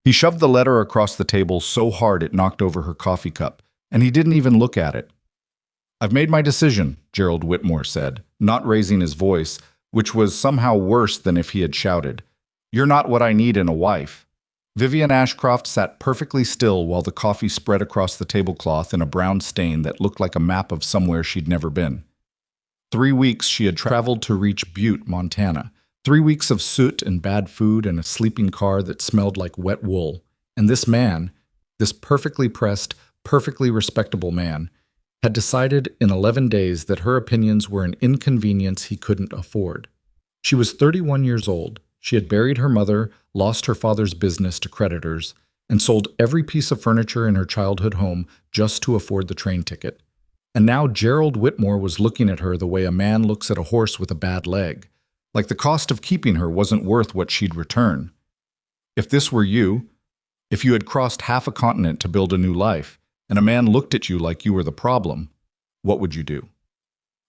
He shoved the letter across the table so hard it knocked over her coffee cup, and he didn't even look at it. "I've made my decision," Gerald Whitmore said, not raising his voice, which was somehow worse than if he had shouted. "You're not what I need in a wife." Vivian Ashcroft sat perfectly still while the coffee spread across the tablecloth in a brown stain that looked like a map of somewhere she'd never been. 3 weeks she had traveled to reach Butte, Montana. 3 weeks of soot and bad food and a sleeping car that smelled like wet wool. And this man, this perfectly pressed, perfectly respectable man, had decided in 11 days that her opinions were an inconvenience he couldn't afford. She was 31 years old. She had buried her mother, lost her father's business to creditors, and sold every piece of furniture in her childhood home just to afford the train ticket. And now Gerald Whitmore was looking at her the way a man looks at a horse with a bad leg, like the cost of keeping her wasn't worth what she'd return. If this were you, if you had crossed half a continent to build a new life, and a man looked at you like you were the problem, what would you do?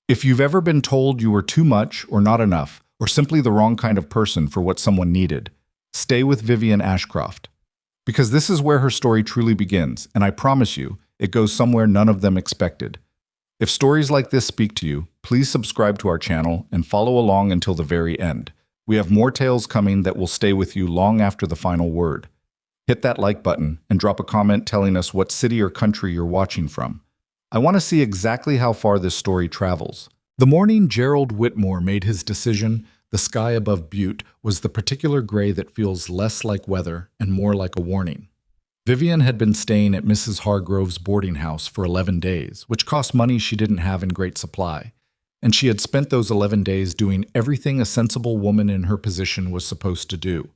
If you've ever been told you were too much or not enough, or simply the wrong kind of person for what someone needed, stay with Vivian Ashcroft. Because this is where her story truly begins, and I promise you, it goes somewhere none of them expected. If stories like this speak to you, please subscribe to our channel and follow along until the very end. We have more tales coming that will stay with you long after the final word. Hit that like button and drop a comment telling us what city or country you're watching from. I want to see exactly how far this story travels. The morning Gerald Whitmore made his decision, the sky above Butte was the particular gray that feels less like weather and more like a warning. Vivian had been staying at Mrs. Hargrove's boarding house for 11 days, which cost money she didn't have in great supply, and she had spent those 11 days doing everything a sensible woman in her position was supposed to do.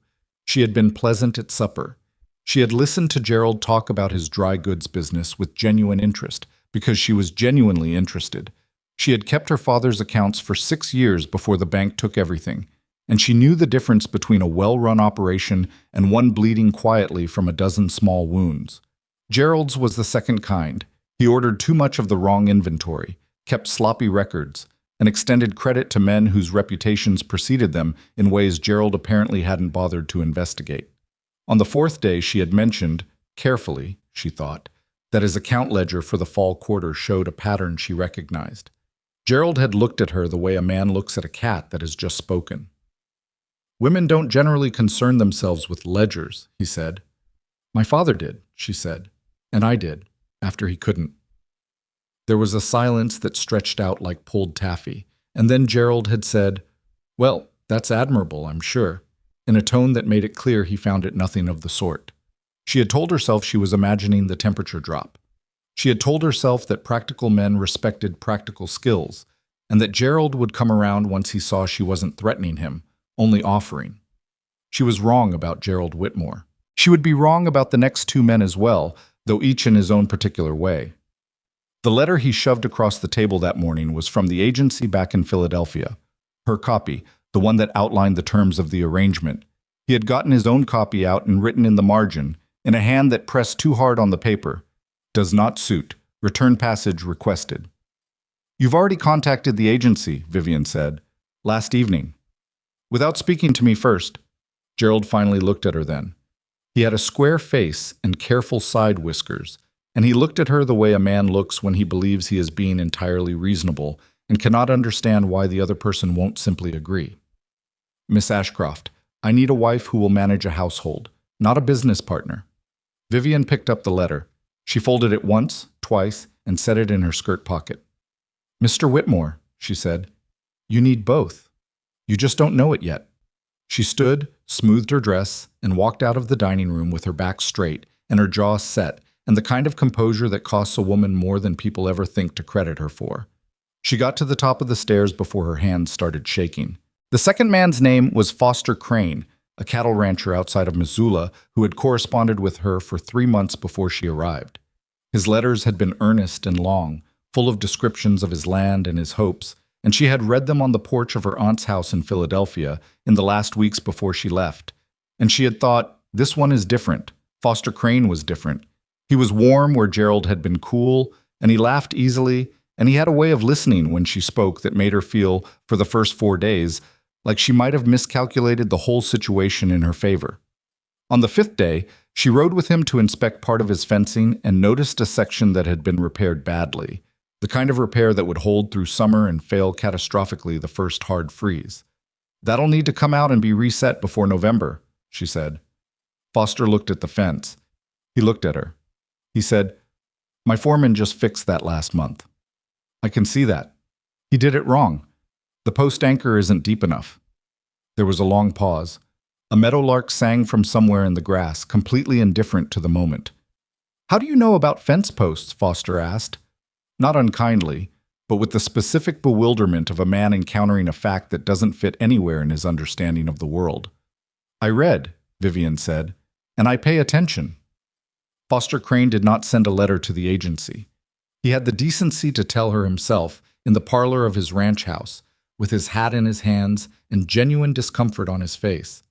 She had been pleasant at supper. She had listened to Gerald talk about his dry goods business with genuine interest, because she was genuinely interested. She had kept her father's accounts for 6 years before the bank took everything, and she knew the difference between a well-run operation and one bleeding quietly from a dozen small wounds. Gerald's was the second kind. He ordered too much of the wrong inventory, kept sloppy records, and extended credit to men whose reputations preceded them in ways Gerald apparently hadn't bothered to investigate. On the 4th day, she had mentioned, carefully, she thought, that his account ledger for the fall quarter showed a pattern she recognized. Gerald had looked at her the way a man looks at a cat that has just spoken. "Women don't generally concern themselves with ledgers," he said. "My father did," she said, "and I did, after he couldn't." There was a silence that stretched out like pulled taffy, and then Gerald had said, "Well, that's admirable, I'm sure," in a tone that made it clear he found it nothing of the sort. She had told herself she was imagining the temperature drop. She had told herself that practical men respected practical skills, and that Gerald would come around once he saw she wasn't threatening him, only offering. She was wrong about Gerald Whitmore. She would be wrong about the next 2 men as well, though each in his own particular way. The letter he shoved across the table that morning was from the agency back in Philadelphia. Her copy, the one that outlined the terms of the arrangement. He had gotten his own copy out and written in the margin, in a hand that pressed too hard on the paper, "Does not suit. Return passage requested." "You've already contacted the agency," Vivian said, "last evening." "Without speaking to me first." Gerald finally looked at her then. He had a square face and careful side whiskers, and he looked at her the way a man looks when he believes he is being entirely reasonable and cannot understand why the other person won't simply agree. "Miss Ashcroft, I need a wife who will manage a household, not a business partner." Vivian picked up the letter. She folded it once, twice, and set it in her skirt pocket. "Mr. Whitmore," she said, "you need both. You just don't know it yet." She stood, smoothed her dress, and walked out of the dining room with her back straight and her jaw set, and the kind of composure that costs a woman more than people ever think to credit her for. She got to the top of the stairs before her hands started shaking. The second man's name was Foster Crane, a cattle rancher outside of Missoula who had corresponded with her for 3 months before she arrived. His letters had been earnest and long, full of descriptions of his land and his hopes, and she had read them on the porch of her aunt's house in Philadelphia in the last weeks before she left. And she had thought, this one is different. Foster Crane was different. He was warm where Gerald had been cool, and he laughed easily, and he had a way of listening when she spoke that made her feel, for the first 4 days, like she might have miscalculated the whole situation in her favor. On the 5th day, She rode with him to inspect part of his fencing and noticed a section that had been repaired badly, the kind of repair that would hold through summer and fail catastrophically the first hard freeze. "That'll need to come out and be reset before November," she said. Foster looked at the fence. He looked at her. He said, "My foreman just fixed that last month." "I can see that. He did it wrong. The post anchor isn't deep enough." There was a long pause. A meadowlark sang from somewhere in the grass, completely indifferent to the moment. "How do you know about fence posts?" Foster asked. Not unkindly, but with the specific bewilderment of a man encountering a fact that doesn't fit anywhere in his understanding of the world. "I read," Vivian said, "and I pay attention." Foster Crane did not send a letter to the agency. He had the decency to tell her himself in the parlor of his ranch house, with his hat in his hands and genuine discomfort on his face.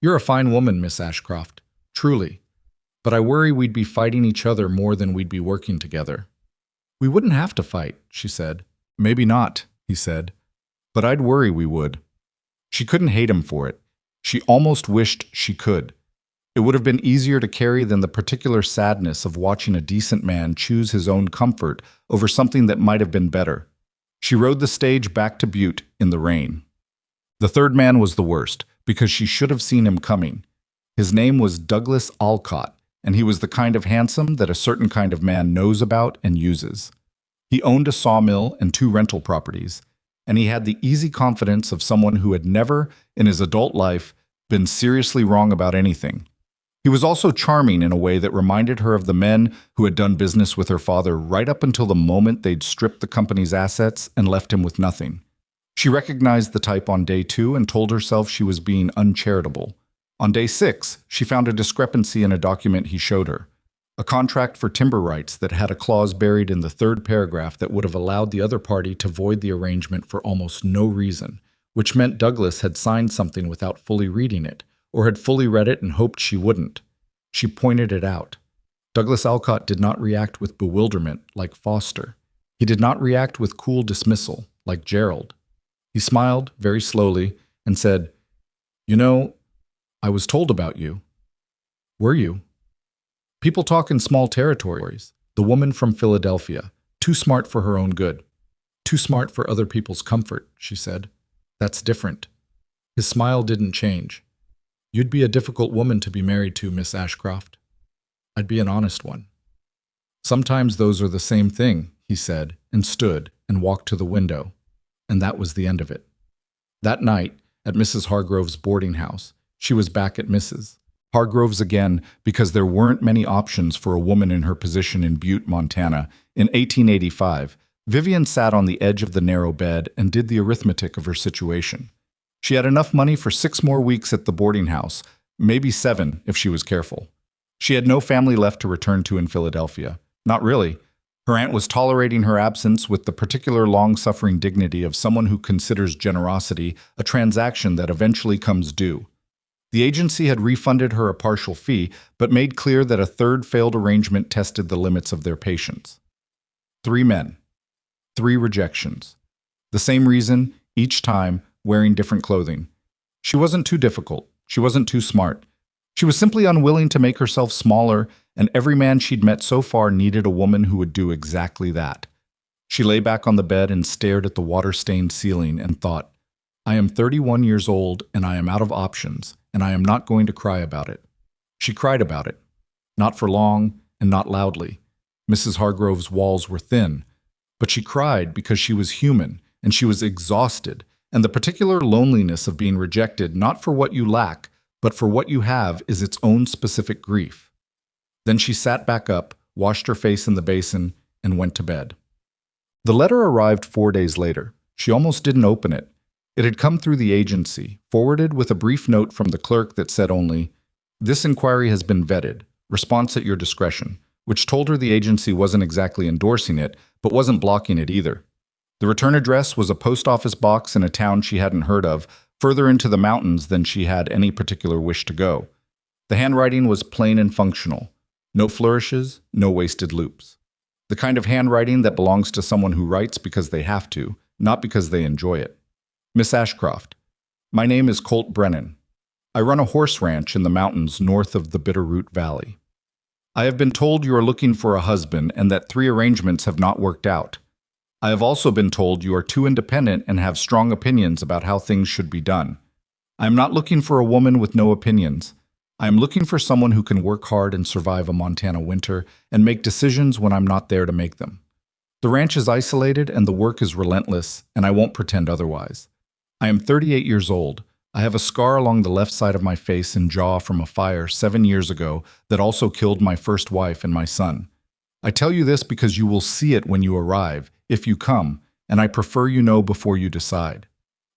"You're a fine woman, Miss Ashcroft, truly. But I worry we'd be fighting each other more than we'd be working together." "We wouldn't have to fight," she said. "Maybe not," he said. "But I'd worry we would." She couldn't hate him for it. She almost wished she could. It would have been easier to carry than the particular sadness of watching a decent man choose his own comfort over something that might have been better. She rode the stage back to Butte in the rain. The third man was the worst, because she should have seen him coming. His name was Douglas Alcott, and he was the kind of handsome that a certain kind of man knows about and uses. He owned a sawmill and 2 rental properties, and he had the easy confidence of someone who had never, in his adult life, been seriously wrong about anything. He was also charming in a way that reminded her of the men who had done business with her father right up until the moment they'd stripped the company's assets and left him with nothing. She recognized the type on day 2 and told herself she was being uncharitable. On day 6, she found a discrepancy in a document he showed her, a contract for timber rights that had a clause buried in the 3rd paragraph that would have allowed the other party to void the arrangement for almost no reason, which meant Douglas had signed something without fully reading it, or had fully read it and hoped she wouldn't. She pointed it out. Douglas Alcott did not react with bewilderment like Foster. He did not react with cool dismissal like Gerald. He smiled very slowly and said, "You know, I was told about you." "Were you?" "People talk in small territories. The woman from Philadelphia, too smart for her own good. Too smart for other people's comfort," she said. "That's different." His smile didn't change. "You'd be a difficult woman to be married to, Miss Ashcroft." "I'd be an honest one." "Sometimes those are the same thing," he said, and stood and walked to the window. And that was the end of it. That night, at Mrs. Hargrove's boarding house, she was back at Mrs. Hargrove's again because there weren't many options for a woman in her position in Butte, Montana. In 1885, Vivian sat on the edge of the narrow bed and did the arithmetic of her situation. She had enough money for 6 more weeks at the boarding house, maybe 7 if she was careful. She had no family left to return to in Philadelphia. Not really. Her aunt was tolerating her absence with the particular long-suffering dignity of someone who considers generosity a transaction that eventually comes due. The agency had refunded her a partial fee, but made clear that a 3rd failed arrangement tested the limits of their patience. 3 men. 3 rejections. The same reason, each time, wearing different clothing. She wasn't too difficult. She wasn't too smart. She was simply unwilling to make herself smaller, and every man she'd met so far needed a woman who would do exactly that. She lay back on the bed and stared at the water-stained ceiling and thought, "I am 31 years old and I am out of options, and I am not going to cry about it." She cried about it. Not for long and not loudly. Mrs. Hargrove's walls were thin, but she cried because she was human and she was exhausted, and the particular loneliness of being rejected not for what you lack, but for what you have is its own specific grief. Then she sat back up, washed her face in the basin, and went to bed. The letter arrived 4 days later. She almost didn't open it. It had come through the agency, forwarded with a brief note from the clerk that said only, "This inquiry has been vetted. Response at your discretion," which told her the agency wasn't exactly endorsing it, but wasn't blocking it either. The return address was a post office box in a town she hadn't heard of, further into the mountains than she had any particular wish to go. The handwriting was plain and functional. No flourishes, no wasted loops. The kind of handwriting that belongs to someone who writes because they have to, not because they enjoy it. "Miss Ashcroft, my name is Colt Brennan. I run a horse ranch in the mountains north of the Bitterroot Valley. I have been told you are looking for a husband and that 3 arrangements have not worked out. I have also been told you are too independent and have strong opinions about how things should be done. I am not looking for a woman with no opinions. I am looking for someone who can work hard and survive a Montana winter and make decisions when I'm not there to make them. The ranch is isolated and the work is relentless, and I won't pretend otherwise. I am 38 years old. I have a scar along the left side of my face and jaw from a fire 7 years ago that also killed my first wife and my son. I tell you this because you will see it when you arrive, if you come, and I prefer you know before you decide.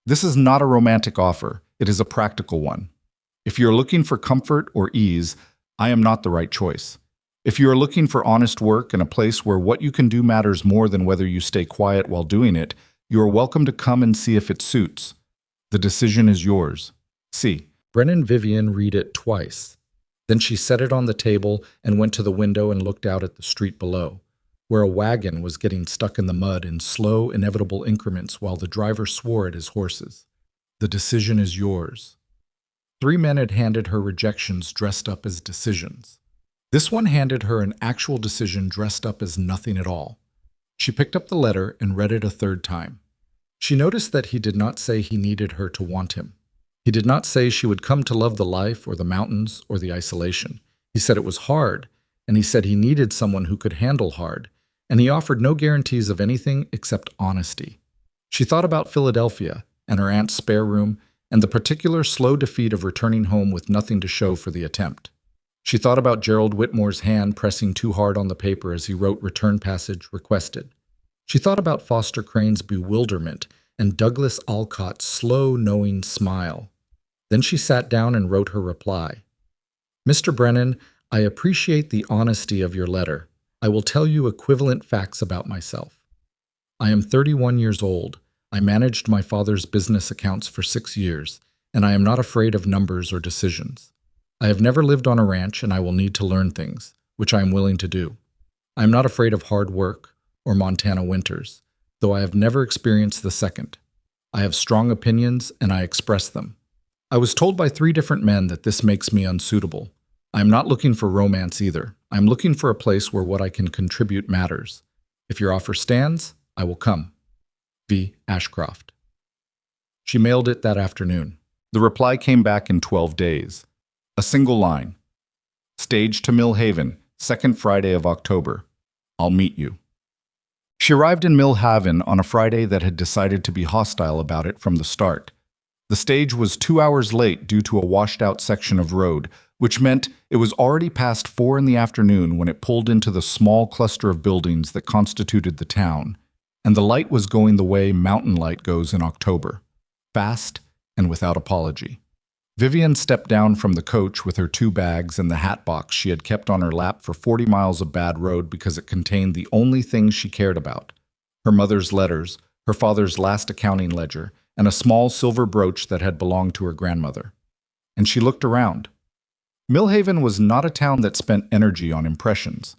This is not a romantic offer. It is a practical one. If you're looking for comfort or ease, I am not the right choice. If you are looking for honest work and a place where what you can do matters more than whether you stay quiet while doing it, you are welcome to come and see if it suits. The decision is yours. See. Brennan Vivian read it twice. Then she set it on the table and went to the window and looked out at the street below, where a wagon was getting stuck in the mud in slow, inevitable increments while the driver swore at his horses. The decision is yours. 3 men had handed her rejections dressed up as decisions. This one handed her an actual decision dressed up as nothing at all. She picked up the letter and read it a 3rd time. She noticed that he did not say he needed her to want him. He did not say she would come to love the life or the mountains or the isolation. He said it was hard, and he said he needed someone who could handle hard, and he offered no guarantees of anything except honesty. She thought about Philadelphia and her aunt's spare room and the particular slow defeat of returning home with nothing to show for the attempt. She thought about Gerald Whitmore's hand pressing too hard on the paper as he wrote return passage requested. She thought about Foster Crane's bewilderment and Douglas Alcott's slow, knowing smile. Then she sat down and wrote her reply. Mr. Brennan, I appreciate the honesty of your letter. I will tell you equivalent facts about myself. I am 31 years old. I managed my father's business accounts for 6 years, and I am not afraid of numbers or decisions. I have never lived on a ranch, and I will need to learn things, which I am willing to do. I am not afraid of hard work or Montana winters, though I have never experienced the second. I have strong opinions, and I express them. I was told by 3 different men that this makes me unsuitable. I am not looking for romance either. I am looking for a place where what I can contribute matters. If your offer stands, I will come. V. Ashcroft. She mailed it that afternoon. The reply came back in 12 days. A single line. Stage to Mill Haven, 2nd Friday of October. I'll meet you. She arrived in Mill Haven on a Friday that had decided to be hostile about it from the start. The stage was 2 hours late due to a washed-out section of road, which meant it was already past 4 in the afternoon when it pulled into the small cluster of buildings that constituted the town, and the light was going the way mountain light goes in October, fast and without apology. Vivian stepped down from the coach with her 2 bags and the hat box she had kept on her lap for 40 miles of bad road because it contained the only things she cared about: her mother's letters, her father's last accounting ledger, and a small silver brooch that had belonged to her grandmother. And she looked around. Millhaven was not a town that spent energy on impressions.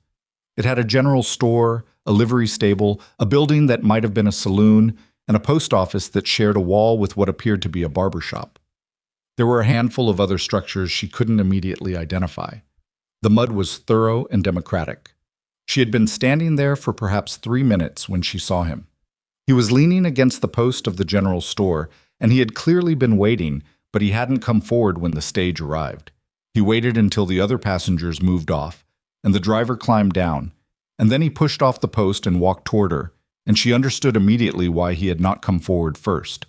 It had a general store, a livery stable, a building that might have been a saloon, and a post office that shared a wall with what appeared to be a barber shop. There were a handful of other structures she couldn't immediately identify. The mud was thorough and democratic. She had been standing there for perhaps 3 minutes when she saw him. He was leaning against the post of the general store, and he had clearly been waiting, but he hadn't come forward when the stage arrived. He waited until the other passengers moved off, and the driver climbed down, and then he pushed off the post and walked toward her, and she understood immediately why he had not come forward first.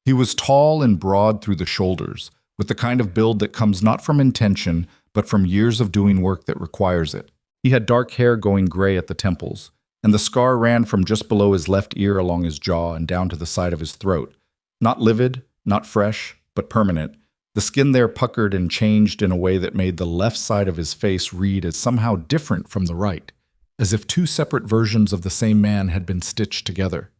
He was tall and broad through the shoulders, with the kind of build that comes not from intention, but from years of doing work that requires it. He had dark hair going gray at the temples, and the scar ran from just below his left ear along his jaw and down to the side of his throat. Not livid, not fresh, but permanent. The skin there puckered and changed in a way that made the left side of his face read as somehow different from the right, as if 2 separate versions of the same man had been stitched together.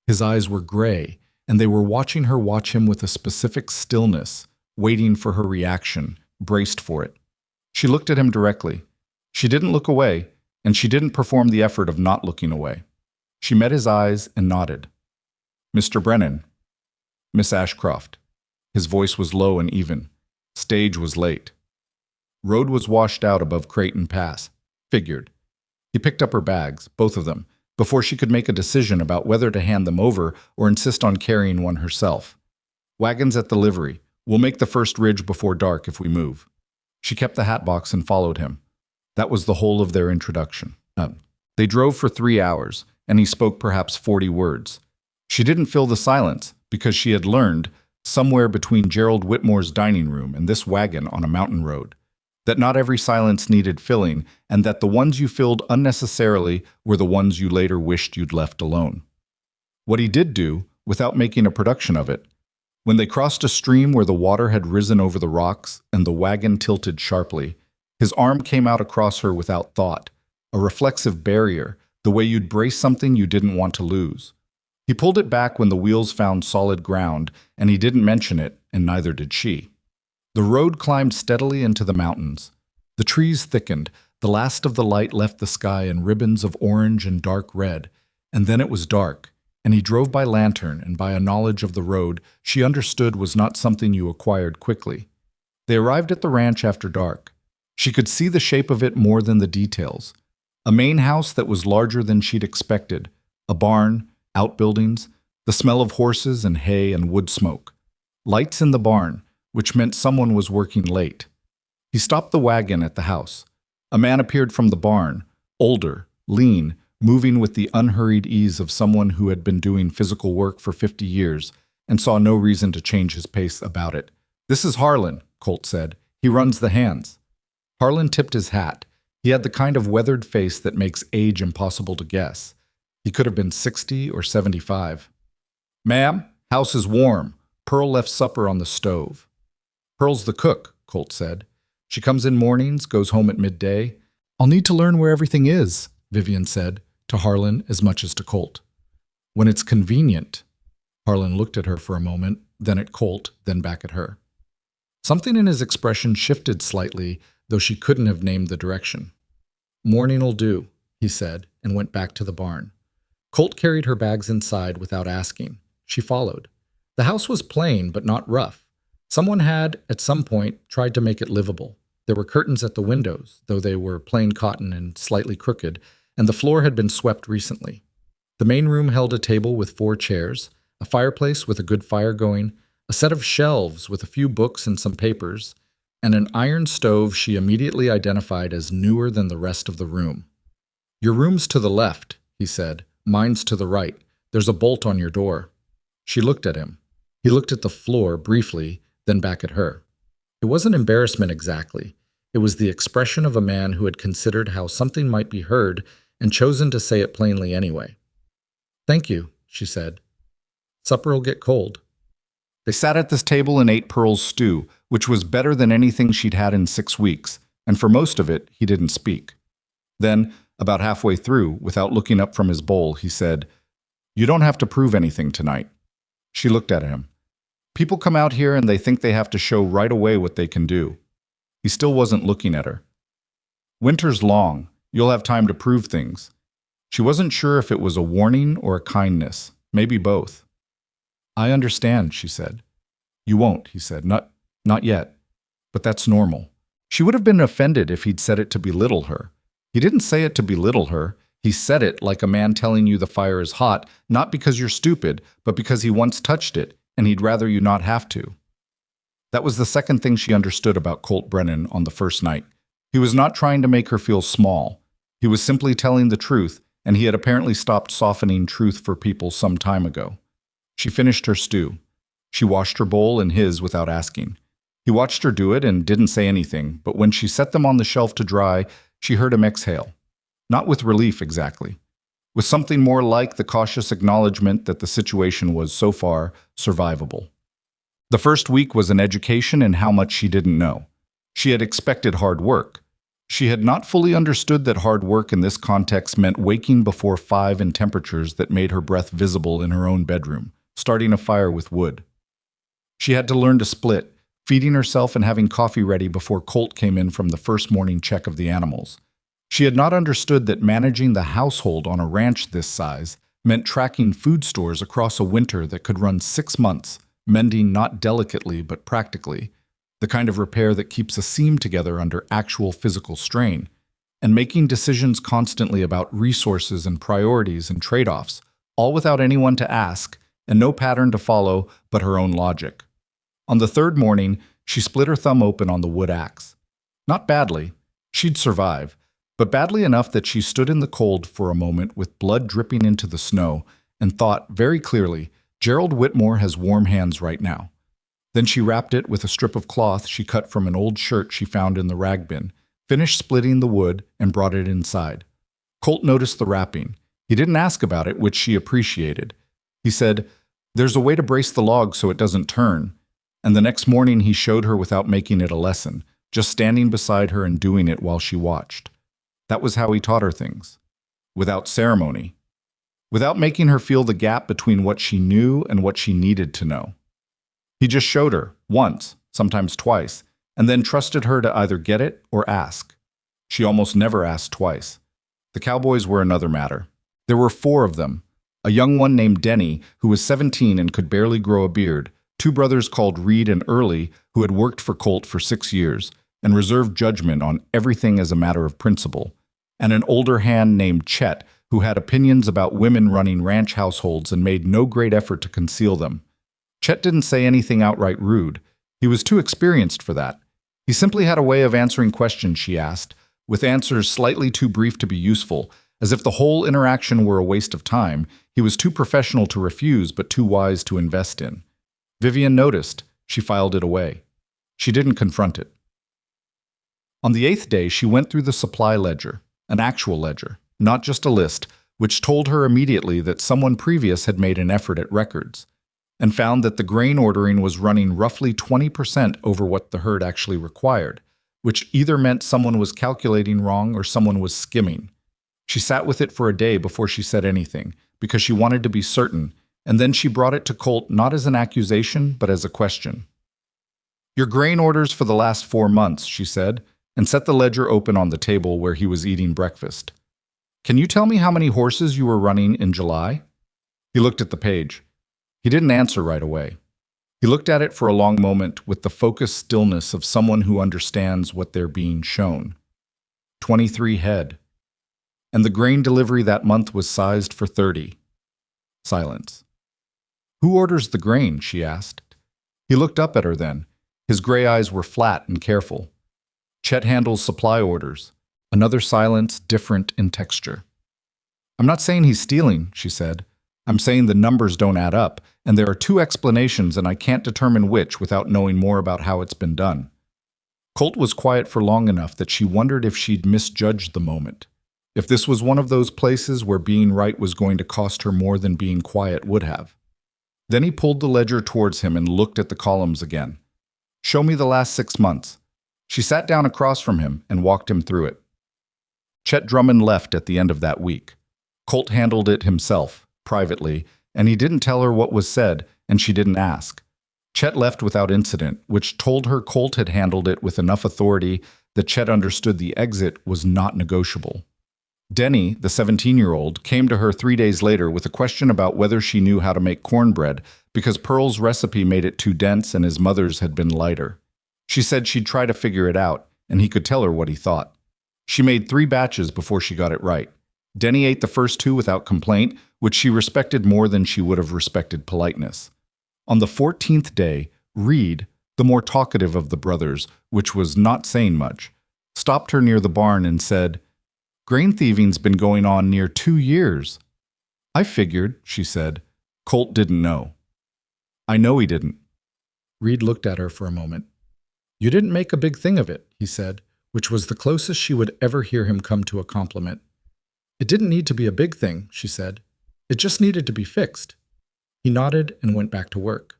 His eyes were gray, and they were watching her watch him with a specific stillness, waiting for her reaction, braced for it. She looked at him directly. She didn't look away, and she didn't perform the effort of not looking away. She met his eyes and nodded. "Mr. Brennan." "Miss Ashcroft." His voice was low and even. Stage was late. Road was washed out above Creighton Pass. Figured. He picked up her bags, both of them, before she could make a decision about whether to hand them over or insist on carrying one herself. Wagons at the livery. We'll make the first ridge before dark if we move. She kept the hat box and followed him. That was the whole of their introduction. They drove for 3 hours, and he spoke perhaps 40 words. She didn't fill the silence, because she had learned, somewhere between Gerald Whitmore's dining room and this wagon on a mountain road, that not every silence needed filling, and that the ones you filled unnecessarily were the ones you later wished you'd left alone. What he did do, without making a production of it, when they crossed a stream where the water had risen over the rocks and the wagon tilted sharply, his arm came out across her without thought, a reflexive barrier, the way you'd brace something you didn't want to lose. He pulled it back when the wheels found solid ground, and he didn't mention it, and neither did she. The road climbed steadily into the mountains. The trees thickened, the last of the light left the sky in ribbons of orange and dark red, and then it was dark, and he drove by lantern and by a knowledge of the road she understood was not something you acquired quickly. They arrived at the ranch after dark. She could see the shape of it more than the details. A main house that was larger than she'd expected, a barn, outbuildings, the smell of horses and hay and wood smoke. Lights in the barn, which meant someone was working late. He stopped the wagon at the house. A man appeared from the barn, older, lean, moving with the unhurried ease of someone who had been doing physical work for 50 years and saw no reason to change his pace about it. "This is Harlan," Colt said. "He runs the hands." Harlan tipped his hat. He had the kind of weathered face that makes age impossible to guess. He could have been 60 or 75. "Ma'am, house is warm. Pearl left supper on the stove." "Pearl's the cook," Colt said. "She comes in mornings, goes home at midday." "I'll need to learn where everything is," Vivian said, to Harlan as much as to Colt. "When it's convenient." Harlan looked at her for a moment, then at Colt, then back at her. Something in his expression shifted slightly, though she couldn't have named the direction. "Morning'll do," he said, and went back to the barn. Colt carried her bags inside without asking. She followed. The house was plain, but not rough. Someone had, at some point, tried to make it livable. There were curtains at the windows, though they were plain cotton and slightly crooked, and the floor had been swept recently. The main room held a table with 4 chairs, a fireplace with a good fire going, a set of shelves with a few books and some papers, and an iron stove she immediately identified as newer than the rest of the room. "Your room's to the left," he said. "Mine's to the right. There's a bolt on your door." She looked at him. He looked at the floor briefly, then back at her. It wasn't embarrassment exactly. It was the expression of a man who had considered how something might be heard and chosen to say it plainly anyway. "Thank you," she said. "Supper'll get cold." They sat at this table and ate Pearl's stew, which was better than anything she'd had in 6 weeks, and for most of it, he didn't speak. Then, about halfway through, without looking up from his bowl, he said, "You don't have to prove anything tonight." She looked at him. "People come out here and they think they have to show right away what they can do." He still wasn't looking at her. "Winter's long. You'll have time to prove things." She wasn't sure if it was a warning or a kindness, maybe both. "I understand," she said. "You won't," he said. Not yet. But that's normal." She would have been offended if he'd said it to belittle her. He didn't say it to belittle her. He said it like a man telling you the fire is hot, not because you're stupid, but because he once touched it, and he'd rather you not have to. That was the second thing she understood about Colt Brennan on the first night. He was not trying to make her feel small. He was simply telling the truth, and he had apparently stopped softening truth for people some time ago. She finished her stew. She washed her bowl and his without asking. He watched her do it and didn't say anything, but when she set them on the shelf to dry, she heard him exhale. Not with relief exactly. With something more like the cautious acknowledgement that the situation was, so far, survivable. The first week was an education in how much she didn't know. She had expected hard work. She had not fully understood that hard work in this context meant waking before 5 in temperatures that made her breath visible in her own bedroom, starting a fire with wood. She had to learn to split, feeding herself and having coffee ready before Colt came in from the first morning check of the animals. She had not understood that managing the household on a ranch this size meant tracking food stores across a winter that could run 6 months, mending not delicately but practically, the kind of repair that keeps a seam together under actual physical strain, and making decisions constantly about resources and priorities and trade-offs, all without anyone to ask and no pattern to follow but her own logic. On the third morning, she split her thumb open on the wood axe. Not badly. She'd survive, but badly enough that she stood in the cold for a moment with blood dripping into the snow and thought very clearly, Gerald Whitmore has warm hands right now. Then she wrapped it with a strip of cloth she cut from an old shirt she found in the rag bin, finished splitting the wood, and brought it inside. Colt noticed the wrapping. He didn't ask about it, which she appreciated. He said, "There's a way to brace the log so it doesn't turn." And the next morning he showed her without making it a lesson, just standing beside her and doing it while she watched. That was how he taught her things. Without ceremony. Without making her feel the gap between what she knew and what she needed to know. He just showed her, once, sometimes twice, and then trusted her to either get it or ask. She almost never asked twice. The Cowboys were another matter. There were 4 of them. A young one named Denny, who was 17 and could barely grow a beard, 2 brothers called Reed and Early, who had worked for Colt for 6 years, and reserved judgment on everything as a matter of principle, and an older hand named Chet, who had opinions about women running ranch households and made no great effort to conceal them. Chet didn't say anything outright rude. He was too experienced for that. He simply had a way of answering questions she asked, with answers slightly too brief to be useful, as if the whole interaction were a waste of time. He was too professional to refuse, but too wise to invest in. Vivian noticed. She filed it away. She didn't confront it. On the 8th day, she went through the supply ledger, an actual ledger, not just a list, which told her immediately that someone previous had made an effort at records, and found that the grain ordering was running roughly 20% over what the herd actually required, which either meant someone was calculating wrong or someone was skimming. She sat with it for a day before she said anything, because she wanted to be certain, and then she brought it to Colt not as an accusation, but as a question. "Your grain orders for the last 4 months," she said, and set the ledger open on the table where he was eating breakfast. "Can you tell me how many horses you were running in July?" He looked at the page. He didn't answer right away. He looked at it for a long moment with the focused stillness of someone who understands what they're being shown. 23 head. And the grain delivery that month was sized for 30. Silence. "Who orders the grain?" she asked. He looked up at her then. His gray eyes were flat and careful. "Chet handles supply orders." Another silence, different in texture. "I'm not saying he's stealing," she said. "I'm saying the numbers don't add up, and there are 2 explanations and I can't determine which without knowing more about how it's been done." Colt was quiet for long enough that she wondered if she'd misjudged the moment. If this was one of those places where being right was going to cost her more than being quiet would have. Then he pulled the ledger towards him and looked at the columns again. "Show me the last 6 months." She sat down across from him and walked him through it. Chet Drummond left at the end of that week. Colt handled it himself, privately, and he didn't tell her what was said, and she didn't ask. Chet left without incident, which told her Colt had handled it with enough authority that Chet understood the exit was not negotiable. Denny, the 17-year-old, came to her 3 days later with a question about whether she knew how to make cornbread because Pearl's recipe made it too dense and his mother's had been lighter. She said she'd try to figure it out, and he could tell her what he thought. She made 3 batches before she got it right. Denny ate the first 2 without complaint, which she respected more than she would have respected politeness. On the 14th day, Reed, the more talkative of the brothers, which was not saying much, stopped her near the barn and said, "Grain thieving's been going on near 2 years." "I figured," she said. Colt didn't know. "I know he didn't." Reed looked at her for a moment. "You didn't make a big thing of it," he said, which was the closest she would ever hear him come to a compliment. "It didn't need to be a big thing," she said. "It just needed to be fixed." He nodded and went back to work.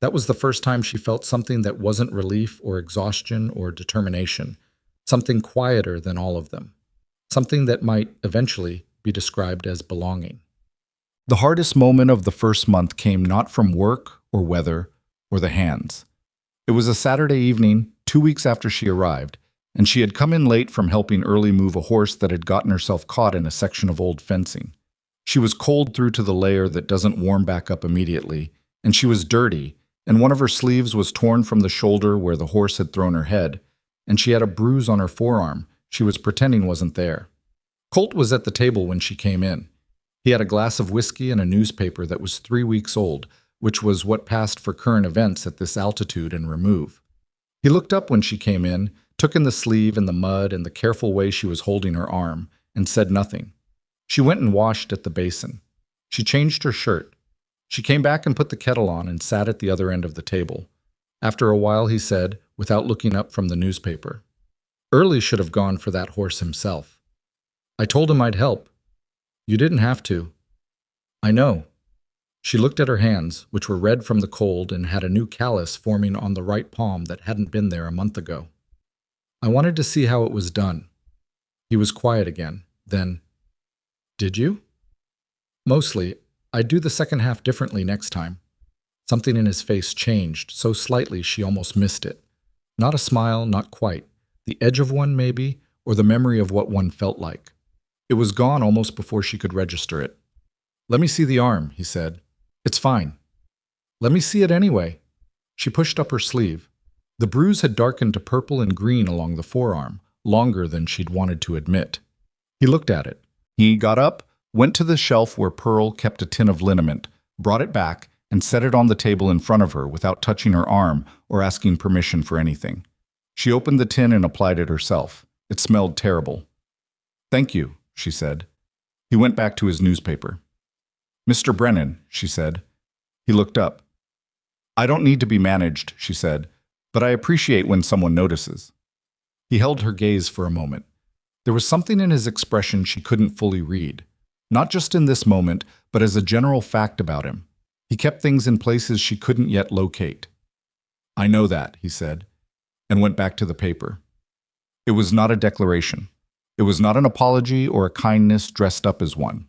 That was the first time she felt something that wasn't relief or exhaustion or determination, something quieter than all of them, something that might eventually be described as belonging. The hardest moment of the first month came not from work or weather or the hands. It was a Saturday evening, 2 weeks after she arrived, and she had come in late from helping Early move a horse that had gotten herself caught in a section of old fencing. She was cold through to the layer that doesn't warm back up immediately, and she was dirty, and one of her sleeves was torn from the shoulder where the horse had thrown her head, and she had a bruise on her forearm she was pretending wasn't there. Colt was at the table when she came in. He had a glass of whiskey and a newspaper that was 3 weeks old, which was what passed for current events at this altitude and remove. He looked up when she came in, took in the sleeve and the mud and the careful way she was holding her arm, and said nothing. She went and washed at the basin. She changed her shirt. She came back and put the kettle on and sat at the other end of the table. After a while, he said, without looking up from the newspaper, "Early should have gone for that horse himself. I told him I'd help. You didn't have to." "I know." She looked at her hands, which were red from the cold and had a new callus forming on the right palm that hadn't been there a month ago. "I wanted to see how it was done." He was quiet again. Then, "Did you?" "Mostly. I'd do the second half differently next time." Something in his face changed, so slightly she almost missed it. Not a smile, not quite. The edge of one, maybe, or the memory of what one felt like. It was gone almost before she could register it. "Let me see the arm," he said. "It's fine." "Let me see it anyway." She pushed up her sleeve. The bruise had darkened to purple and green along the forearm, longer than she'd wanted to admit. He looked at it. He got up, went to the shelf where Pearl kept a tin of liniment, brought it back, and set it on the table in front of her without touching her arm or asking permission for anything. She opened the tin and applied it herself. It smelled terrible. "Thank you," she said. He went back to his newspaper. "Mr. Brennan," she said. He looked up. "I don't need to be managed," she said, "but I appreciate when someone notices." He held her gaze for a moment. There was something in his expression she couldn't fully read. Not just in this moment, but as a general fact about him. He kept things in places she couldn't yet locate. "I know that," he said, and went back to the paper. It was not a declaration. It was not an apology or a kindness dressed up as one.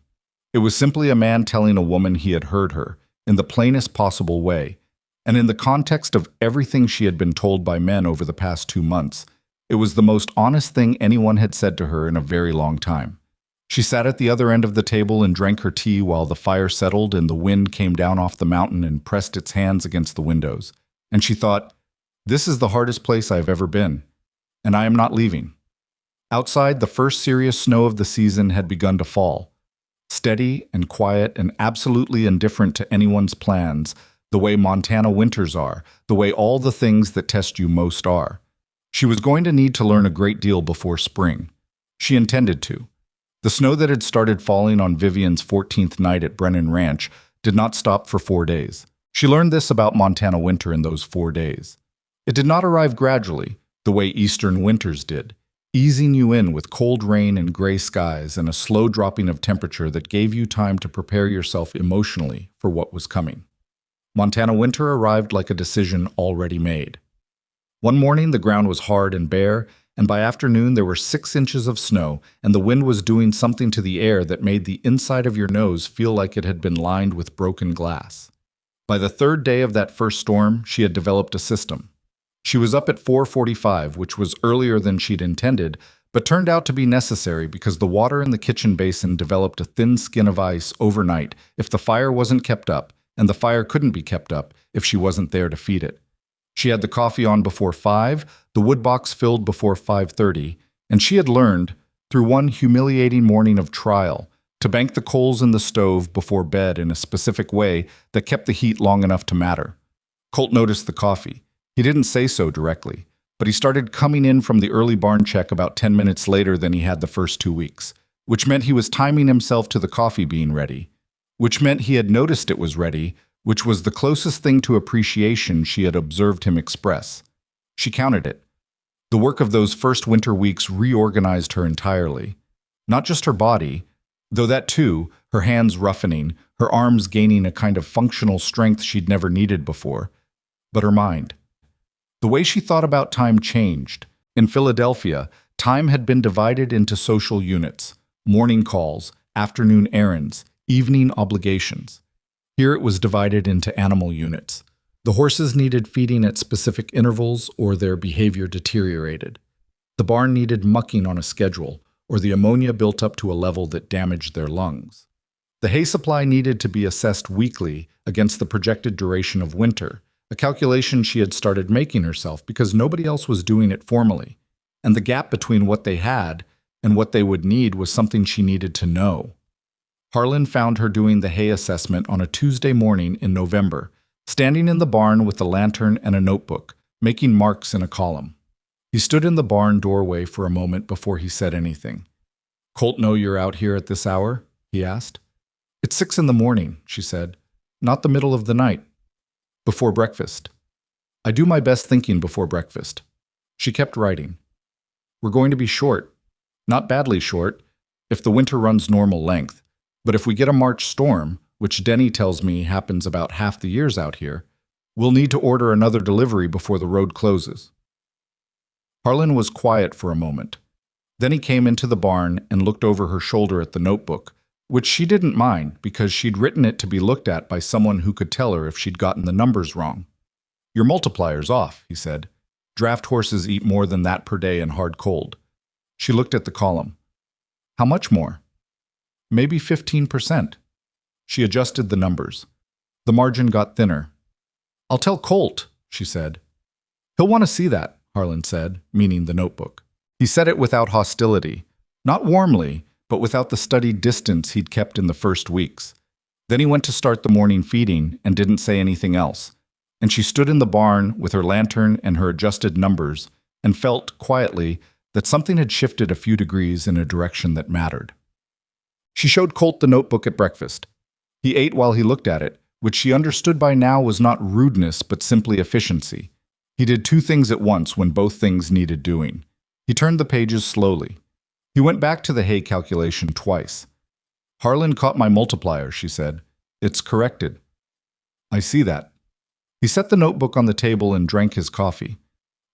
It was simply a man telling a woman he had heard her, in the plainest possible way, and in the context of everything she had been told by men over the past 2 months. It was the most honest thing anyone had said to her in a very long time. She sat at the other end of the table and drank her tea while the fire settled and the wind came down off the mountain and pressed its hands against the windows. And she thought, "This is the hardest place I've ever been, and I am not leaving." Outside, the first serious snow of the season had begun to fall. Steady and quiet and absolutely indifferent to anyone's plans, the way Montana winters are, the way all the things that test you most are. She was going to need to learn a great deal before spring. She intended to. The snow that had started falling on Vivian's 14th night at Brennan Ranch did not stop for 4 days. She learned this about Montana winter in those 4 days. It did not arrive gradually, the way eastern winters did, easing you in with cold rain and gray skies and a slow dropping of temperature that gave you time to prepare yourself emotionally for what was coming. Montana winter arrived like a decision already made. One morning the ground was hard and bare, and by afternoon there were 6 inches of snow, and the wind was doing something to the air that made the inside of your nose feel like it had been lined with broken glass. By the 3rd day of that first storm, she had developed a system. She was up at 4:45, which was earlier than she'd intended, but turned out to be necessary because the water in the kitchen basin developed a thin skin of ice overnight if the fire wasn't kept up, and the fire couldn't be kept up if she wasn't there to feed it. She had the coffee on before 5, the wood box filled before 5:30, and she had learned, through one humiliating morning of trial, to bank the coals in the stove before bed in a specific way that kept the heat long enough to matter. Colt noticed the coffee. He didn't say so directly, but he started coming in from the early barn check about 10 minutes later than he had the first 2 weeks, which meant he was timing himself to the coffee being ready, which meant he had noticed it was ready, which was the closest thing to appreciation she had observed him express. She counted it. The work of those first winter weeks reorganized her entirely. Not just her body, though that too, her hands roughening, her arms gaining a kind of functional strength she'd never needed before, but her mind. The way she thought about time changed. In Philadelphia, time had been divided into social units: morning calls, afternoon errands, evening obligations. Here it was divided into animal units. The horses needed feeding at specific intervals or their behavior deteriorated. The barn needed mucking on a schedule, or the ammonia built up to a level that damaged their lungs. The hay supply needed to be assessed weekly against the projected duration of winter, a calculation she had started making herself because nobody else was doing it formally, and the gap between what they had and what they would need was something she needed to know. Harlan found her doing the hay assessment on a Tuesday morning in November, standing in the barn with a lantern and a notebook, making marks in a column. He stood in the barn doorway for a moment before he said anything. "Colt know you're out here at this hour?" he asked. "It's 6 in the morning," she said. "Not the middle of the night. Before breakfast. I do my best thinking before breakfast." She kept writing. "We're going to be short. Not badly short, if the winter runs normal length. But if we get a March storm, which Denny tells me happens about half the years out here, we'll need to order another delivery before the road closes." Harlan was quiet for a moment. Then he came into the barn and looked over her shoulder at the notebook, which she didn't mind because she'd written it to be looked at by someone who could tell her if she'd gotten the numbers wrong. "Your multiplier's off," he said. "Draft horses eat more than that per day in hard cold." She looked at the column. "How much more?" "Maybe 15%. She adjusted the numbers. The margin got thinner. "I'll tell Colt," she said. "He'll want to see that," Harlan said, meaning the notebook. He said it without hostility, not warmly, but without the studied distance he'd kept in the first weeks. Then he went to start the morning feeding and didn't say anything else, and she stood in the barn with her lantern and her adjusted numbers and felt, quietly, that something had shifted a few degrees in a direction that mattered. She showed Colt the notebook at breakfast. He ate while he looked at it, which she understood by now was not rudeness but simply efficiency. He did two things at once when both things needed doing. He turned the pages slowly. He went back to the hay calculation twice. "Harlan caught my multiplier," she said. "It's corrected." "I see that." He set the notebook on the table and drank his coffee.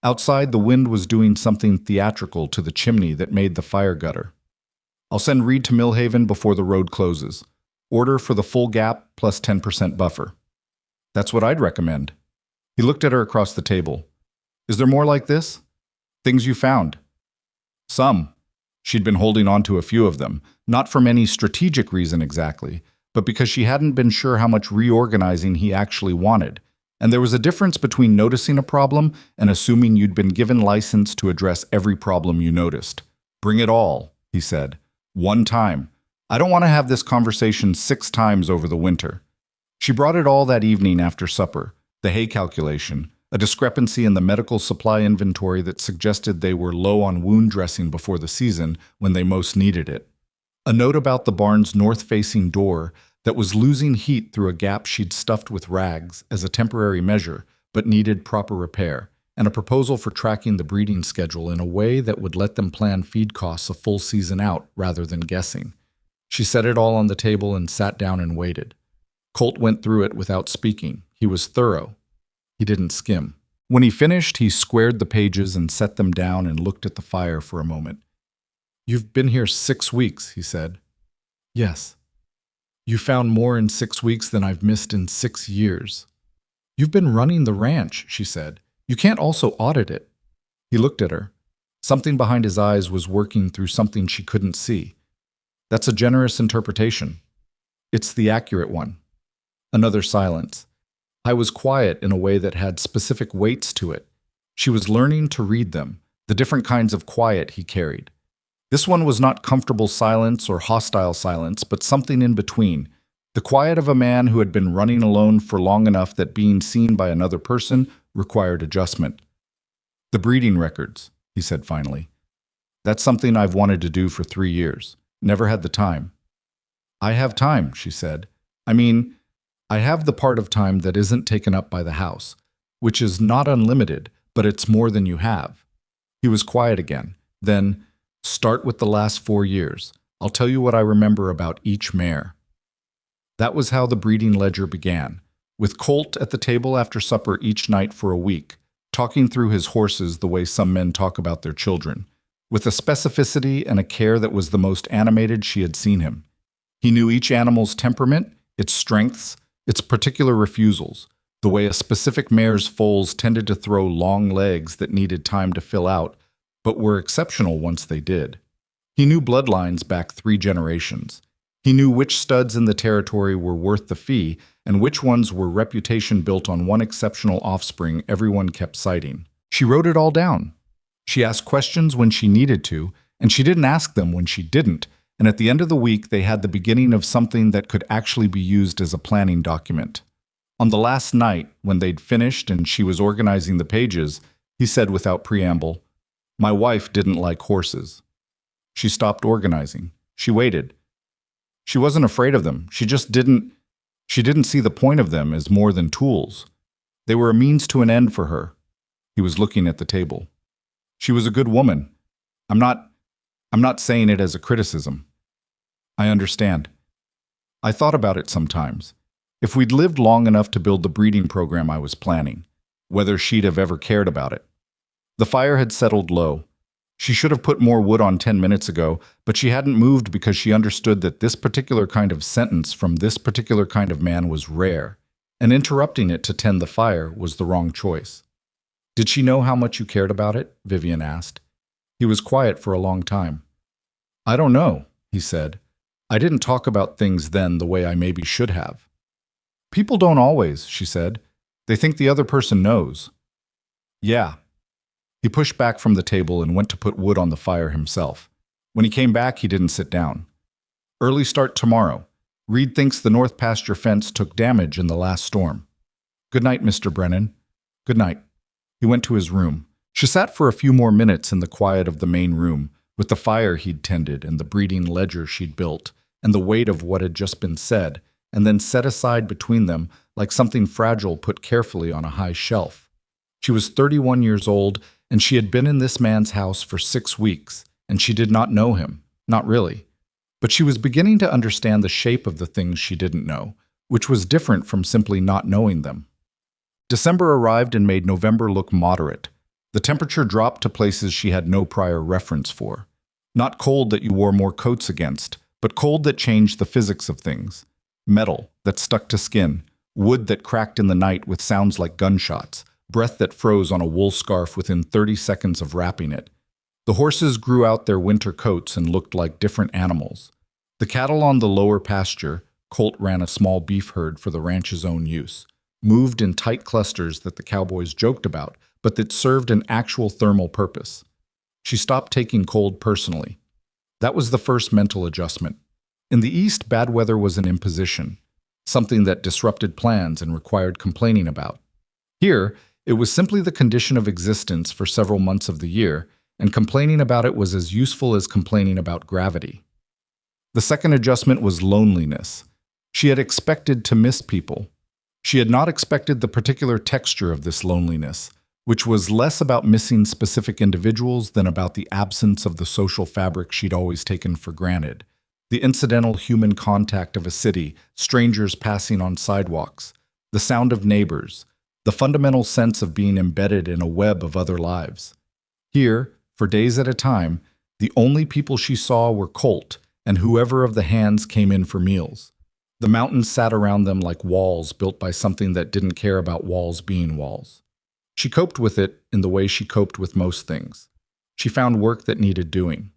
Outside, the wind was doing something theatrical to the chimney that made the fire gutter. "I'll send Reed to Millhaven before the road closes. Order for the full gap plus 10% buffer." "That's what I'd recommend." He looked at her across the table. "Is there more like this? Things you found?" "Some." She'd been holding on to a few of them, not from any strategic reason exactly, but because she hadn't been sure how much reorganizing he actually wanted. And there was a difference between noticing a problem and assuming you'd been given license to address every problem you noticed. "Bring it all," he said. "One time. I don't want to have this conversation 6 times over the winter." She brought it all that evening after supper, the hay calculation, a discrepancy in the medical supply inventory that suggested they were low on wound dressing before the season when they most needed it. A note about the barn's north-facing door that was losing heat through a gap she'd stuffed with rags as a temporary measure, but needed proper repair, and a proposal for tracking the breeding schedule in a way that would let them plan feed costs a full season out rather than guessing. She set it all on the table and sat down and waited. Colt went through it without speaking. He was thorough. He didn't skim. When he finished, he squared the pages and set them down and looked at the fire for a moment. "You've been here 6 weeks, he said. "Yes." "You found more in 6 weeks than I've missed in 6 years. "You've been running the ranch," she said. "You can't also audit it." He looked at her. Something behind his eyes was working through something she couldn't see. "That's a generous interpretation." "It's the accurate one." Another silence. I was quiet in a way that had specific weights to it. She was learning to read them, the different kinds of quiet he carried. This one was not comfortable silence or hostile silence, but something in between. The quiet of a man who had been running alone for long enough that being seen by another person required adjustment. "The breeding records," he said finally. "That's something I've wanted to do for 3 years. Never had the time." "I have time," she said. I have the part of time that isn't taken up by the house, which is not unlimited, but it's more than you have." He was quiet again. Then, "Start with the last 4 years. I'll tell you what I remember about each mare." That was how the breeding ledger began, with Colt at the table after supper each night for a week, talking through his horses the way some men talk about their children, with a specificity and a care that was the most animated she had seen him. He knew each animal's temperament, its strengths, its particular refusals, the way a specific mare's foals tended to throw long legs that needed time to fill out, but were exceptional once they did. He knew bloodlines back 3 generations. He knew which studs in the territory were worth the fee and which ones were reputation built on one exceptional offspring everyone kept citing. She wrote it all down. She asked questions when she needed to, and she didn't ask them when she didn't, and at the end of the week they had the beginning of something that could actually be used as a planning document. On the last night, when they'd finished and she was organizing the pages, he said without preamble, "My wife didn't like horses." She stopped organizing. She waited. She wasn't afraid of them. She didn't see the point of them as more than tools. They were a means to an end for her. He was looking at the table. She was a good woman. I'm not saying it as a criticism. I understand. I thought about it sometimes. If we'd lived long enough to build the breeding program I was planning, whether she'd have ever cared about it. The fire had settled low. She should have put more wood on 10 minutes ago, but she hadn't moved because she understood that this particular kind of sentence from this particular kind of man was rare, and interrupting it to tend the fire was the wrong choice. "Did she know how much you cared about it?" Vivian asked. He was quiet for a long time. "I don't know," he said. "I didn't talk about things then the way I maybe should have." "People don't always," she said. "They think the other person knows." "Yeah." He pushed back from the table and went to put wood on the fire himself. When he came back, he didn't sit down. "Early start tomorrow. Reed thinks the north pasture fence took damage in the last storm." "Good night, Mr. Brennan." "Good night." He went to his room. She sat for a few more minutes in the quiet of the main room, with the fire he'd tended and the breeding ledger she'd built, and the weight of what had just been said, and then set aside between them like something fragile put carefully on a high shelf. She was 31 years old, and she had been in this man's house for 6 weeks, and she did not know him, not really. But she was beginning to understand the shape of the things she didn't know, which was different from simply not knowing them. December arrived and made November look moderate. The temperature dropped to places she had no prior reference for. Not cold that you wore more coats against, but cold that changed the physics of things. Metal that stuck to skin, wood that cracked in the night with sounds like gunshots, breath that froze on a wool scarf within 30 seconds of wrapping it. The horses grew out their winter coats and looked like different animals. The cattle on the lower pasture, Colt ran a small beef herd for the ranch's own use, moved in tight clusters that the cowboys joked about, but that served an actual thermal purpose. She stopped taking cold personally. That was the first mental adjustment. In the East, bad weather was an imposition, something that disrupted plans and required complaining about. Here, it was simply the condition of existence for several months of the year, and complaining about it was as useful as complaining about gravity. The second adjustment was loneliness. She had expected to miss people. She had not expected the particular texture of this loneliness, which was less about missing specific individuals than about the absence of the social fabric she'd always taken for granted. The incidental human contact of a city, strangers passing on sidewalks, the sound of neighbors, the fundamental sense of being embedded in a web of other lives. Here, for days at a time, the only people she saw were Colt and whoever of the hands came in for meals. The mountains sat around them like walls built by something that didn't care about walls being walls. She coped with it in the way she coped with most things. She found work that needed doing.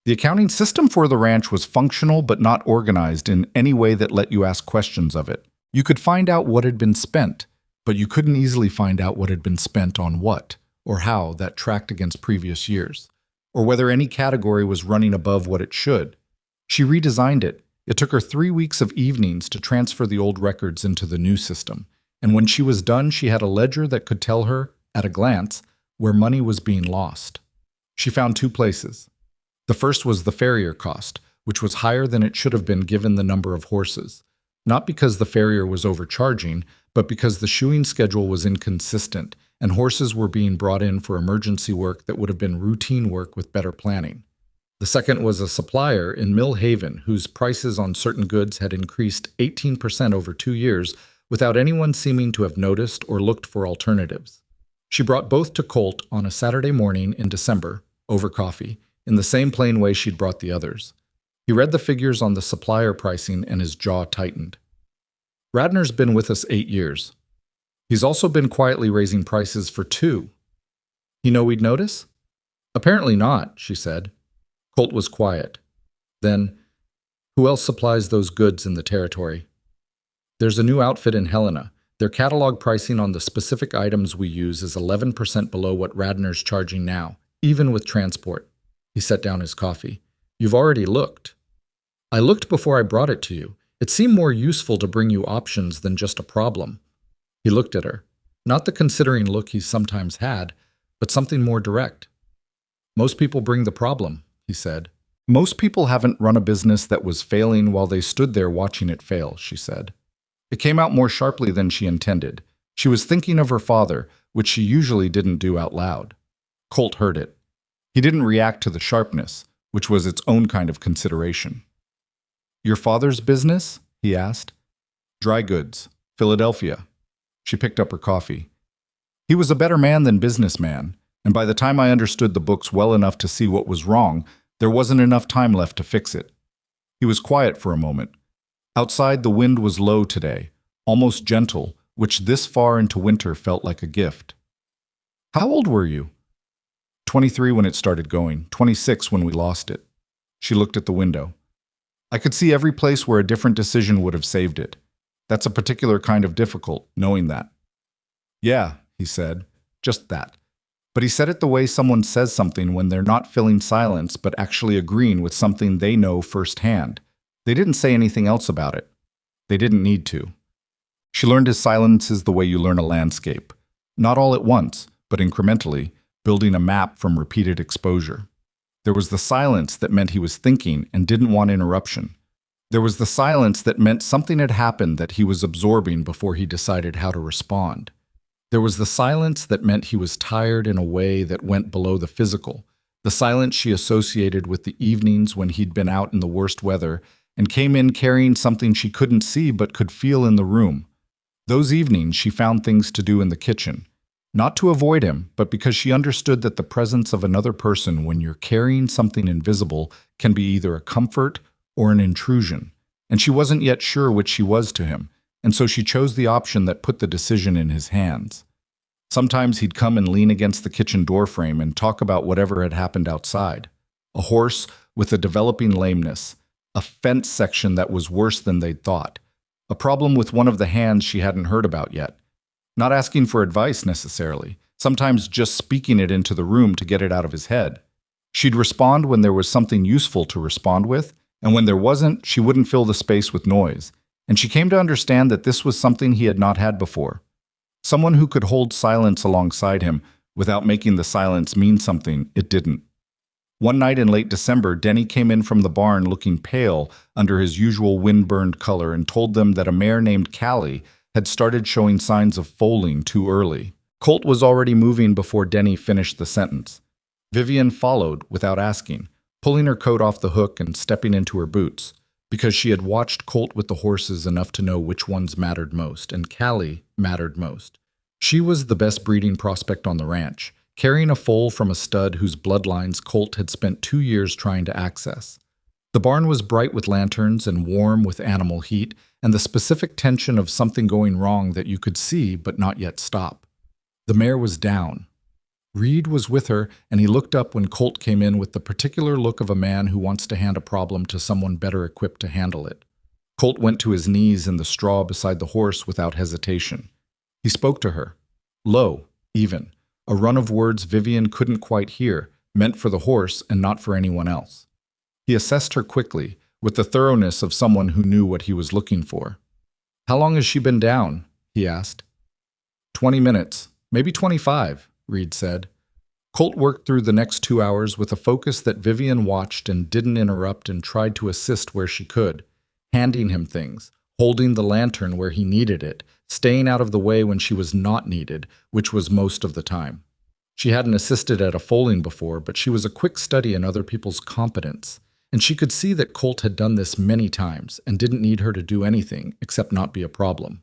The accounting system for the ranch was functional but not organized in any way that let you ask questions of it. You could find out what had been spent, but you couldn't easily find out what had been spent on what, or how that tracked against previous years, or whether any category was running above what it should. She redesigned it. It took her 3 weeks of evenings to transfer the old records into the new system, and when she was done, she had a ledger that could tell her, at a glance, where money was being lost. She found 2 places. The first was the farrier cost, which was higher than it should have been given the number of horses, not because the farrier was overcharging, but because the shoeing schedule was inconsistent, and horses were being brought in for emergency work that would have been routine work with better planning. The second was a supplier in Mill Haven whose prices on certain goods had increased 18% over 2 years without anyone seeming to have noticed or looked for alternatives. She brought both to Colt on a Saturday morning in December, over coffee, in the same plain way she'd brought the others. He read the figures on the supplier pricing and his jaw tightened. Radnor's been with us 8 years. He's also been quietly raising prices for 2. You know we'd notice? Apparently not, she said. Colt was quiet. Then, Who else supplies those goods in the territory? There's a new outfit in Helena. Their catalog pricing on the specific items we use is 11% below what Radnor's charging now, even with transport. He set down his coffee. You've already looked. I looked before I brought it to you. It seemed more useful to bring you options than just a problem. He looked at her. Not the considering look he sometimes had, but something more direct. Most people bring the problem, he said. Most people haven't run a business that was failing while they stood there watching it fail, she said. It came out more sharply than she intended. She was thinking of her father, which she usually didn't do out loud. Colt heard it. He didn't react to the sharpness, which was its own kind of consideration. Your father's business? He asked. Dry goods, Philadelphia. She picked up her coffee. He was a better man than businessman, and by the time I understood the books well enough to see what was wrong, there wasn't enough time left to fix it. He was quiet for a moment. Outside, the wind was low today, almost gentle, which this far into winter felt like a gift. How old were you? 23 when it started going, 26 when we lost it. She looked at the window. I could see every place where a different decision would have saved it. That's a particular kind of difficult, knowing that. Yeah, he said, just that. But he said it the way someone says something when they're not filling silence but actually agreeing with something they know firsthand. They didn't say anything else about it. They didn't need to. She learned his silence is the way you learn a landscape. Not all at once, but incrementally, building a map from repeated exposure. There was the silence that meant he was thinking and didn't want interruption. There was the silence that meant something had happened that he was absorbing before he decided how to respond. There was the silence that meant he was tired in a way that went below the physical, the silence she associated with the evenings when he'd been out in the worst weather and came in carrying something she couldn't see but could feel in the room. Those evenings she found things to do in the kitchen, not to avoid him, but because she understood that the presence of another person when you're carrying something invisible can be either a comfort or an intrusion, and she wasn't yet sure which she was to him, and so she chose the option that put the decision in his hands. Sometimes he'd come and lean against the kitchen doorframe and talk about whatever had happened outside. A horse with a developing lameness, a fence section that was worse than they'd thought, a problem with one of the hands she hadn't heard about yet. Not asking for advice necessarily, sometimes just speaking it into the room to get it out of his head. She'd respond when there was something useful to respond with, and when there wasn't, she wouldn't fill the space with noise. And she came to understand that this was something he had not had before. Someone who could hold silence alongside him without making the silence mean something it didn't. One night in late December, Denny came in from the barn looking pale under his usual wind-burned color and told them that a mare named Callie had started showing signs of foaling too early. Colt was already moving before Denny finished the sentence. Vivian followed without asking, pulling her coat off the hook and stepping into her boots, because she had watched Colt with the horses enough to know which ones mattered most, and Callie mattered most. She was the best breeding prospect on the ranch, carrying a foal from a stud whose bloodlines Colt had spent 2 years trying to access. The barn was bright with lanterns and warm with animal heat, and the specific tension of something going wrong that you could see but not yet stop. The mare was down. Reed was with her, and he looked up when Colt came in with the particular look of a man who wants to hand a problem to someone better equipped to handle it. Colt went to his knees in the straw beside the horse without hesitation. He spoke to her. Low, even. A run of words Vivian couldn't quite hear, meant for the horse and not for anyone else. He assessed her quickly, with the thoroughness of someone who knew what he was looking for. How long has she been down? He asked. 20 minutes, maybe 25. Reed said. Colt worked through the next 2 hours with a focus that Vivian watched and didn't interrupt and tried to assist where she could, handing him things, holding the lantern where he needed it, staying out of the way when she was not needed, which was most of the time. She hadn't assisted at a foaling before, but she was a quick study in other people's competence, and she could see that Colt had done this many times and didn't need her to do anything except not be a problem.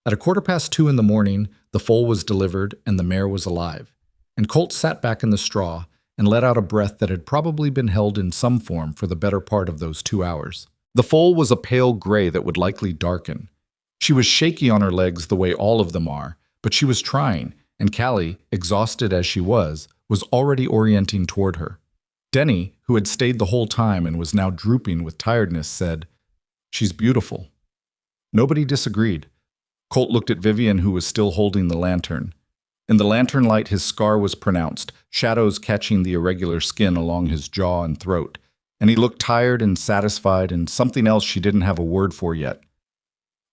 At 2:15 in the morning, the foal was delivered and the mare was alive, and Colt sat back in the straw and let out a breath that had probably been held in some form for the better part of those 2 hours. The foal was a pale gray that would likely darken. She was shaky on her legs the way all of them are, but she was trying, and Callie, exhausted as she was already orienting toward her. Denny, who had stayed the whole time and was now drooping with tiredness, said, "She's beautiful." Nobody disagreed. Colt looked at Vivian, who was still holding the lantern. In the lantern light, his scar was pronounced, shadows catching the irregular skin along his jaw and throat, and he looked tired and satisfied and something else she didn't have a word for yet.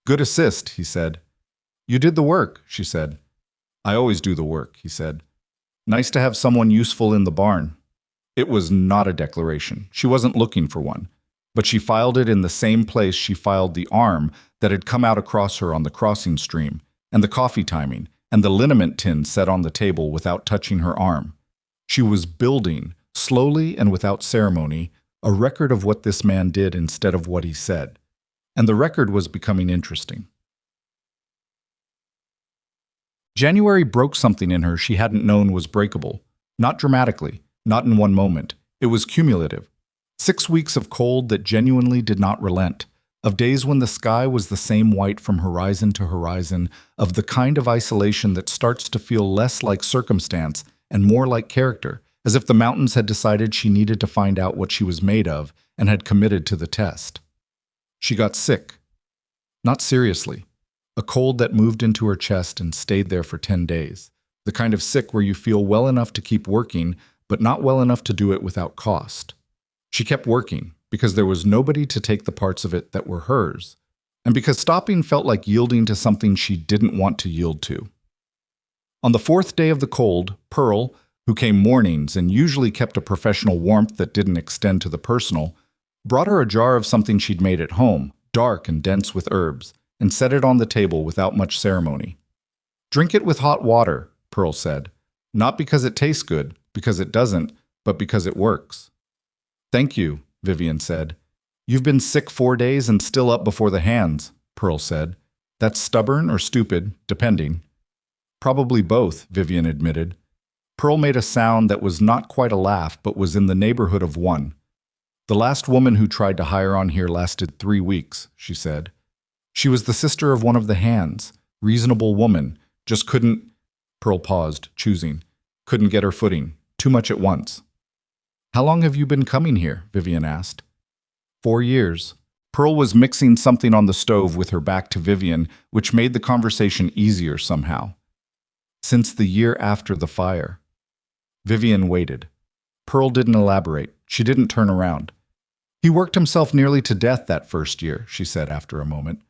"Good assist," he said. "You did the work," she said. "I always do the work," he said. "Nice to have someone useful in the barn." It was not a declaration. She wasn't looking for one. But she filed it in the same place she filed the arm that had come out across her on the crossing stream, and the coffee timing, and the liniment tin set on the table without touching her arm. She was building, slowly and without ceremony, a record of what this man did instead of what he said. And the record was becoming interesting. January broke something in her she hadn't known was breakable. Not dramatically, not in one moment. It was cumulative. 6 weeks of cold that genuinely did not relent, of days when the sky was the same white from horizon to horizon, of the kind of isolation that starts to feel less like circumstance and more like character, as if the mountains had decided she needed to find out what she was made of and had committed to the test. She got sick. Not seriously. A cold that moved into her chest and stayed there for 10 days. The kind of sick where you feel well enough to keep working, but not well enough to do it without cost. She kept working because there was nobody to take the parts of it that were hers, and because stopping felt like yielding to something she didn't want to yield to. On the 4th day of the cold, Pearl, who came mornings and usually kept a professional warmth that didn't extend to the personal, brought her a jar of something she'd made at home, dark and dense with herbs, and set it on the table without much ceremony. "Drink it with hot water," Pearl said. "Not because it tastes good, because it doesn't, but because it works." "Thank you," Vivian said. "You've been sick 4 days and still up before the hands," Pearl said. "That's stubborn or stupid, depending." "Probably both," Vivian admitted. Pearl made a sound that was not quite a laugh, but was in the neighborhood of one. "The last woman who tried to hire on here lasted 3 weeks," she said. "She was the sister of one of the hands. Reasonable woman. Just couldn't—" Pearl paused, choosing. "Couldn't get her footing. Too much at once." "How long have you been coming here?" Vivian asked. 4 years. Pearl was mixing something on the stove with her back to Vivian, which made the conversation easier somehow. "Since the year after the fire." Vivian waited. Pearl didn't elaborate. She didn't turn around. "He worked himself nearly to death that first year," she said after a moment.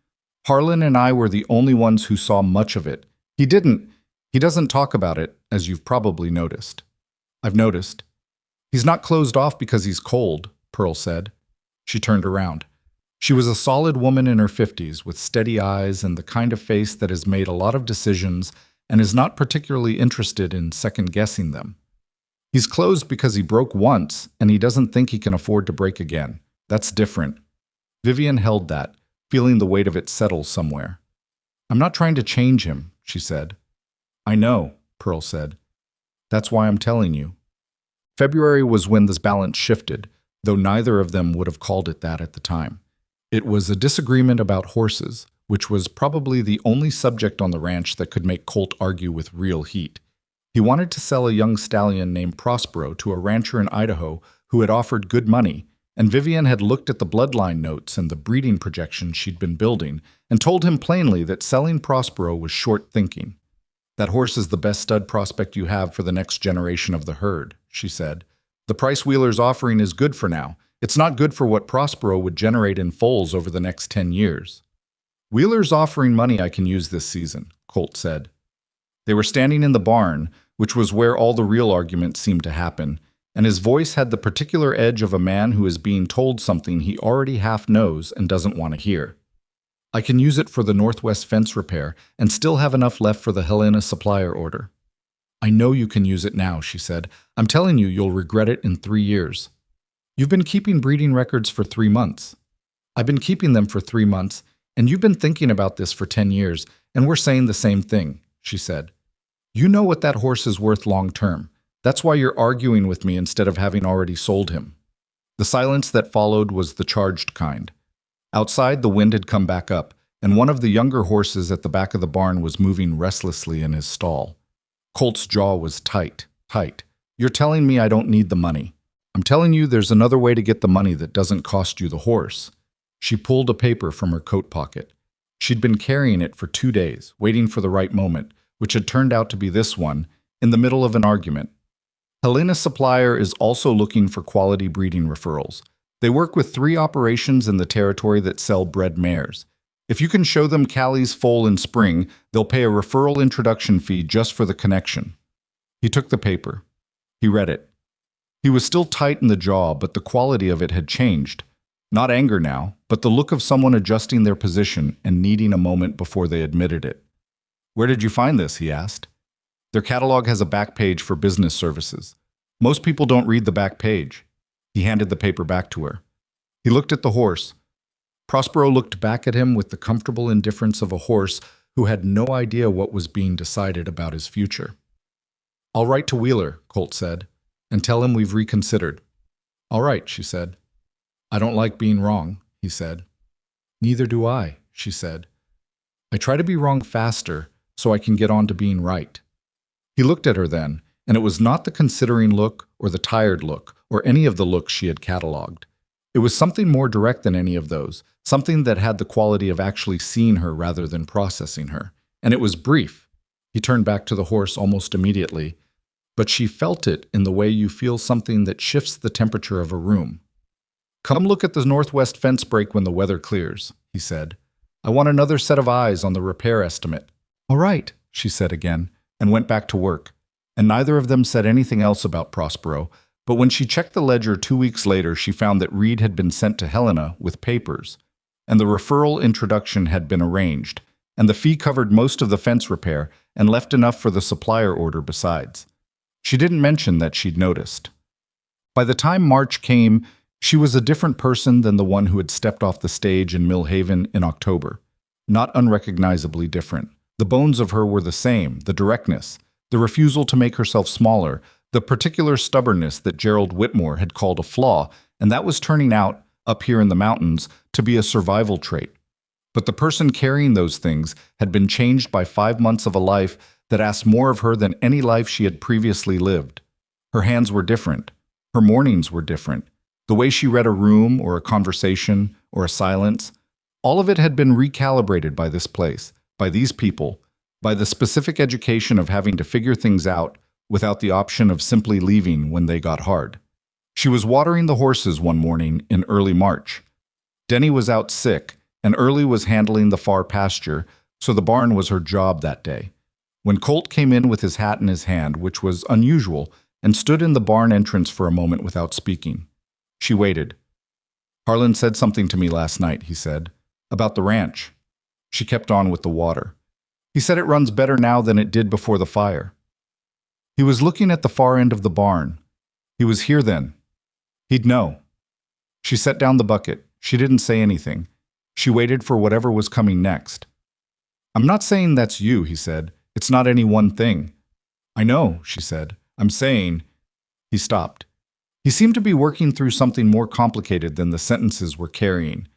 "Harlan and I were the only ones who saw much of it. He doesn't talk about it, as you've probably noticed." "I've noticed." "He's not closed off because he's cold," Pearl said. She turned around. She was a solid woman in her 50s, with steady eyes and the kind of face that has made a lot of decisions and is not particularly interested in second-guessing them. "He's closed because he broke once, and he doesn't think he can afford to break again. That's different." Vivian held that, feeling the weight of it settle somewhere. "I'm not trying to change him," she said. "I know," Pearl said. "That's why I'm telling you." February was when this balance shifted, though neither of them would have called it that at the time. It was a disagreement about horses, which was probably the only subject on the ranch that could make Colt argue with real heat. He wanted to sell a young stallion named Prospero to a rancher in Idaho who had offered good money, and Vivian had looked at the bloodline notes and the breeding projections she'd been building and told him plainly that selling Prospero was short thinking. "That horse is the best stud prospect you have for the next generation of the herd," she said. "The price Wheeler's offering is good for now. It's not good for what Prospero would generate in foals over the next 10 years. "Wheeler's offering money I can use this season," Colt said. They were standing in the barn, which was where all the real arguments seemed to happen, and his voice had the particular edge of a man who is being told something he already half knows and doesn't want to hear. "I can use it for the northwest fence repair and still have enough left for the Helena supplier order." "I know you can use it now," she said. "I'm telling you, you'll regret it in 3 years. You've been keeping breeding records for 3 months. I've been keeping them for 3 months, and you've been thinking about this for 10 years, and we're saying the same thing," she said. "You know what that horse is worth long term. That's why you're arguing with me instead of having already sold him." The silence that followed was the charged kind. Outside, the wind had come back up, and one of the younger horses at the back of the barn was moving restlessly in his stall. Colt's jaw was tight. "You're telling me I don't need the money." I'm telling you, there's another way to get the money that doesn't cost you the horse. She pulled a paper from her coat pocket. She'd been carrying it for 2 days, waiting for the right moment, which had turned out to be this one, in the middle of an argument. Helena's supplier is also looking for quality breeding referrals. They work with 3 operations in the territory that sell bred mares. If you can show them Callie's foal in spring, they'll pay a referral introduction fee just for the connection. He took the paper. He read it. He was still tight in the jaw, but the quality of it had changed. Not anger now, but the look of someone adjusting their position and needing a moment before they admitted it. "Where did you find this?" he asked. "Their catalog has a back page for business services. Most people don't read the back page." He handed the paper back to her. He looked at the horse. Prospero looked back at him with the comfortable indifference of a horse who had no idea what was being decided about his future. "I'll write to Wheeler," Colt said, "and tell him we've reconsidered." "All right," she said. "I don't like being wrong," he said. "Neither do I," she said. "I try to be wrong faster so I can get on to being right." He looked at her then, and it was not the considering look or the tired look or any of the looks she had catalogued. It was something more direct than any of those, something that had the quality of actually seeing her rather than processing her. And it was brief. He turned back to the horse almost immediately, but she felt it in the way you feel something that shifts the temperature of a room. "Come look at the northwest fence break when the weather clears," he said. "I want another set of eyes on the repair estimate." "All right," she said again, and went back to work. And neither of them said anything else about Prospero, but when she checked the ledger 2 weeks later, she found that Reed had been sent to Helena with papers, and the referral introduction had been arranged, and the fee covered most of the fence repair and left enough for the supplier order besides. She didn't mention that she'd noticed. By the time March came, she was a different person than the one who had stepped off the stage in Millhaven in October. Not unrecognizably different. The bones of her were the same, the directness, the refusal to make herself smaller, the particular stubbornness that Gerald Whitmore had called a flaw, and that was turning out, up here in the mountains, to be a survival trait. But the person carrying those things had been changed by 5 months of a life that asked more of her than any life she had previously lived. Her hands were different. Her mornings were different. The way she read a room or a conversation or a silence, all of it had been recalibrated by this place, by these people, by the specific education of having to figure things out without the option of simply leaving when they got hard. She was watering the horses one morning in early March. Denny was out sick, and Early was handling the far pasture, so the barn was her job that day. When Colt came in with his hat in his hand, which was unusual, and stood in the barn entrance for a moment without speaking, she waited. "Harlan said something to me last night," he said, "about the ranch." She kept on with the water. "He said it runs better now than it did before the fire." He was looking at the far end of the barn. He was here then. He'd know. She set down the bucket. She didn't say anything. She waited for whatever was coming next. "I'm not saying that's you," he said. "It's not any one thing." "I know," she said. "I'm saying—" He stopped. He seemed to be working through something more complicated than the sentences were carrying.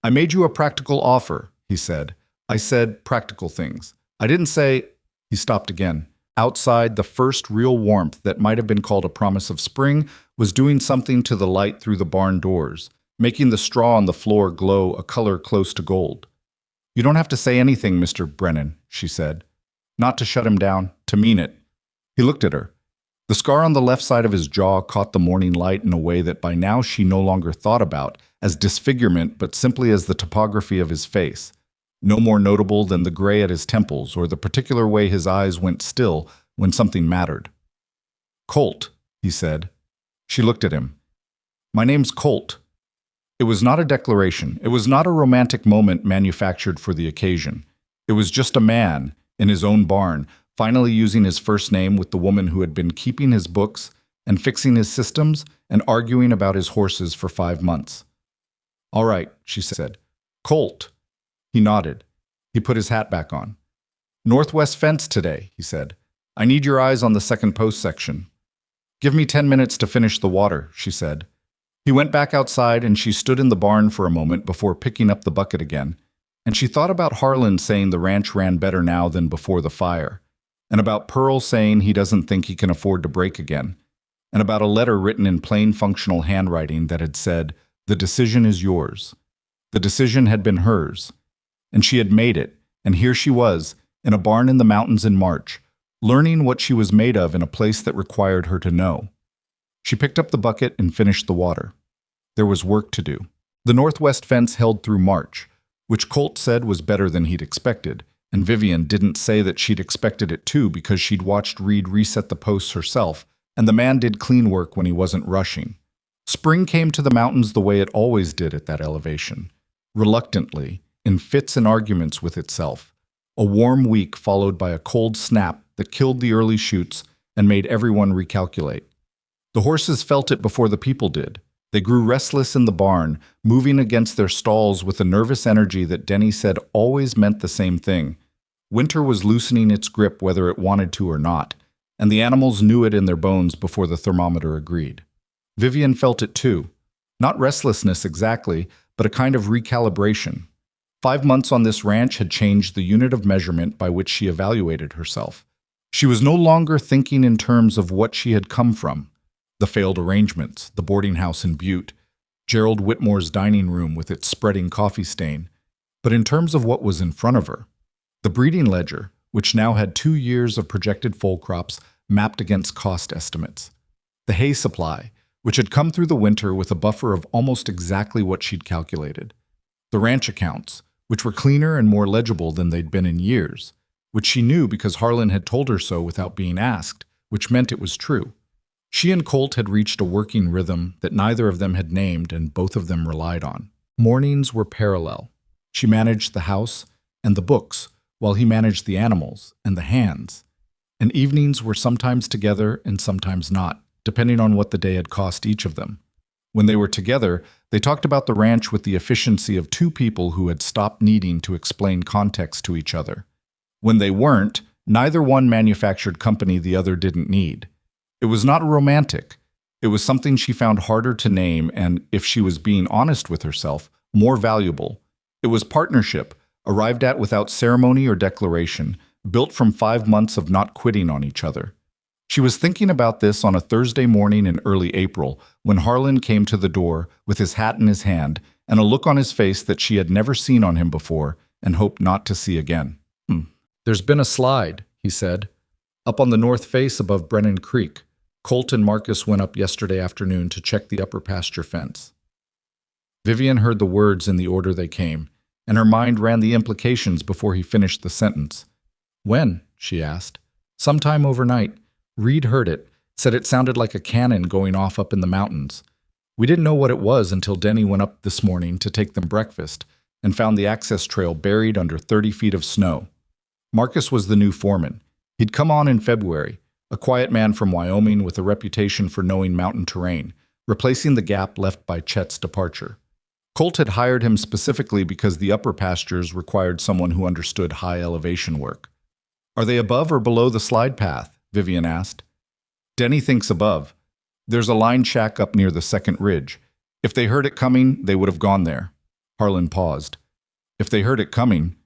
"I made you a practical offer," he said. "I said practical things. I didn't say—" He stopped again. Outside, the first real warmth that might have been called a promise of spring was doing something to the light through the barn doors, making the straw on the floor glow a color close to gold. "You don't have to say anything, Mr. Brennan," she said. Not to shut him down, to mean it. He looked at her. The scar on the left side of his jaw caught the morning light in a way that by now she no longer thought about as disfigurement, but simply as the topography of his face. No more notable than the gray at his temples or the particular way his eyes went still when something mattered. "Colt," he said. She looked at him. "My name's Colt." It was not a declaration. It was not a romantic moment manufactured for the occasion. It was just a man, in his own barn, finally using his first name with the woman who had been keeping his books and fixing his systems and arguing about his horses for 5 months. "All right," she said. "Colt." He nodded. He put his hat back on. "Northwest fence today," he said. "I need your eyes on the second post section." "Give me 10 minutes to finish the water," she said. He went back outside and she stood in the barn for a moment before picking up the bucket again. And she thought about Harlan saying the ranch ran better now than before the fire, and about Pearl saying he doesn't think he can afford to break again, and about a letter written in plain functional handwriting that had said, "The decision is yours." The decision had been hers, and she had made it, and here she was, in a barn in the mountains in March, learning what she was made of in a place that required her to know. She picked up the bucket and finished the water. There was work to do. The northwest fence held through March, which Colt said was better than he'd expected, and Vivian didn't say that she'd expected it too because she'd watched Reed reset the posts herself, and the man did clean work when he wasn't rushing. Spring came to the mountains the way it always did at that elevation, reluctantly, in fits and arguments with itself. A warm week followed by a cold snap that killed the early shoots and made everyone recalculate. The horses felt it before the people did. They grew restless in the barn, moving against their stalls with a nervous energy that Denny said always meant the same thing. Winter was loosening its grip whether it wanted to or not, and the animals knew it in their bones before the thermometer agreed. Vivian felt it too. Not restlessness exactly, but a kind of recalibration. 5 months on this ranch had changed the unit of measurement by which she evaluated herself. She was no longer thinking in terms of what she had come from. The failed arrangements, the boarding house in Butte, Gerald Whitmore's dining room with its spreading coffee stain, but in terms of what was in front of her. The breeding ledger, which now had 2 years of projected foal crops mapped against cost estimates. The hay supply, which had come through the winter with a buffer of almost exactly what she'd calculated. The ranch accounts, which were cleaner and more legible than they'd been in years, which she knew because Harlan had told her so without being asked, which meant it was true. She and Colt had reached a working rhythm that neither of them had named and both of them relied on. Mornings were parallel. She managed the house and the books, while he managed the animals and the hands. And evenings were sometimes together and sometimes not, depending on what the day had cost each of them. When they were together, they talked about the ranch with the efficiency of two people who had stopped needing to explain context to each other. When they weren't, neither one manufactured company the other didn't need. It was not romantic. It was something she found harder to name and, if she was being honest with herself, more valuable. It was partnership, arrived at without ceremony or declaration, built from 5 months of not quitting on each other. She was thinking about this on a Thursday morning in early April when Harlan came to the door with his hat in his hand and a look on his face that she had never seen on him before and hoped not to see again. "There's been a slide," he said. "Up on the north face above Brennan Creek. Colt and Marcus went up yesterday afternoon to check the upper pasture fence." Vivian heard the words in the order they came, and her mind ran the implications before he finished the sentence. "When?" she asked. "Sometime overnight. Reed heard it, said it sounded like a cannon going off up in the mountains. We didn't know what it was until Denny went up this morning to take them breakfast and found the access trail buried under 30 feet of snow. Marcus was the new foreman. He'd come on in February, a quiet man from Wyoming with a reputation for knowing mountain terrain, replacing the gap left by Chet's departure. Colt had hired him specifically because the upper pastures required someone who understood high elevation work. "Are they above or below the slide path?" Vivian asked. "Denny thinks above. There's a line shack up near the second ridge. If they heard it coming, they would have gone there." Harlan paused. "If they heard it coming?"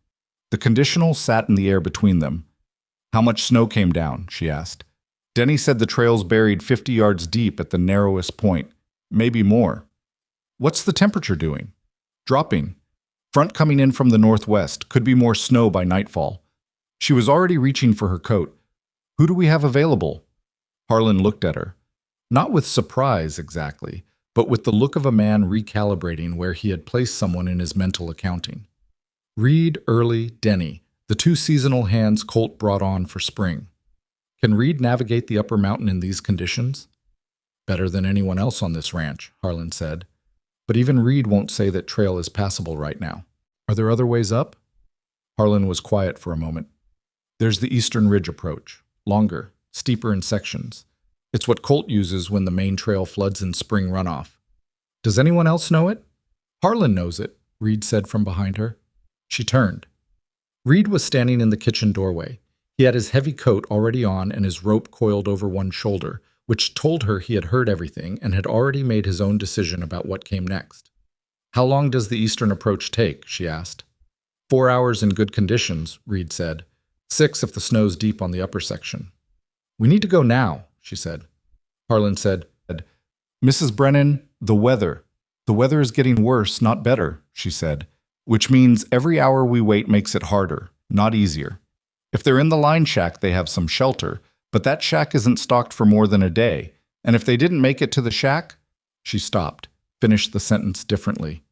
The conditional sat in the air between them. "How much snow came down?" she asked. "Denny said the trail's buried 50 yards deep at the narrowest point. Maybe more." "What's the temperature doing?" "Dropping. Front coming in from the northwest. Could be more snow by nightfall." She was already reaching for her coat. "Who do we have available?" Harlan looked at her. Not with surprise exactly, but with the look of a man recalibrating where he had placed someone in his mental accounting. Reed, Early, Denny, the two seasonal hands Colt brought on for spring. Can Reed navigate the upper mountain in these conditions? "Better than anyone else on this ranch," Harlan said. "But even Reed won't say that trail is passable right now. Are there other ways up?" Harlan was quiet for a moment. "There's the Eastern Ridge approach. Longer, steeper in sections. It's what Colt uses when the main trail floods in spring runoff." "Does anyone else know it?" "Harlan knows it," Reed said from behind her. She turned. Reed was standing in the kitchen doorway. He had his heavy coat already on and his rope coiled over one shoulder, which told her he had heard everything and had already made his own decision about what came next. "How long does the eastern approach take?" she asked. 4 hours in good conditions, Reed said. 6 if the snow's deep on the upper section. "We need to go now," she said. Harlan said. Mrs. Brennan, the weather. The weather is getting worse, not better, she said, which means every hour we wait makes it harder, not easier. If they're in the line shack, they have some shelter, but that shack isn't stocked for more than a day. And if they didn't make it to the shack, she stopped, finished the sentence differently.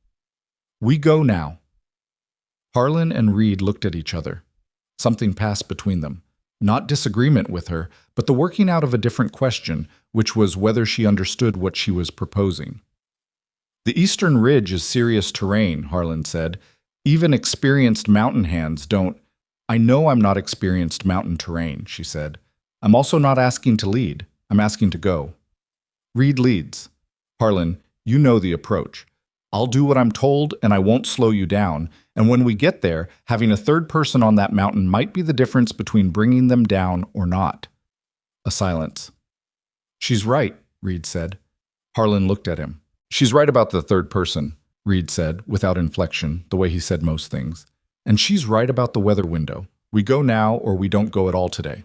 We go now. Harlan and Reed looked at each other. Something passed between them. Not disagreement with her, but the working out of a different question, which was whether she understood what she was proposing. The Eastern Ridge is serious terrain, Harlan said. Even experienced mountain hands don't. I know I'm not experienced mountain terrain, she said. I'm also not asking to lead. I'm asking to go. Reed leads. Harlan, you know the approach. I'll do what I'm told and I won't slow you down. And when we get there, having a third person on that mountain might be the difference between bringing them down or not. A silence. She's right, Reed said. Harlan looked at him. She's right about the third person, Reed said, without inflection, the way he said most things. And she's right about the weather window. We go now or we don't go at all today.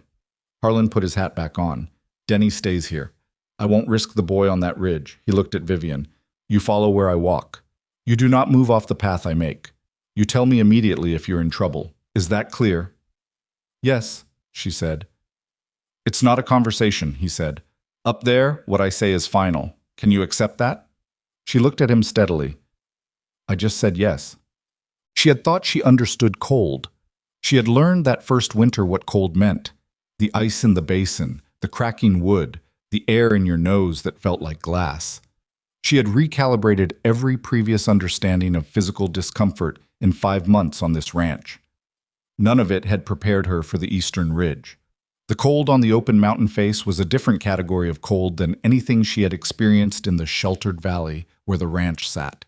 Harlan put his hat back on. Denny stays here. I won't risk the boy on that ridge. He looked at Vivian. You follow where I walk. You do not move off the path I make. You tell me immediately if you're in trouble. Is that clear? Yes, she said. It's not a conversation, he said. Up there, what I say is final. Can you accept that? She looked at him steadily. I just said yes. She had thought she understood cold. She had learned that first winter what cold meant. The ice in the basin, the cracking wood, the air in your nose that felt like glass. She had recalibrated every previous understanding of physical discomfort in 5 months on this ranch. None of it had prepared her for the Eastern Ridge. The cold on the open mountain face was a different category of cold than anything she had experienced in the sheltered valley where the ranch sat.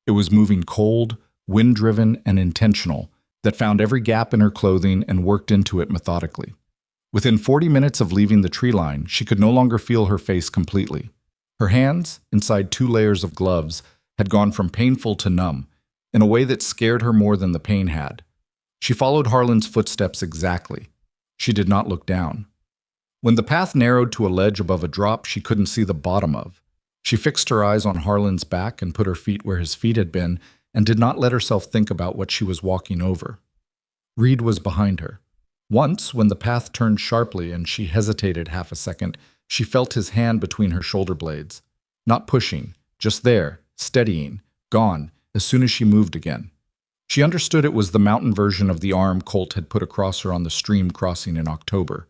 It was moving cold, wind-driven, and intentional, that found every gap in her clothing and worked into it methodically. Within 40 minutes of leaving the tree line, she could no longer feel her face completely. Her hands, inside 2 layers of gloves, had gone from painful to numb, in a way that scared her more than the pain had. She followed Harlan's footsteps exactly. She did not look down. When the path narrowed to a ledge above a drop she couldn't see the bottom of, she fixed her eyes on Harlan's back and put her feet where his feet had been and did not let herself think about what she was walking over. Reed was behind her. Once, when the path turned sharply and she hesitated half a second, she felt his hand between her shoulder blades. Not pushing, just there, steadying, gone, as soon as she moved again. She understood it was the mountain version of the arm Colt had put across her on the stream crossing in October.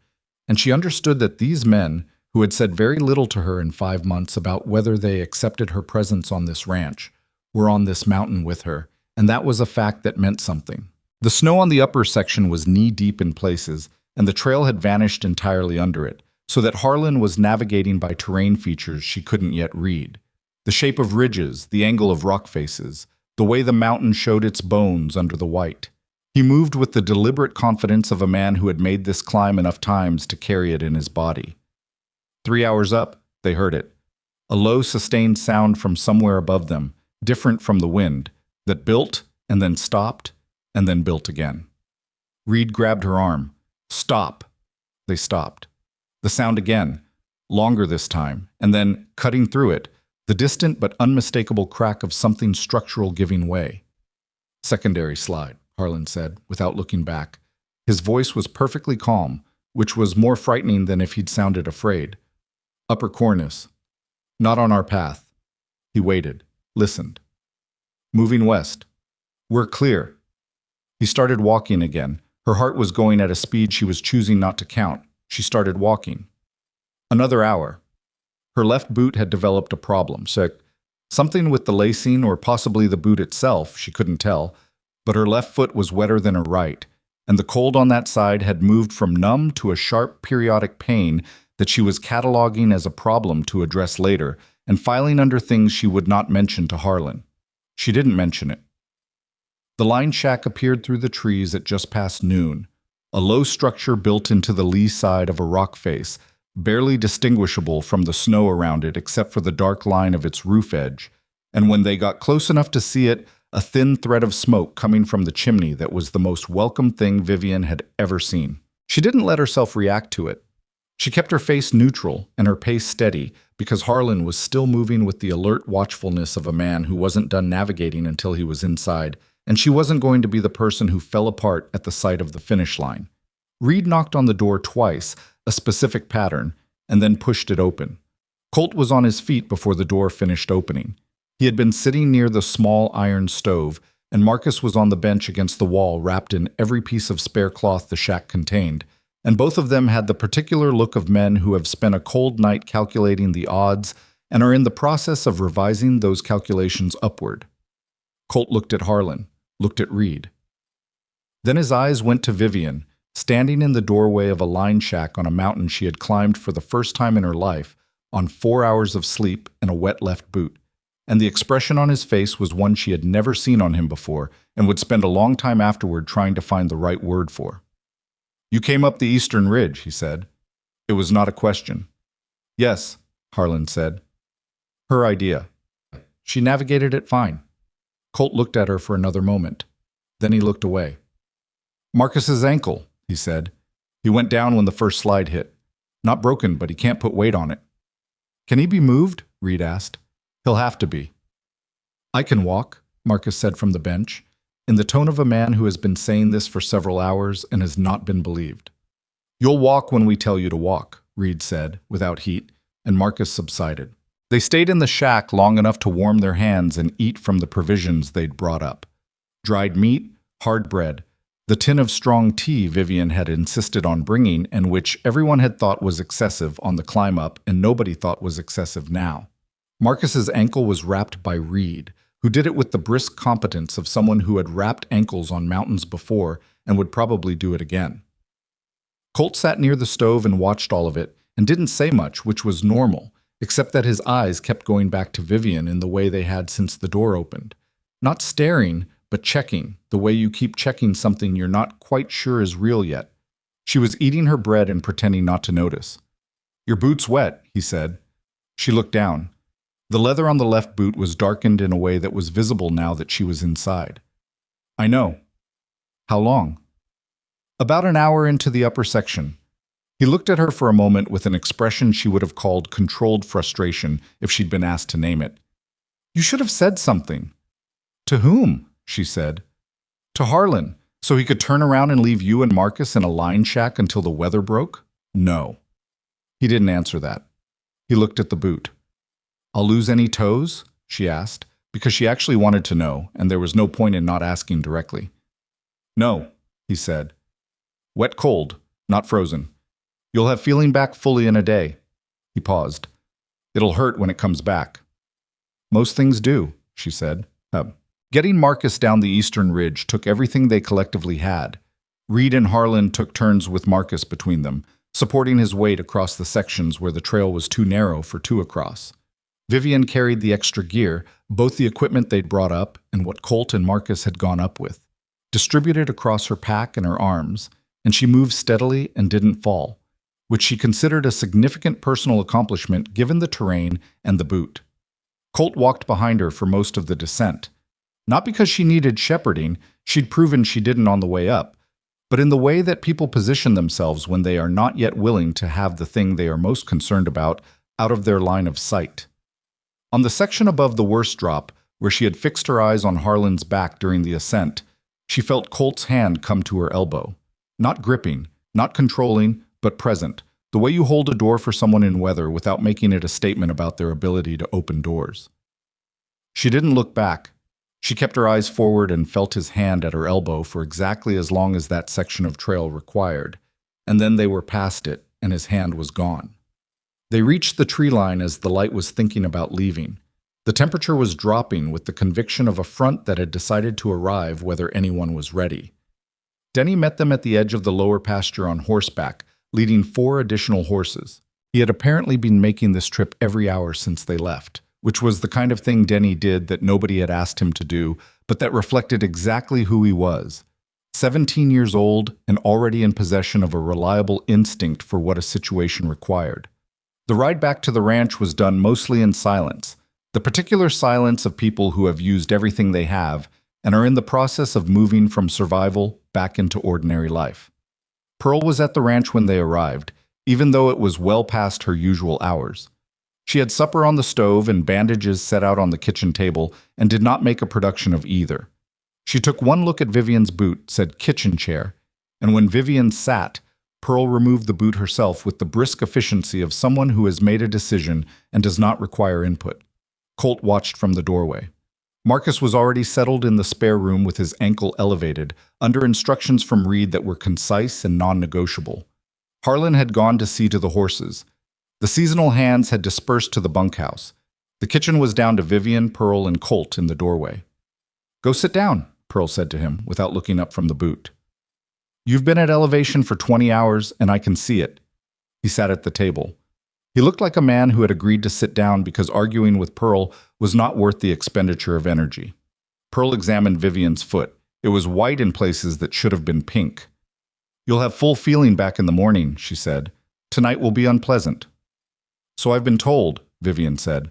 And she understood that these men, who had said very little to her in 5 months about whether they accepted her presence on this ranch, were on this mountain with her, and that was a fact that meant something. The snow on the upper section was knee-deep in places, and the trail had vanished entirely under it, so that Harlan was navigating by terrain features she couldn't yet read. The shape of ridges, the angle of rock faces, the way the mountain showed its bones under the white. He moved with the deliberate confidence of a man who had made this climb enough times to carry it in his body. 3 hours up, they heard it. A low, sustained sound from somewhere above them, different from the wind, that built and then stopped and then built again. Reed grabbed her arm. Stop. They stopped. The sound again, longer this time, and then, cutting through it, the distant but unmistakable crack of something structural giving way. Secondary slide, Harlan said, without looking back. His voice was perfectly calm, which was more frightening than if he'd sounded afraid. Upper cornice. Not on our path. He waited, listened. Moving west. We're clear. He started walking again. Her heart was going at a speed she was choosing not to count. She started walking. Another hour. Her left boot had developed a problem, something with the lacing or possibly the boot itself, she couldn't tell, but her left foot was wetter than her right, and the cold on that side had moved from numb to a sharp periodic pain that she was cataloging as a problem to address later and filing under things she would not mention to Harlan. She didn't mention it. The line shack appeared through the trees at just past noon, a low structure built into the lee side of a rock face, barely distinguishable from the snow around it except for the dark line of its roof edge, and when they got close enough to see it, a thin thread of smoke coming from the chimney that was the most welcome thing Vivian had ever seen. She didn't let herself react to it. She kept her face neutral and her pace steady because Harlan was still moving with the alert watchfulness of a man who wasn't done navigating until he was inside, and she wasn't going to be the person who fell apart at the sight of the finish line. Reed knocked on the door twice, a specific pattern, and then pushed it open. Colt was on his feet before the door finished opening. He had been sitting near the small iron stove, and Marcus was on the bench against the wall wrapped in every piece of spare cloth the shack contained, and both of them had the particular look of men who have spent a cold night calculating the odds and are in the process of revising those calculations upward. Colt looked at Harlan, looked at Reed. Then his eyes went to Vivian, standing in the doorway of a line shack on a mountain she had climbed for the first time in her life, on 4 hours of sleep and a wet left boot. And the expression on his face was one she had never seen on him before and would spend a long time afterward trying to find the right word for. "You came up the eastern ridge," he said. It was not a question. "Yes," Harlan said. "Her idea. She navigated it fine." Colt looked at her for another moment. Then he looked away. "Marcus's ankle," he said. "He went down when the first slide hit. Not broken, but he can't put weight on it." "Can he be moved?" Reed asked. "He'll have to be." "I can walk," Marcus said from the bench, in the tone of a man who has been saying this for several hours and has not been believed. "You'll walk when we tell you to walk," Reed said, without heat, and Marcus subsided. They stayed in the shack long enough to warm their hands and eat from the provisions they'd brought up. Dried meat, hard bread, the tin of strong tea Vivian had insisted on bringing and which everyone had thought was excessive on the climb up and nobody thought was excessive now. Marcus's ankle was wrapped by Reed, who did it with the brisk competence of someone who had wrapped ankles on mountains before and would probably do it again. Colt sat near the stove and watched all of it and didn't say much, which was normal, except that his eyes kept going back to Vivian in the way they had since the door opened. Not staring, but checking, the way you keep checking something you're not quite sure is real yet. She was eating her bread and pretending not to notice. "Your boot's wet," he said. She looked down. The leather on the left boot was darkened in a way that was visible now that she was inside. "I know." "How long?" "About an hour into the upper section." He looked at her for a moment with an expression she would have called controlled frustration if she'd been asked to name it. "You should have said something." "To whom?" she said. "To Harlan, so he could turn around and leave you and Marcus in a line shack until the weather broke?" "No." He didn't answer that. He looked at the boot. "I'll lose any toes?" she asked, because she actually wanted to know, and there was no point in not asking directly. "No," he said. "Wet cold, not frozen. You'll have feeling back fully in a day." He paused. "It'll hurt when it comes back." "Most things do," she said. Getting Marcus down the eastern ridge took everything they collectively had. Reed and Harlan took turns with Marcus between them, supporting his weight across the sections where the trail was too narrow for two across. Vivian carried the extra gear, both the equipment they'd brought up and what Colt and Marcus had gone up with, distributed across her pack and her arms, and she moved steadily and didn't fall, which she considered a significant personal accomplishment given the terrain and the boot. Colt walked behind her for most of the descent. Not because she needed shepherding, she'd proven she didn't on the way up, but in the way that people position themselves when they are not yet willing to have the thing they are most concerned about out of their line of sight. On the section above the worst drop, where she had fixed her eyes on Harlan's back during the ascent, she felt Colt's hand come to her elbow. Not gripping, not controlling, but present, the way you hold a door for someone in weather without making it a statement about their ability to open doors. She didn't look back. She kept her eyes forward and felt his hand at her elbow for exactly as long as that section of trail required, and then they were past it, and his hand was gone. They reached the tree line as the light was thinking about leaving. The temperature was dropping with the conviction of a front that had decided to arrive whether anyone was ready. Denny met them at the edge of the lower pasture on horseback, leading 4 additional horses. He had apparently been making this trip every hour since they left, which was the kind of thing Denny did that nobody had asked him to do, but that reflected exactly who he was. 17 years old and already in possession of a reliable instinct for what a situation required. The ride back to the ranch was done mostly in silence, the particular silence of people who have used everything they have and are in the process of moving from survival back into ordinary life. Pearl was at the ranch when they arrived, even though it was well past her usual hours. She had supper on the stove and bandages set out on the kitchen table and did not make a production of either. She took one look at Vivian's boot, said kitchen chair, and when Vivian sat, Pearl removed the boot herself with the brisk efficiency of someone who has made a decision and does not require input. Colt watched from the doorway. Marcus was already settled in the spare room with his ankle elevated, under instructions from Reed that were concise and non-negotiable. Harlan had gone to see to the horses. The seasonal hands had dispersed to the bunkhouse. The kitchen was down to Vivian, Pearl, and Colt in the doorway. "Go sit down," Pearl said to him, without looking up from the boot. "You've been at elevation for 20 hours, and I can see it." He sat at the table. He looked like a man who had agreed to sit down because arguing with Pearl was not worth the expenditure of energy. Pearl examined Vivian's foot. It was white in places that should have been pink. "You'll have full feeling back in the morning," she said. "Tonight will be unpleasant." "So I've been told," Vivian said.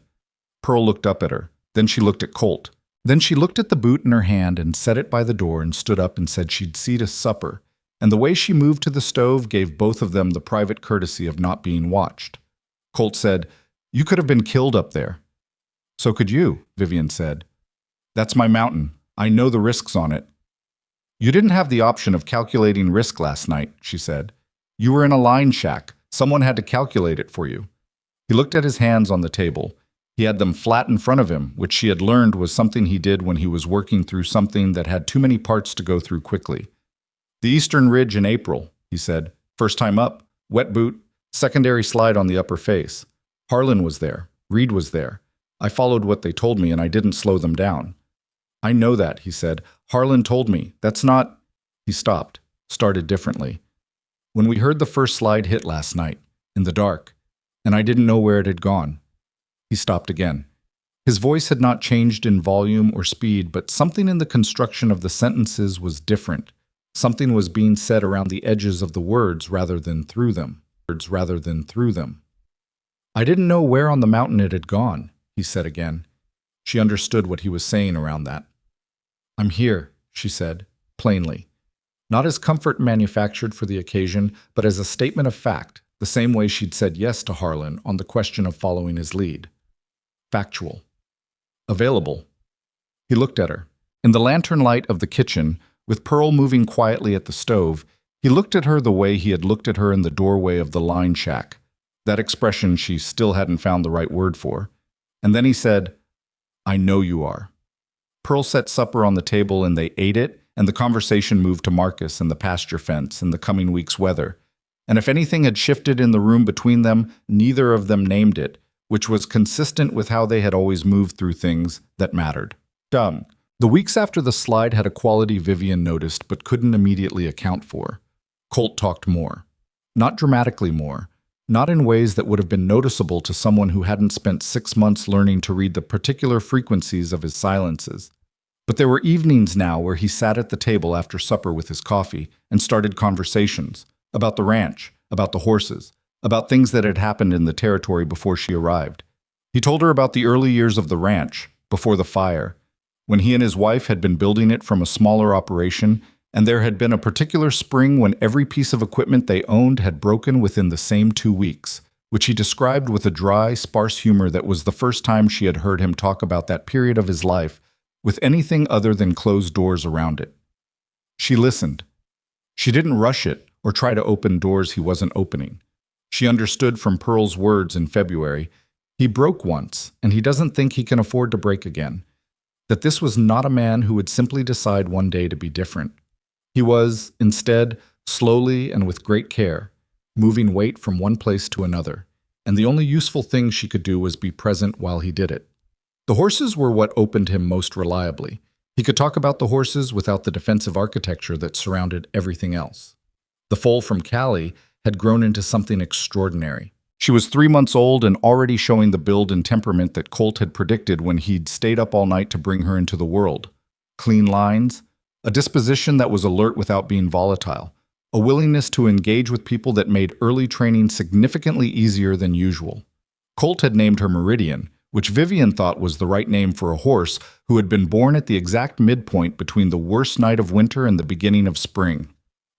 Pearl looked up at her. Then she looked at Colt. Then she looked at the boot in her hand and set it by the door and stood up and said she'd see to supper. And the way she moved to the stove gave both of them the private courtesy of not being watched. Colt said, "You could have been killed up there." "So could you," Vivian said. "That's my mountain. I know the risks on it." "You didn't have the option of calculating risk last night," she said. "You were in a line shack. Someone had to calculate it for you." He looked at his hands on the table. He had them flat in front of him, which she had learned was something he did when he was working through something that had too many parts to go through quickly. "The Eastern Ridge in April," he said. "First time up, wet boot, secondary slide on the upper face. Harlan was there. Reed was there. I followed what they told me and I didn't slow them down." "I know that," he said. "Harlan told me. That's not—" He stopped, started differently. "When we heard the first slide hit last night, in the dark, and I didn't know where it had gone." He stopped again. His voice had not changed in volume or speed, but something in the construction of the sentences was different. Something was being said around the edges of the words rather than through them. "I didn't know where on the mountain it had gone," he said again. She understood what he was saying around that. "I'm here," she said, plainly. Not as comfort manufactured for the occasion, but as a statement of fact, the same way she'd said yes to Harlan on the question of following his lead. Factual. Available. He looked at her. In the lantern light of the kitchen, with Pearl moving quietly at the stove, he looked at her the way he had looked at her in the doorway of the line shack. That expression she still hadn't found the right word for. And then he said, "I know you are." Pearl set supper on the table and they ate it, and the conversation moved to Marcus and the pasture fence and the coming week's weather. And if anything had shifted in the room between them, neither of them named it, which was consistent with how they had always moved through things that mattered. Dumb. The weeks after the slide had a quality Vivian noticed but couldn't immediately account for. Colt talked more. Not dramatically more. Not in ways that would have been noticeable to someone who hadn't spent 6 months learning to read the particular frequencies of his silences. But there were evenings now where he sat at the table after supper with his coffee and started conversations about the ranch, about the horses, about things that had happened in the territory before she arrived. He told her about the early years of the ranch, before the fire, when he and his wife had been building it from a smaller operation, and there had been a particular spring when every piece of equipment they owned had broken within the same 2 weeks, which he described with a dry, sparse humor that was the first time she had heard him talk about that period of his life with anything other than closed doors around it. She listened. She didn't rush it or try to open doors he wasn't opening. She understood from Pearl's words in February, he broke once, and he doesn't think he can afford to break again. That this was not a man who would simply decide one day to be different. He was, instead, slowly and with great care, moving weight from one place to another, and the only useful thing she could do was be present while he did it. The horses were what opened him most reliably. He could talk about the horses without the defensive architecture that surrounded everything else. The foal from Callie had grown into something extraordinary. She was 3 months old and already showing the build and temperament that Colt had predicted when he'd stayed up all night to bring her into the world. Clean lines, a disposition that was alert without being volatile, a willingness to engage with people that made early training significantly easier than usual. Colt had named her Meridian, which Vivian thought was the right name for a horse who had been born at the exact midpoint between the worst night of winter and the beginning of spring.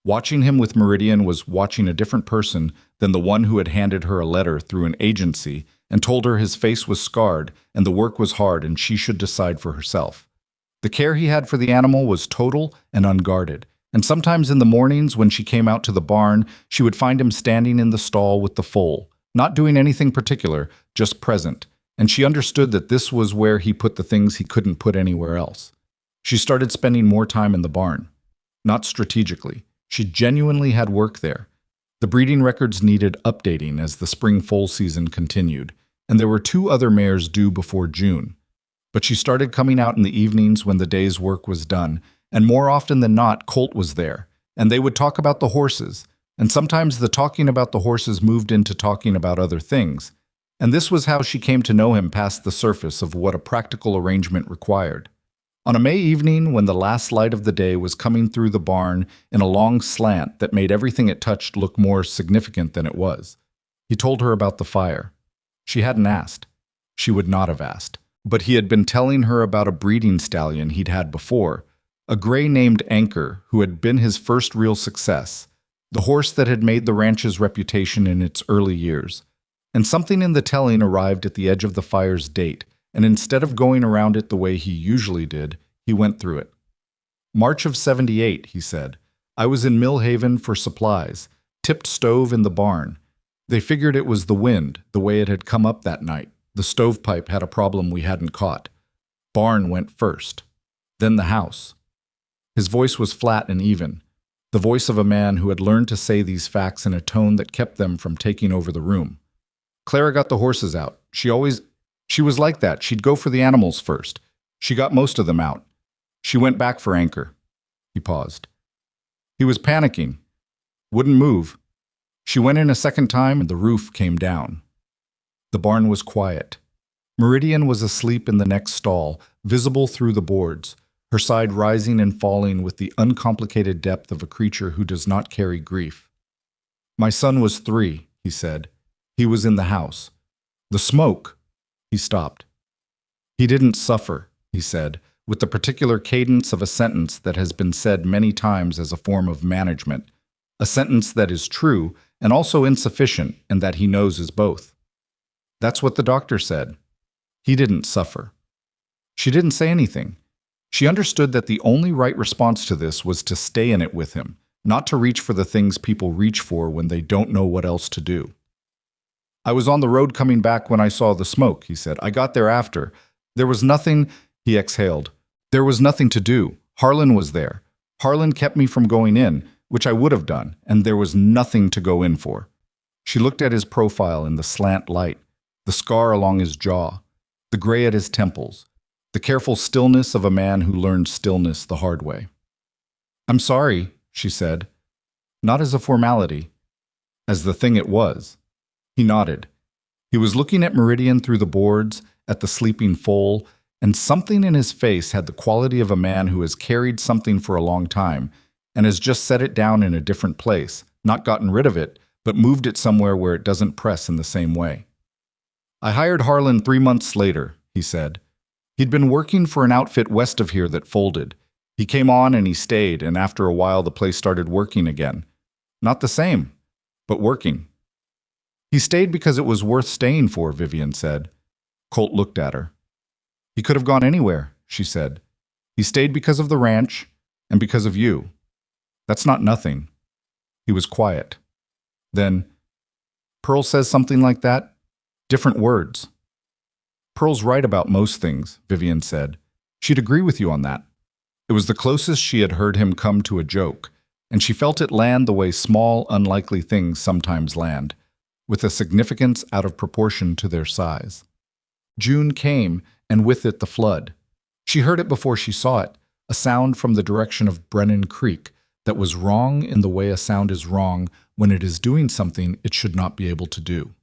Watching him with Meridian was watching a different person than the one who had handed her a letter through an agency and told her his face was scarred and the work was hard and she should decide for herself. The care he had for the animal was total and unguarded, and sometimes in the mornings when she came out to the barn, she would find him standing in the stall with the foal, not doing anything particular, just present, and she understood that this was where he put the things he couldn't put anywhere else. She started spending more time in the barn. Not strategically. She genuinely had work there. The breeding records needed updating as the spring foal season continued, and there were 2 other mares due before June. But she started coming out in the evenings when the day's work was done, and more often than not, Colt was there, and they would talk about the horses, and sometimes the talking about the horses moved into talking about other things, and this was how she came to know him past the surface of what a practical arrangement required. On a May evening, when the last light of the day was coming through the barn in a long slant that made everything it touched look more significant than it was, he told her about the fire. She hadn't asked. She would not have asked. But he had been telling her about a breeding stallion he'd had before, a gray named Anchor who had been his first real success, the horse that had made the ranch's reputation in its early years. And something in the telling arrived at the edge of the fire's date, and instead of going around it the way he usually did, he went through it. March of '78, he said. I was in Millhaven for supplies, tipped stove in the barn. They figured it was the wind, the way it had come up that night. The stovepipe had a problem we hadn't caught. Barn went first, then the house. His voice was flat and even, the voice of a man who had learned to say these facts in a tone that kept them from taking over the room. Clara got the horses out. She was like that. She'd go for the animals first. She got most of them out. She went back for Anchor. He paused. He was panicking. Wouldn't move. She went in a second time and the roof came down. The barn was quiet. Meridian was asleep in the next stall, visible through the boards, her side rising and falling with the uncomplicated depth of a creature who does not carry grief. My son was 3, he said. He was in the house. The smoke. He stopped. He didn't suffer, he said, with the particular cadence of a sentence that has been said many times as a form of management, a sentence that is true and also insufficient and that he knows is both. That's what the doctor said. He didn't suffer. She didn't say anything. She understood that the only right response to this was to stay in it with him, not to reach for the things people reach for when they don't know what else to do. I was on the road coming back when I saw the smoke, he said. I got there after. There was nothing, he exhaled. There was nothing to do. Harlan was there. Harlan kept me from going in, which I would have done, and there was nothing to go in for. She looked at his profile in the slant light, the scar along his jaw, the gray at his temples, the careful stillness of a man who learned stillness the hard way. I'm sorry, she said, not as a formality, as the thing it was. He nodded. He was looking at Meridian through the boards, at the sleeping foal, and something in his face had the quality of a man who has carried something for a long time and has just set it down in a different place, not gotten rid of it, but moved it somewhere where it doesn't press in the same way. I hired Harlan 3 months later, he said. He'd been working for an outfit west of here that folded. He came on and he stayed, and after a while the place started working again. Not the same, but working. He stayed because it was worth staying for, Vivian said. Colt looked at her. He could have gone anywhere, she said. He stayed because of the ranch and because of you. That's not nothing. He was quiet. Then, Pearl says something like that? Different words. Pearl's right about most things, Vivian said. She'd agree with you on that. It was the closest she had heard him come to a joke, and she felt it land the way small, unlikely things sometimes land, with a significance out of proportion to their size. June came, and with it the flood. She heard it before she saw it, a sound from the direction of Brennan Creek that was wrong in the way a sound is wrong when it is doing something it should not be able to do.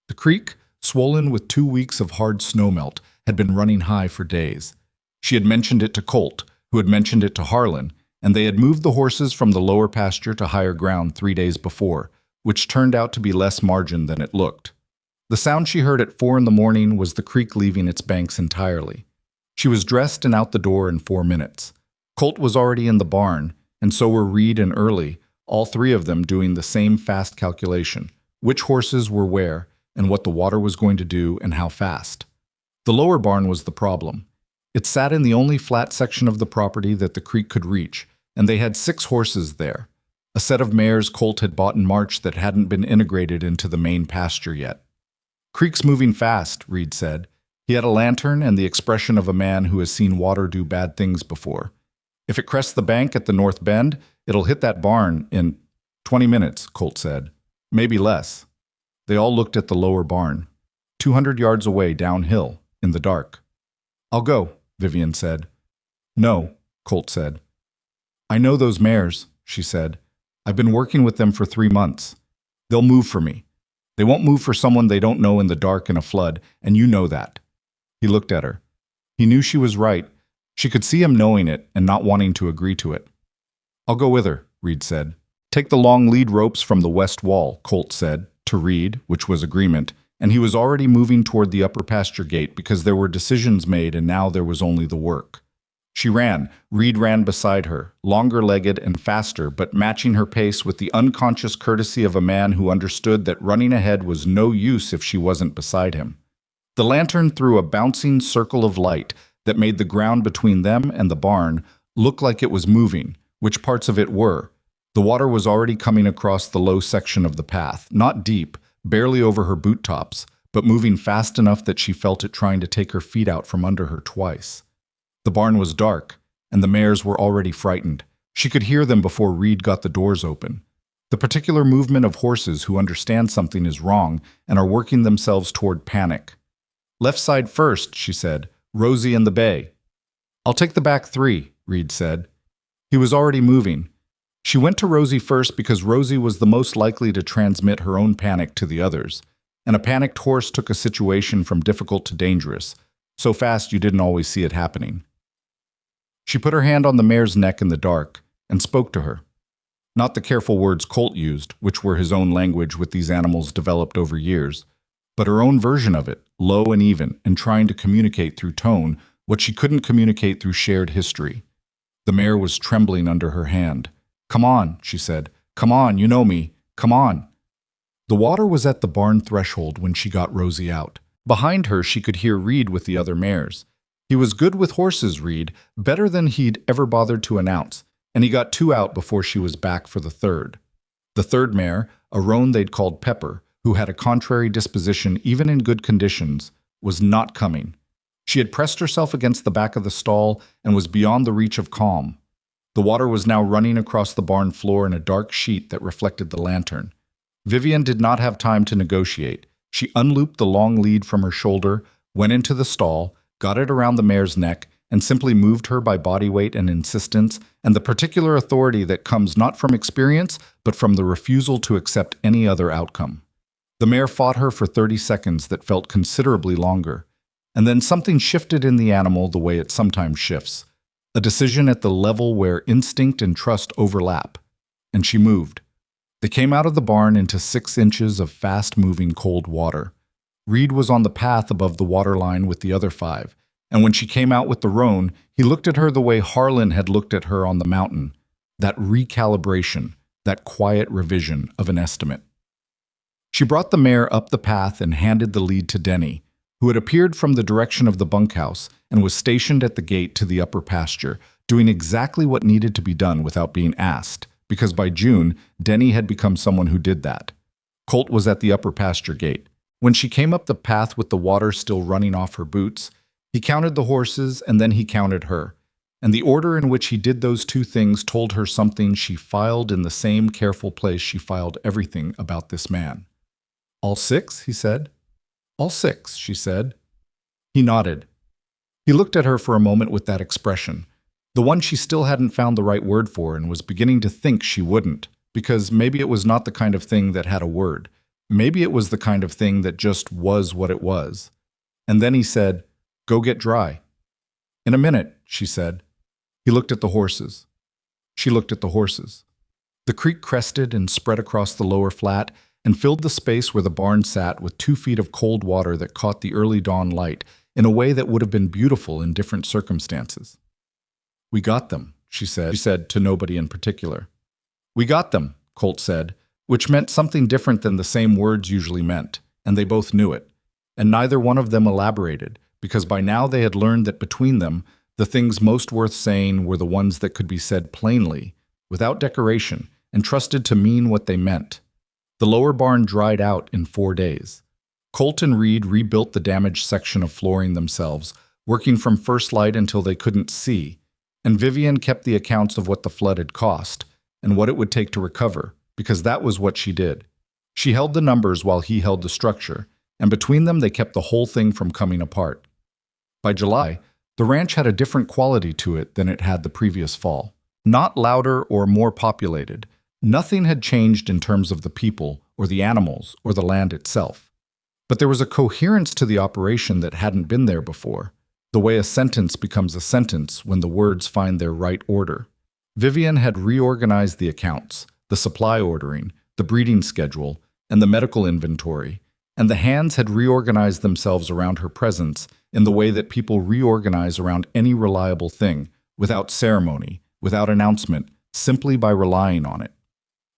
The creek, swollen with 2 weeks of hard snowmelt, had been running high for days. She had mentioned it to Colt, who had mentioned it to Harlan, and they had moved the horses from the lower pasture to higher ground 3 days before, which turned out to be less margin than it looked. The sound she heard at 4 in the morning was the creek leaving its banks entirely. She was dressed and out the door in 4 minutes. Colt was already in the barn, and so were Reed and Early, all three of them doing the same fast calculation: which horses were where, and what the water was going to do and how fast. The lower barn was the problem. It sat in the only flat section of the property that the creek could reach, and they had 6 horses there, a set of mares Colt had bought in March that hadn't been integrated into the main pasture yet. "Creek's moving fast," Reed said. He had a lantern and the expression of a man who has seen water do bad things before. "If it crests the bank at the north bend, it'll hit that barn in 20 minutes, Colt said. "Maybe less." They all looked at the lower barn, 200 yards away downhill, in the dark. "I'll go," Vivian said. "No," Colt said. "I know those mares," she said. "I've been working with them for 3 months. They'll move for me. They won't move for someone they don't know in the dark in a flood, and you know that." He looked at her. He knew she was right. She could see him knowing it and not wanting to agree to it. "I'll go with her," Reed said. "Take the long lead ropes from the west wall," Colt said, to Reed, which was agreement, and he was already moving toward the upper pasture gate because there were decisions made and now there was only the work. She ran. Reed ran beside her, longer-legged and faster, but matching her pace with the unconscious courtesy of a man who understood that running ahead was no use if she wasn't beside him. The lantern threw a bouncing circle of light that made the ground between them and the barn look like it was moving, which parts of it were. The water was already coming across the low section of the path, not deep, barely over her boot tops, but moving fast enough that she felt it trying to take her feet out from under her twice. The barn was dark, and the mares were already frightened. She could hear them before Reed got the doors open. The particular movement of horses who understand something is wrong and are working themselves toward panic. "Left side first," she said. "Rosie and the bay." "I'll take the back 3, Reed said. He was already moving. She went to Rosie first because Rosie was the most likely to transmit her own panic to the others, and a panicked horse took a situation from difficult to dangerous, so fast you didn't always see it happening. She put her hand on the mare's neck in the dark and spoke to her. Not the careful words Colt used, which were his own language with these animals developed over years, but her own version of it, low and even, and trying to communicate through tone what she couldn't communicate through shared history. The mare was trembling under her hand. "Come on," she said. "Come on, you know me. Come on." The water was at the barn threshold when she got Rosie out. Behind her, she could hear Reed with the other mares. He was good with horses, Reed, better than he'd ever bothered to announce, and he got 2 out before she was back for the 3rd. The 3rd mare, a roan they'd called Pepper, who had a contrary disposition even in good conditions, was not coming. She had pressed herself against the back of the stall and was beyond the reach of calm. The water was now running across the barn floor in a dark sheet that reflected the lantern. Vivian did not have time to negotiate. She unlooped the long lead from her shoulder, went into the stall, got it around the mare's neck, and simply moved her by body weight and insistence, and the particular authority that comes not from experience, but from the refusal to accept any other outcome. The mare fought her for 30 seconds that felt considerably longer, and then something shifted in the animal the way it sometimes shifts, a decision at the level where instinct and trust overlap, and she moved. They came out of the barn into 6 inches of fast-moving cold water. Reed was on the path above the waterline with the other 5, and when she came out with the roan, he looked at her the way Harlan had looked at her on the mountain, that recalibration, that quiet revision of an estimate. She brought the mare up the path and handed the lead to Denny, who had appeared from the direction of the bunkhouse and was stationed at the gate to the upper pasture, doing exactly what needed to be done without being asked, because by June, Denny had become someone who did that. Colt was at the upper pasture gate. When she came up the path with the water still running off her boots, he counted the horses and then he counted her, and the order in which he did those 2 things told her something she filed in the same careful place she filed everything about this man. "All 6, he said. "All 6, she said. He nodded. He looked at her for a moment with that expression, the one she still hadn't found the right word for and was beginning to think she wouldn't, because maybe it was not the kind of thing that had a word. Maybe it was the kind of thing that just was what it was. And then he said, "Go get dry." "In a minute," she said. He looked at the horses. She looked at the horses. The creek crested and spread across the lower flat and filled the space where the barn sat with 2 feet of cold water that caught the early dawn light in a way that would have been beautiful in different circumstances. "We got them," she said to nobody in particular. "We got them," Colt said, which meant something different than the same words usually meant, and they both knew it. And neither one of them elaborated, because by now they had learned that between them, the things most worth saying were the ones that could be said plainly, without decoration, and trusted to mean what they meant. The lower barn dried out in 4 days. Colt and Reed rebuilt the damaged section of flooring themselves, working from first light until they couldn't see, and Vivian kept the accounts of what the flood had cost and what it would take to recover, because that was what she did. She held the numbers while he held the structure, and between them they kept the whole thing from coming apart. By July, the ranch had a different quality to it than it had the previous fall. Not louder or more populated. Nothing had changed in terms of the people or the animals or the land itself. But there was a coherence to the operation that hadn't been there before, the way a sentence becomes a sentence when the words find their right order. Vivian had reorganized the accounts, the supply ordering, the breeding schedule, and the medical inventory, and the hands had reorganized themselves around her presence in the way that people reorganize around any reliable thing, without ceremony, without announcement, simply by relying on it.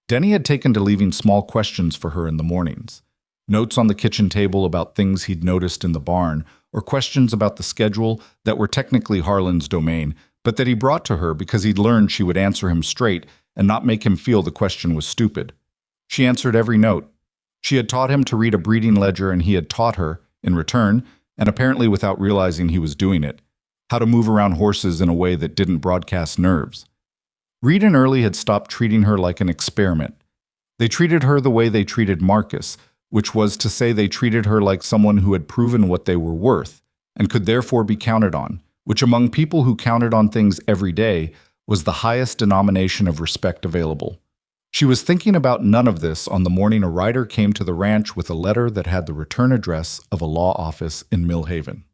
Denny had taken to leaving small questions for her in the mornings. Notes on the kitchen table about things he'd noticed in the barn, or questions about the schedule that were technically Harlan's domain, but that he brought to her because he'd learned she would answer him straight and not make him feel the question was stupid. She answered every note. She had taught him to read a breeding ledger, and he had taught her, in return, and apparently without realizing he was doing it, how to move around horses in a way that didn't broadcast nerves. Reed and Early had stopped treating her like an experiment. They treated her the way they treated Marcus, which was to say they treated her like someone who had proven what they were worth, and could therefore be counted on, which among people who counted on things every day was the highest denomination of respect available. She was thinking about none of this on the morning a rider came to the ranch with a letter that had the return address of a law office in Mill Haven.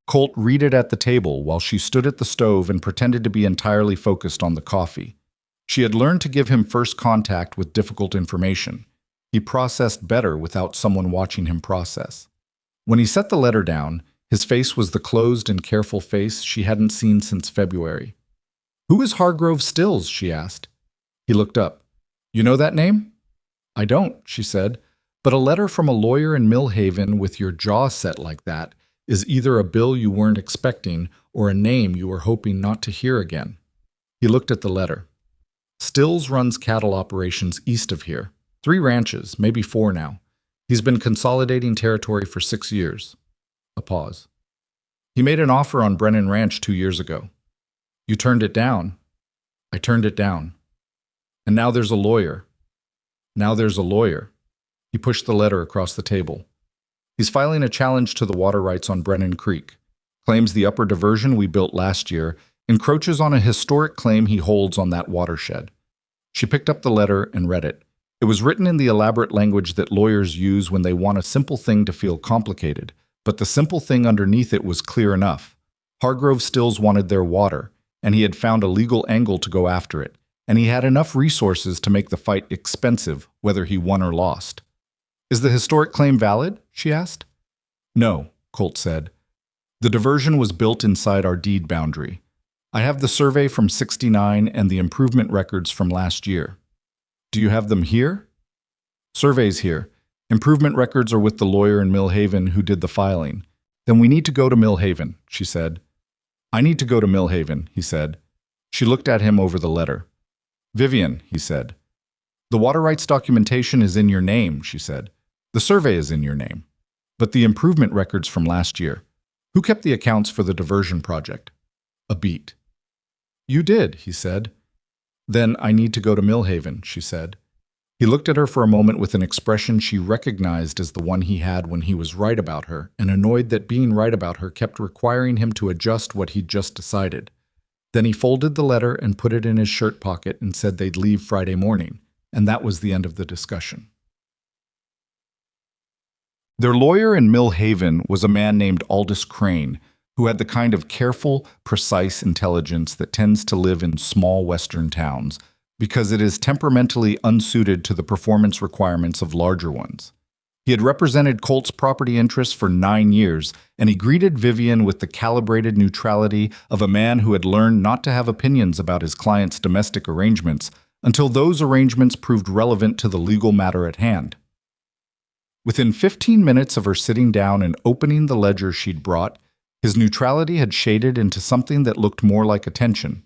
Colt read it at the table while she stood at the stove and pretended to be entirely focused on the coffee. She had learned to give him first contact with difficult information. He processed better without someone watching him process. When he set the letter down, his face was the closed and careful face she hadn't seen since February. "Who is Hargrove Stills?" she asked. He looked up. "You know that name?" "I don't," she said, "but a letter from a lawyer in Mill Haven with your jaw set like that is either a bill you weren't expecting or a name you were hoping not to hear again." He looked at the letter. "Stills runs cattle operations east of here. 3 ranches, maybe 4 now. He's been consolidating territory for 6 years. A pause. "He made an offer on Brennan Ranch 2 years ago. You turned it down." "I turned it down. And now there's a lawyer." "Now there's a lawyer." He pushed the letter across the table. "He's filing a challenge to the water rights on Brennan Creek. Claims the upper diversion we built last year encroaches on a historic claim he holds on that watershed." She picked up the letter and read it. It was written in the elaborate language that lawyers use when they want a simple thing to feel complicated, but the simple thing underneath it was clear enough. Hargrove Stills wanted their water, and he had found a legal angle to go after it, and he had enough resources to make the fight expensive, whether he won or lost. "Is the historic claim valid?" she asked. "No," Colt said. "The diversion was built inside our deed boundary. I have the survey from '69 and the improvement records from last year." "Do you have them here?" "Survey's here. Improvement records are with the lawyer in Mill Haven who did the filing." "Then we need to go to Mill Haven," she said. "I need to go to Mill Haven," he said. She looked at him over the letter. "Vivian," he said. "The water rights documentation is in your name," she said. "The survey is in your name. But the improvement records from last year. Who kept the accounts for the diversion project?" A beat. "You did," he said. "Then I need to go to Mill Haven," she said. He looked at her for a moment with an expression she recognized as the one he had when he was right about her, and annoyed that being right about her kept requiring him to adjust what he'd just decided. Then he folded the letter and put it in his shirt pocket and said they'd leave Friday morning, and that was the end of the discussion. Their lawyer in Mill Haven was a man named Aldous Crane, who had the kind of careful, precise intelligence that tends to live in small western towns, because it is temperamentally unsuited to the performance requirements of larger ones. He had represented Colt's property interests for 9 years, and he greeted Vivian with the calibrated neutrality of a man who had learned not to have opinions about his client's domestic arrangements, until those arrangements proved relevant to the legal matter at hand. Within 15 minutes of her sitting down and opening the ledger she'd brought, his neutrality had shaded into something that looked more like attention.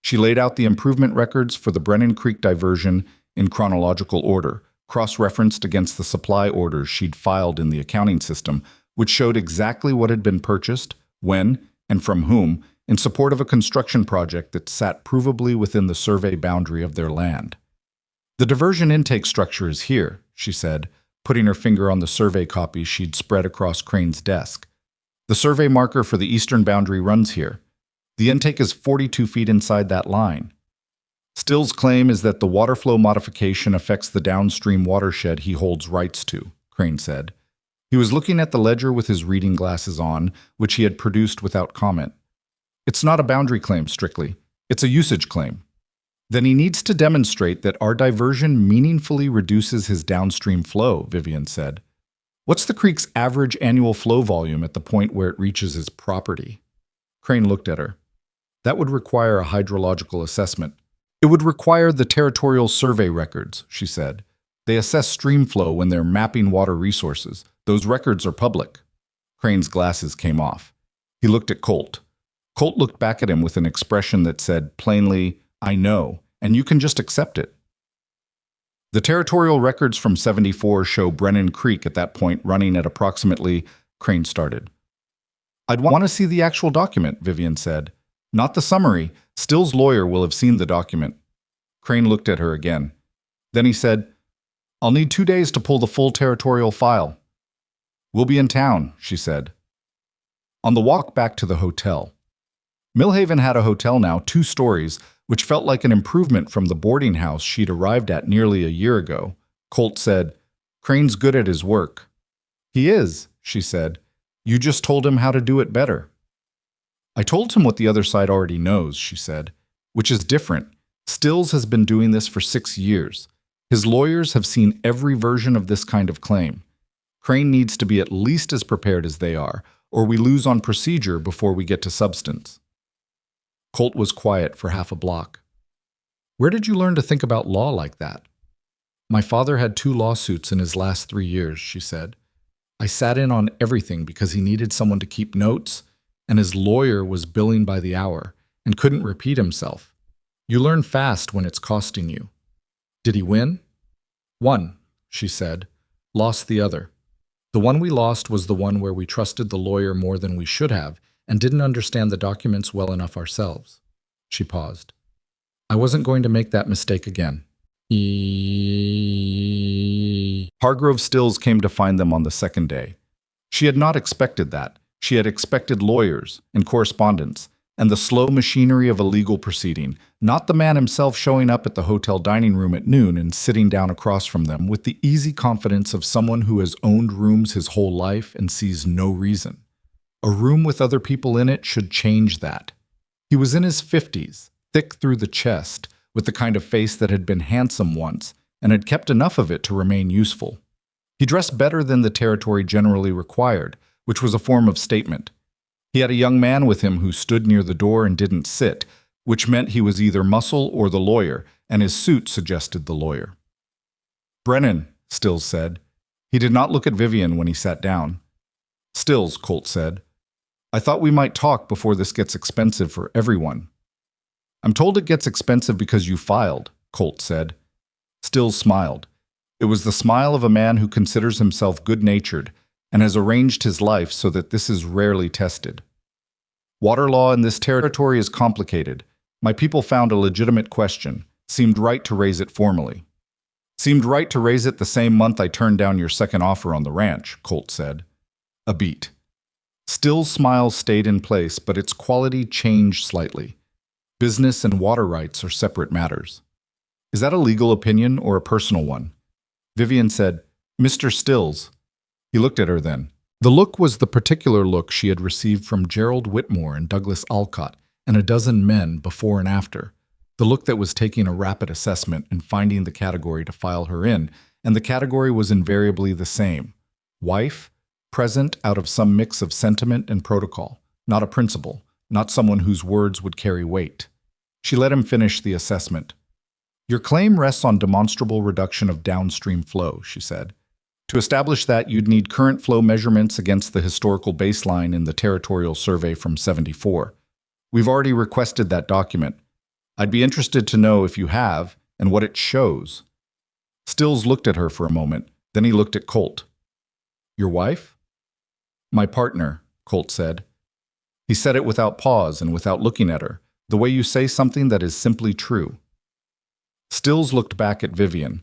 She laid out the improvement records for the Brennan Creek diversion in chronological order, cross-referenced against the supply orders she'd filed in the accounting system, which showed exactly what had been purchased, when, and from whom, in support of a construction project that sat provably within the survey boundary of their land. "The diversion intake structure is here," she said, putting her finger on the survey copy she'd spread across Crane's desk. "The survey marker for the eastern boundary runs here. The intake is 42 feet inside that line. Still's claim is that the water flow modification affects the downstream watershed he holds rights to," Crane said. He was looking at the ledger with his reading glasses on, which he had produced without comment. "It's not a boundary claim, strictly. It's a usage claim." "Then he needs to demonstrate that our diversion meaningfully reduces his downstream flow," Vivian said. "What's the creek's average annual flow volume at the point where it reaches his property?" Crane looked at her. "That would require a hydrological assessment. It would require the territorial survey records," she said. "They assess stream flow when they're mapping water resources. Those records are public." Crane's glasses came off. He looked at Colt. Colt looked back at him with an expression that said plainly, "I know, and you can just accept it." "The territorial records from 74 show Brennan Creek at that point running at approximately," Crane started. "I'd want to see the actual document," Vivian said. "Not the summary. Still's lawyer will have seen the document." Crane looked at her again. Then he said, "I'll need 2 days to pull the full territorial file." "We'll be in town," she said. On the walk back to the hotel. Millhaven had a hotel now, 2 stories, which felt like an improvement from the boarding house she'd arrived at nearly a year ago. Colt said, "Crane's good at his work." "He is," she said. "You just told him how to do it better." "I told him what the other side already knows," she said, "which is different. Stills has been doing this for 6 years. His lawyers have seen every version of this kind of claim. Crane needs to be at least as prepared as they are, or we lose on procedure before we get to substance." Colt was quiet for half a block. "Where did you learn to think about law like that?" "My father had 2 lawsuits in his last 3 years," she said. "I sat in on everything because he needed someone to keep notes, and his lawyer was billing by the hour and couldn't repeat himself. You learn fast when it's costing you." "Did he win?" "One," she said. "Lost the other. The one we lost was the one where we trusted the lawyer more than we should have and didn't understand the documents well enough ourselves." She paused. "I wasn't going to make that mistake again." Hargrove Stills came to find them on the second day. She had not expected that. She had expected lawyers and correspondence and the slow machinery of a legal proceeding, not the man himself showing up at the hotel dining room at noon and sitting down across from them with the easy confidence of someone who has owned rooms his whole life and sees no reason. A room with other people in it should change that. He was in his 50s, thick through the chest, with the kind of face that had been handsome once and had kept enough of it to remain useful. He dressed better than the territory generally required, which was a form of statement. He had a young man with him who stood near the door and didn't sit, which meant he was either muscle or the lawyer, and his suit suggested the lawyer. "Brennan," Stills said. He did not look at Vivian when he sat down. "Stills," Colt said. "I thought we might talk before this gets expensive for everyone." "I'm told it gets expensive because you filed," Colt said. Stills smiled. It was the smile of a man who considers himself good-natured and has arranged his life so that this is rarely tested. "Water law in this territory is complicated. My people found a legitimate question. Seemed right to raise it formally." "Seemed right to raise it the same month I turned down your second offer on the ranch," Colt said. A beat. Still's smile stayed in place, but its quality changed slightly. "Business and water rights are separate matters." "Is that a legal opinion or a personal one?" Vivian said, "Mr. Stills." He looked at her then. The look was the particular look she had received from Gerald Whitmore and Douglas Alcott and a dozen men before and after. The look that was taking a rapid assessment and finding the category to file her in, and the category was invariably the same. Wife, present out of some mix of sentiment and protocol, not a principal, not someone whose words would carry weight. She let him finish the assessment. Your claim rests on demonstrable reduction of downstream flow, she said. To establish that, you'd need current flow measurements against the historical baseline in the territorial survey from '74. We've already requested that document. I'd be interested to know if you have and what it shows. Stills looked at her for a moment, then he looked at Colt. Your wife? My partner, Colt said. He said it without pause and without looking at her, the way you say something that is simply true. Stills looked back at Vivian.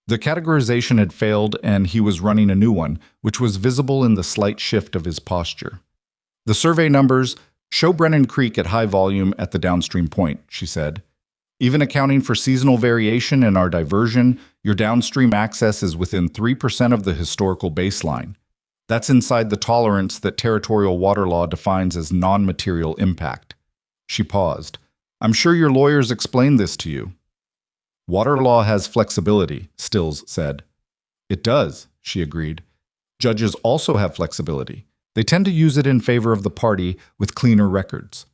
The categorization had failed and he was running a new one, which was visible in the slight shift of his posture. The survey numbers show Brennan Creek at high volume at the downstream point, she said. Even accounting for seasonal variation in our diversion, your downstream access is within 3% of the historical baseline. That's inside the tolerance that territorial water law defines as non-material impact. She paused. I'm sure your lawyers explained this to you. Water law has flexibility, Stills said. It does, she agreed. Judges also have flexibility. They tend to use it in favor of the party with cleaner records.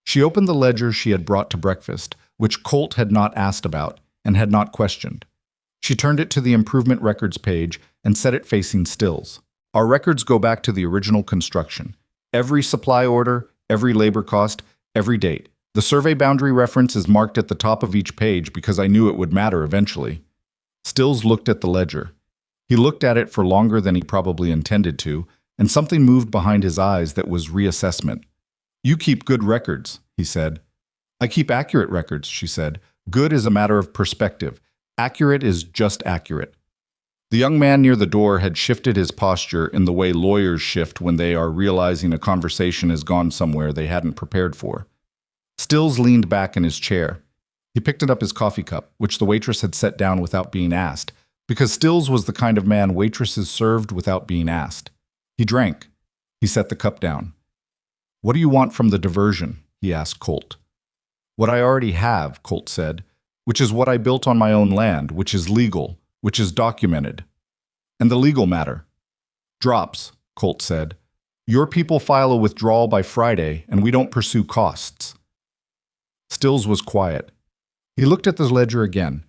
She opened the ledger she had brought to breakfast, which Colt had not asked about and had not questioned. She turned it to the improvement records page and set it facing Stills. Our records go back to the original construction. Every supply order, every labor cost, every date. The survey boundary reference is marked at the top of each page because I knew it would matter eventually. Stills looked at the ledger. He looked at it for longer than he probably intended to, and something moved behind his eyes that was reassessment. You keep good records, he said. I keep accurate records, she said. Good is a matter of perspective. Accurate is just accurate. The young man near the door had shifted his posture in the way lawyers shift when they are realizing a conversation has gone somewhere they hadn't prepared for. Stills leaned back in his chair. He picked up his coffee cup, which the waitress had set down without being asked, because Stills was the kind of man waitresses served without being asked. He drank. He set the cup down. What do you want from the diversion? He asked Colt. What I already have, Colt said, which is what I built on my own land, which is legal, which is documented. And the legal matter. Drops, Colt said. Your people file a withdrawal by Friday, and we don't pursue costs. Stills was quiet. He looked at the ledger again,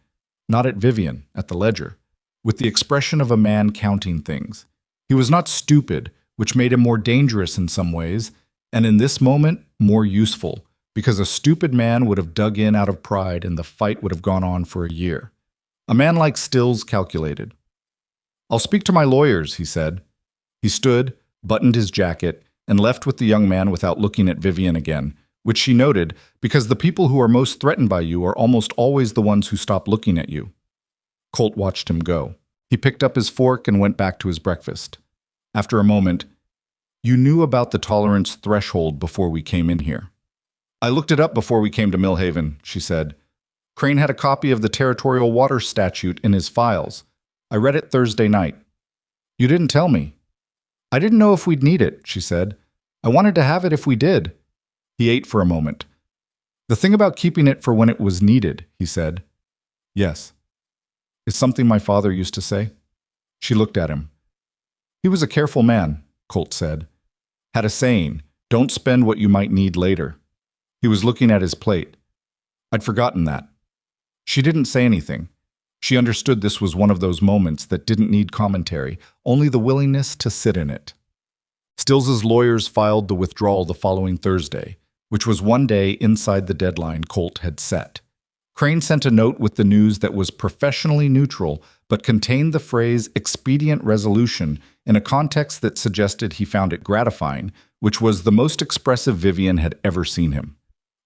not at Vivian, at the ledger, with the expression of a man counting things. He was not stupid, which made him more dangerous in some ways, and in this moment, more useful, because a stupid man would have dug in out of pride and the fight would have gone on for a year. A man like Stills calculated. I'll speak to my lawyers, he said. He stood, buttoned his jacket, and left with the young man without looking at Vivian again, which she noted because the people who are most threatened by you are almost always the ones who stop looking at you. Colt watched him go. He picked up his fork and went back to his breakfast. After a moment, you knew about the tolerance threshold before we came in here. I looked it up before we came to Millhaven, she said. Crane had a copy of the territorial water statute in his files. I read it Thursday night. You didn't tell me. I didn't know if we'd need it, she said. I wanted to have it if we did. He ate for a moment. The thing about keeping it for when it was needed, he said. Yes. It's something my father used to say. She looked at him. He was a careful man, Colt said. Had a saying, don't spend what you might need later. He was looking at his plate. I'd forgotten that. She didn't say anything. She understood this was one of those moments that didn't need commentary, only the willingness to sit in it. Stills's lawyers filed the withdrawal the following Thursday, which was one day inside the deadline Colt had set. Crane sent a note with the news that was professionally neutral, but contained the phrase expedient resolution in a context that suggested he found it gratifying, which was the most expressive Vivian had ever seen him.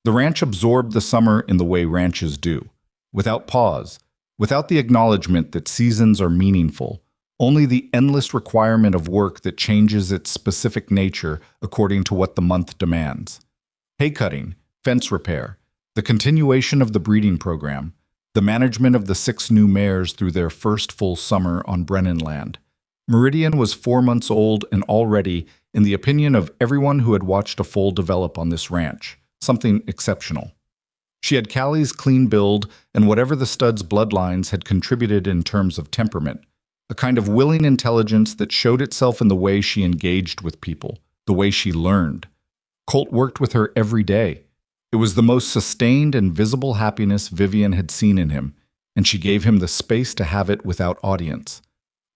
The ranch absorbed the summer in the way ranches do, without pause, without the acknowledgement that seasons are meaningful, only the endless requirement of work that changes its specific nature according to what the month demands. Hay cutting, fence repair, the continuation of the breeding program, the management of the 6 new mares through their first full summer on Brennan land. Meridian was 4 months old and already, in the opinion of everyone who had watched a foal develop on this ranch, something exceptional. She had Callie's clean build and whatever the stud's bloodlines had contributed in terms of temperament, a kind of willing intelligence that showed itself in the way she engaged with people, the way she learned. Colt worked with her every day. It was the most sustained and visible happiness Vivian had seen in him, and she gave him the space to have it without audience.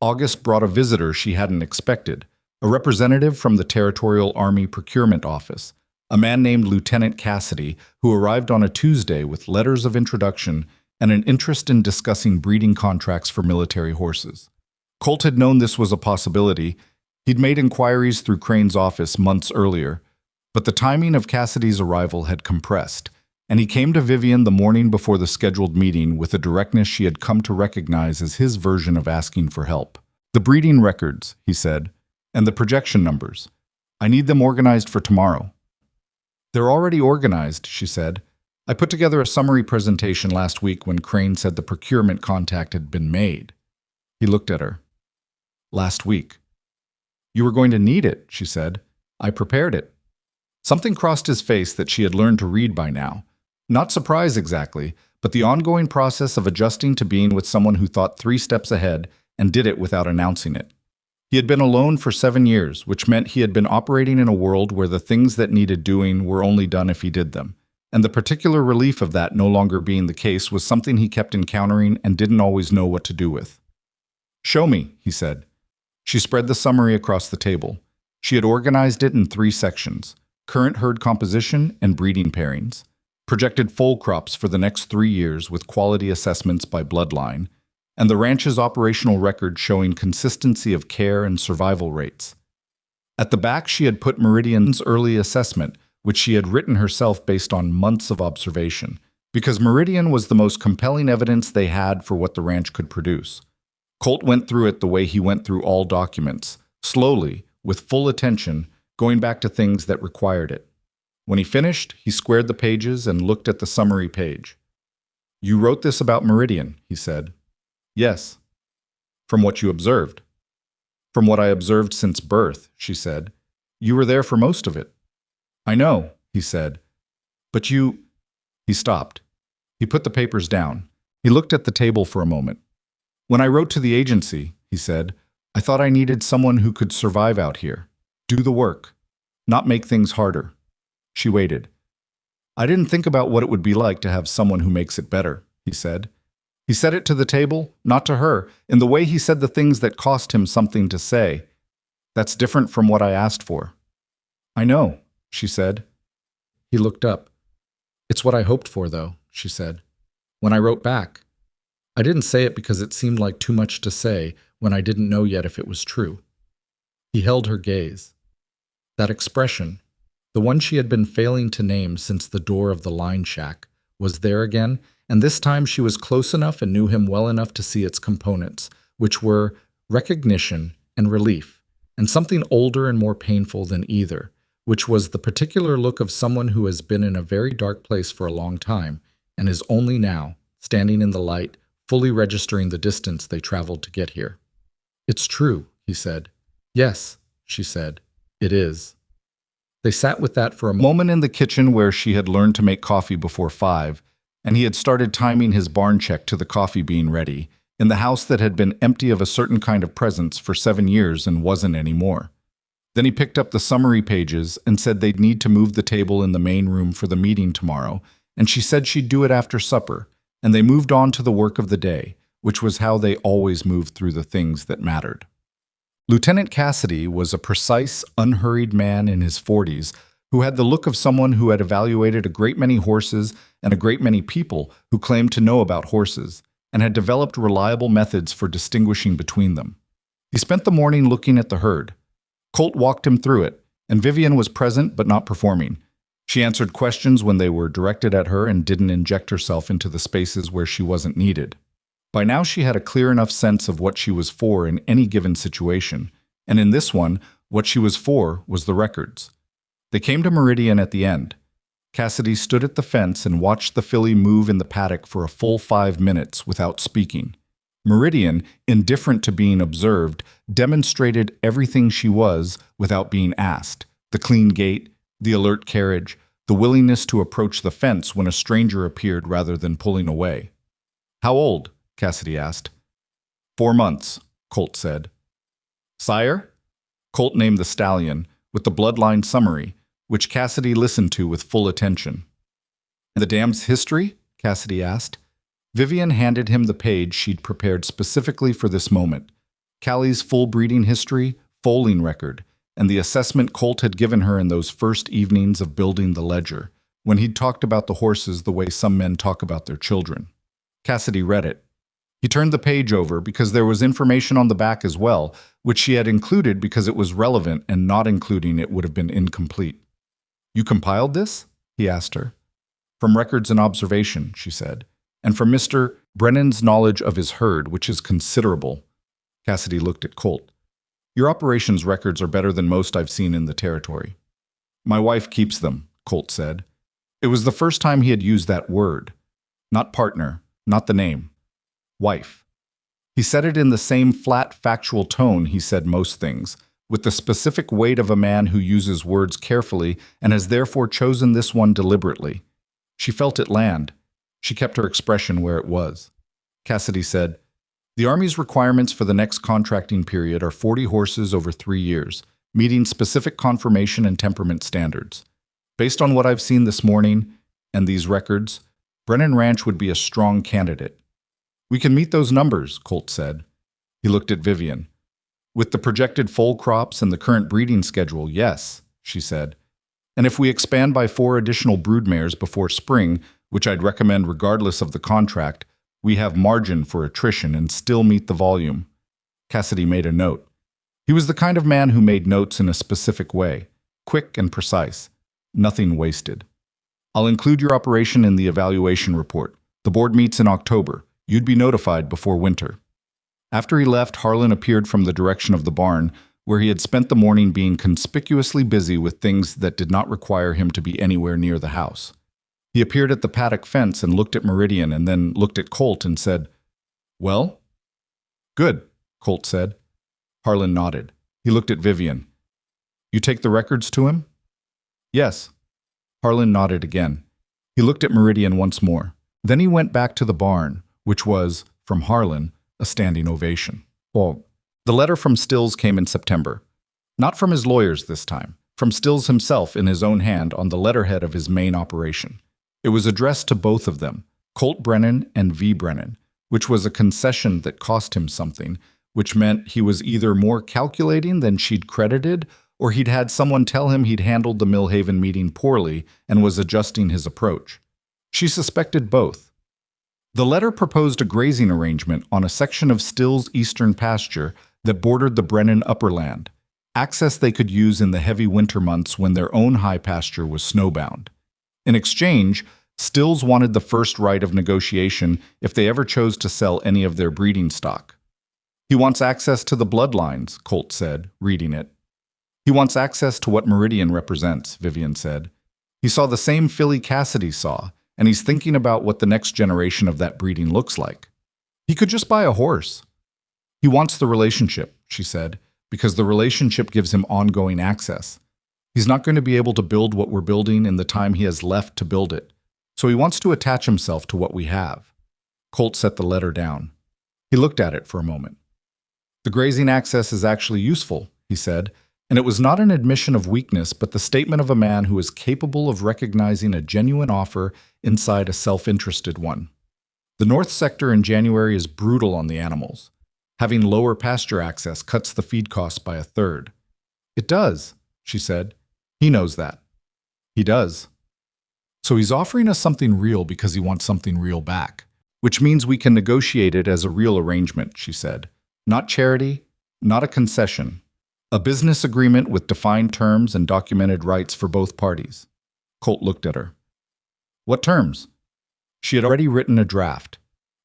August brought a visitor she hadn't expected, a representative from the Territorial Army Procurement Office, a man named Lieutenant Cassidy, who arrived on a Tuesday with letters of introduction and an interest in discussing breeding contracts for military horses. Colt had known this was a possibility. He'd made inquiries through Crane's office months earlier, but the timing of Cassidy's arrival had compressed, and he came to Vivian the morning before the scheduled meeting with a directness she had come to recognize as his version of asking for help. "The breeding records," he said, "and the projection numbers. I need them organized for tomorrow." "They're already organized," she said. "I put together a summary presentation last week when Crane said the procurement contact had been made." He looked at her. "Last week." "You were going to need it," she said. "I prepared it." Something crossed his face that she had learned to read by now. Not surprise exactly, but the ongoing process of adjusting to being with someone who thought 3 steps ahead and did it without announcing it. He had been alone for 7 years, which meant he had been operating in a world where the things that needed doing were only done if he did them. And the particular relief of that no longer being the case was something he kept encountering and didn't always know what to do with. "Show me," he said. She spread the summary across the table. She had organized it in 3 sections: current herd composition and breeding pairings, projected foal crops for the next 3 years with quality assessments by bloodline, and the ranch's operational record showing consistency of care and survival rates. At the back, she had put Meridian's early assessment, which she had written herself based on months of observation, because Meridian was the most compelling evidence they had for what the ranch could produce. Colt went through it the way he went through all documents, slowly, with full attention, going back to things that required it. When he finished, he squared the pages and looked at the summary page. "You wrote this about Meridian," he said. "Yes." "From what you observed?" "From what I observed since birth," she said. "You were there for most of it." "I know," he said. "But you—" He stopped. He put the papers down. He looked at the table for a moment. "When I wrote to the agency," he said, "I thought I needed someone who could survive out here, do the work, not make things harder." She waited. "I didn't think about what it would be like to have someone who makes it better," he said. He said it to the table, not to her, in the way he said the things that cost him something to say. "That's different from what I asked for." "I know," she said. He looked up. "It's what I hoped for, though," she said. "When I wrote back, I didn't say it because it seemed like too much to say when I didn't know yet if it was true." He held her gaze. That expression, the one she had been failing to name since the door of the line shack, was there again, and this time she was close enough and knew him well enough to see its components, which were recognition and relief, and something older and more painful than either, which was the particular look of someone who has been in a very dark place for a long time and is only now, standing in the light, fully registering the distance they traveled to get here. "It's true," he said. "Yes," she said. "It is." They sat with that for a moment in the kitchen where she had learned to make coffee before 5, and he had started timing his barn check to the coffee being ready, in the house that had been empty of a certain kind of presence for 7 years and wasn't anymore. Then he picked up the summary pages and said they'd need to move the table in the main room for the meeting tomorrow, and she said she'd do it after supper, and they moved on to the work of the day, which was how they always moved through the things that mattered. Lieutenant Cassidy was a precise, unhurried man in his 40s who had the look of someone who had evaluated a great many horses and a great many people who claimed to know about horses, and had developed reliable methods for distinguishing between them. He spent the morning looking at the herd. Colt walked him through it, and Vivian was present but not performing. She answered questions when they were directed at her and didn't inject herself into the spaces where she wasn't needed. By now she had a clear enough sense of what she was for in any given situation, and in this one, what she was for was the records. They came to Meridian at the end. Cassidy stood at the fence and watched the filly move in the paddock for a full 5 minutes without speaking. Meridian, indifferent to being observed, demonstrated everything she was without being asked: the clean gait, the alert carriage, the willingness to approach the fence when a stranger appeared rather than pulling away. "How old?" Cassidy asked. 4 months, Colt said. "Sire?" Colt named the stallion, with the bloodline summary, which Cassidy listened to with full attention. "And the dam's history?" Cassidy asked. Vivian handed him the page she'd prepared specifically for this moment. Callie's full breeding history, foaling record, and the assessment Colt had given her in those first evenings of building the ledger, when he'd talked about the horses the way some men talk about their children. Cassidy read it. He turned the page over because there was information on the back as well, which she had included because it was relevant, and not including it would have been incomplete. "You compiled this?" he asked her. "From records and observation," she said, "and from Mr. Brennan's knowledge of his herd, which is considerable." Cassidy looked at Colt. "Your operations records are better than most I've seen in the territory." "My wife keeps them," Colt said. It was the first time he had used that word. Not partner, not the name. Wife. He said it in the same flat, factual tone he said most things, with the specific weight of a man who uses words carefully and has therefore chosen this one deliberately. She felt it land. She kept her expression where it was. Cassidy said, "The Army's requirements for the next contracting period are 40 horses over 3 years, meeting specific conformation and temperament standards. Based on what I've seen this morning and these records, Brennan Ranch would be a strong candidate." "We can meet those numbers," Colt said. He looked at Vivian. "With the projected foal crops and the current breeding schedule, yes," she said. "And if we expand by 4 additional broodmares before spring, which I'd recommend regardless of the contract, we have margin for attrition and still meet the volume." Cassidy made a note. He was the kind of man who made notes in a specific way, quick and precise. Nothing wasted. "I'll include your operation in the evaluation report. The board meets in October. You'd be notified before winter." After he left, Harlan appeared from the direction of the barn, where he had spent the morning being conspicuously busy with things that did not require him to be anywhere near the house. He appeared at the paddock fence and looked at Meridian, and then looked at Colt and said, "Well?" "Good," Colt said. Harlan nodded. He looked at Vivian. "You take the records to him?" "Yes." Harlan nodded again. He looked at Meridian once more. Then he went back to the barn, which was, from Harlan, a standing ovation. Well, the letter from Stills came in September. Not from his lawyers this time, from Stills himself in his own hand on the letterhead of his main operation. It was addressed to both of them, Colt Brennan and V. Brennan, which was a concession that cost him something, which meant he was either more calculating than she'd credited, or he'd had someone tell him he'd handled the Millhaven meeting poorly and was adjusting his approach. She suspected both. The letter proposed a grazing arrangement on a section of Stills' eastern pasture that bordered the Brennan upperland, access they could use in the heavy winter months when their own high pasture was snowbound. In exchange, Stills wanted the first right of negotiation if they ever chose to sell any of their breeding stock. "He wants access to the bloodlines," Colt said, reading it. "He wants access to what Meridian represents," Vivian said. "He saw the same filly Cassidy saw, and he's thinking about what the next generation of that breeding looks like. He could just buy a horse." "He wants the relationship," she said, "because the relationship gives him ongoing access. He's not going to be able to build what we're building in the time he has left to build it, so he wants to attach himself to what we have." Colt set the letter down. He looked at it for a moment. "The grazing access is actually useful," he said, and it was not an admission of weakness, but the statement of a man who is capable of recognizing a genuine offer inside a self-interested one. "The north sector in January is brutal on the animals. Having lower pasture access cuts the feed costs by a third." "It does," she said. "He knows that." "He does." "So he's offering us something real because he wants something real back, which means we can negotiate it as a real arrangement," she said. "Not charity, not a concession. A business agreement with defined terms and documented rights for both parties." Colt looked at her. "What terms?" She had already written a draft.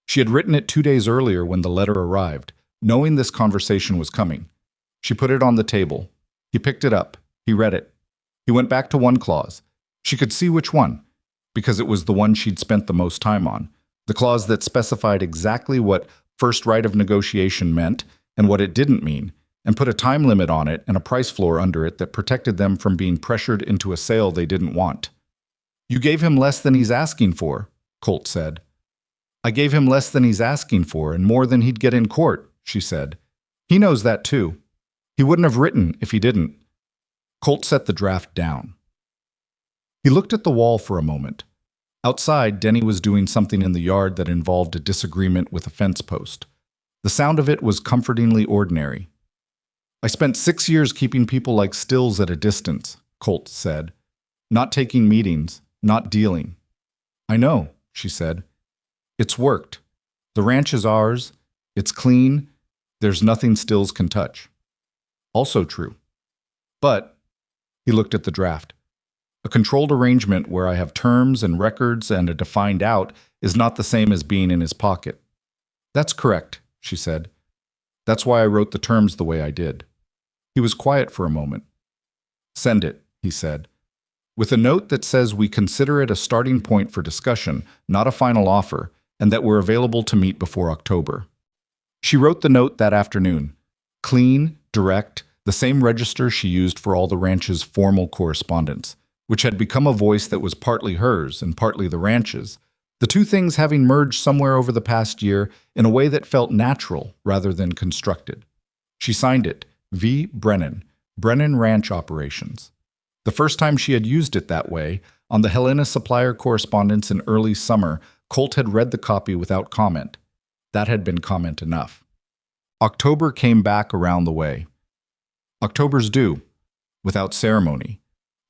She had written it 2 days earlier when the letter arrived, knowing this conversation was coming. She put it on the table. He picked it up. He read it. He went back to one clause. She could see which one, because it was the one she'd spent the most time on, the clause that specified exactly what first right of negotiation meant and what it didn't mean, and put a time limit on it and a price floor under it that protected them from being pressured into a sale they didn't want. "You gave him less than he's asking for," Colt said. "I gave him less than he's asking for and more than he'd get in court," she said. "He knows that too. He wouldn't have written if he didn't." Colt set the draft down. He looked at the wall for a moment. Outside, Denny was doing something in the yard that involved a disagreement with a fence post. The sound of it was comfortingly ordinary. "I spent 6 years keeping people like Stills at a distance," Colt said. "Not taking meetings, not dealing." "I know," she said. "It's worked. The ranch is ours. It's clean. There's nothing Stills can touch." Also true. But, he looked at the draft. "A controlled arrangement where I have terms and records and a defined out is not the same as being in his pocket." "That's correct," she said. "That's why I wrote the terms the way I did." He was quiet for a moment. "Send it," he said, "with a note that says we consider it a starting point for discussion, not a final offer, and that we're available to meet before October." She wrote the note that afternoon. Clean, direct, the same register she used for all the ranch's formal correspondence, which had become a voice that was partly hers and partly the ranch's, the two things having merged somewhere over the past year in a way that felt natural rather than constructed. She signed it, V. Brennan, Brennan Ranch Operations. The first time she had used it that way, on the Helena supplier correspondence in early summer, Colt had read the copy without comment. That had been comment enough. October came back around the way. October's due, without ceremony,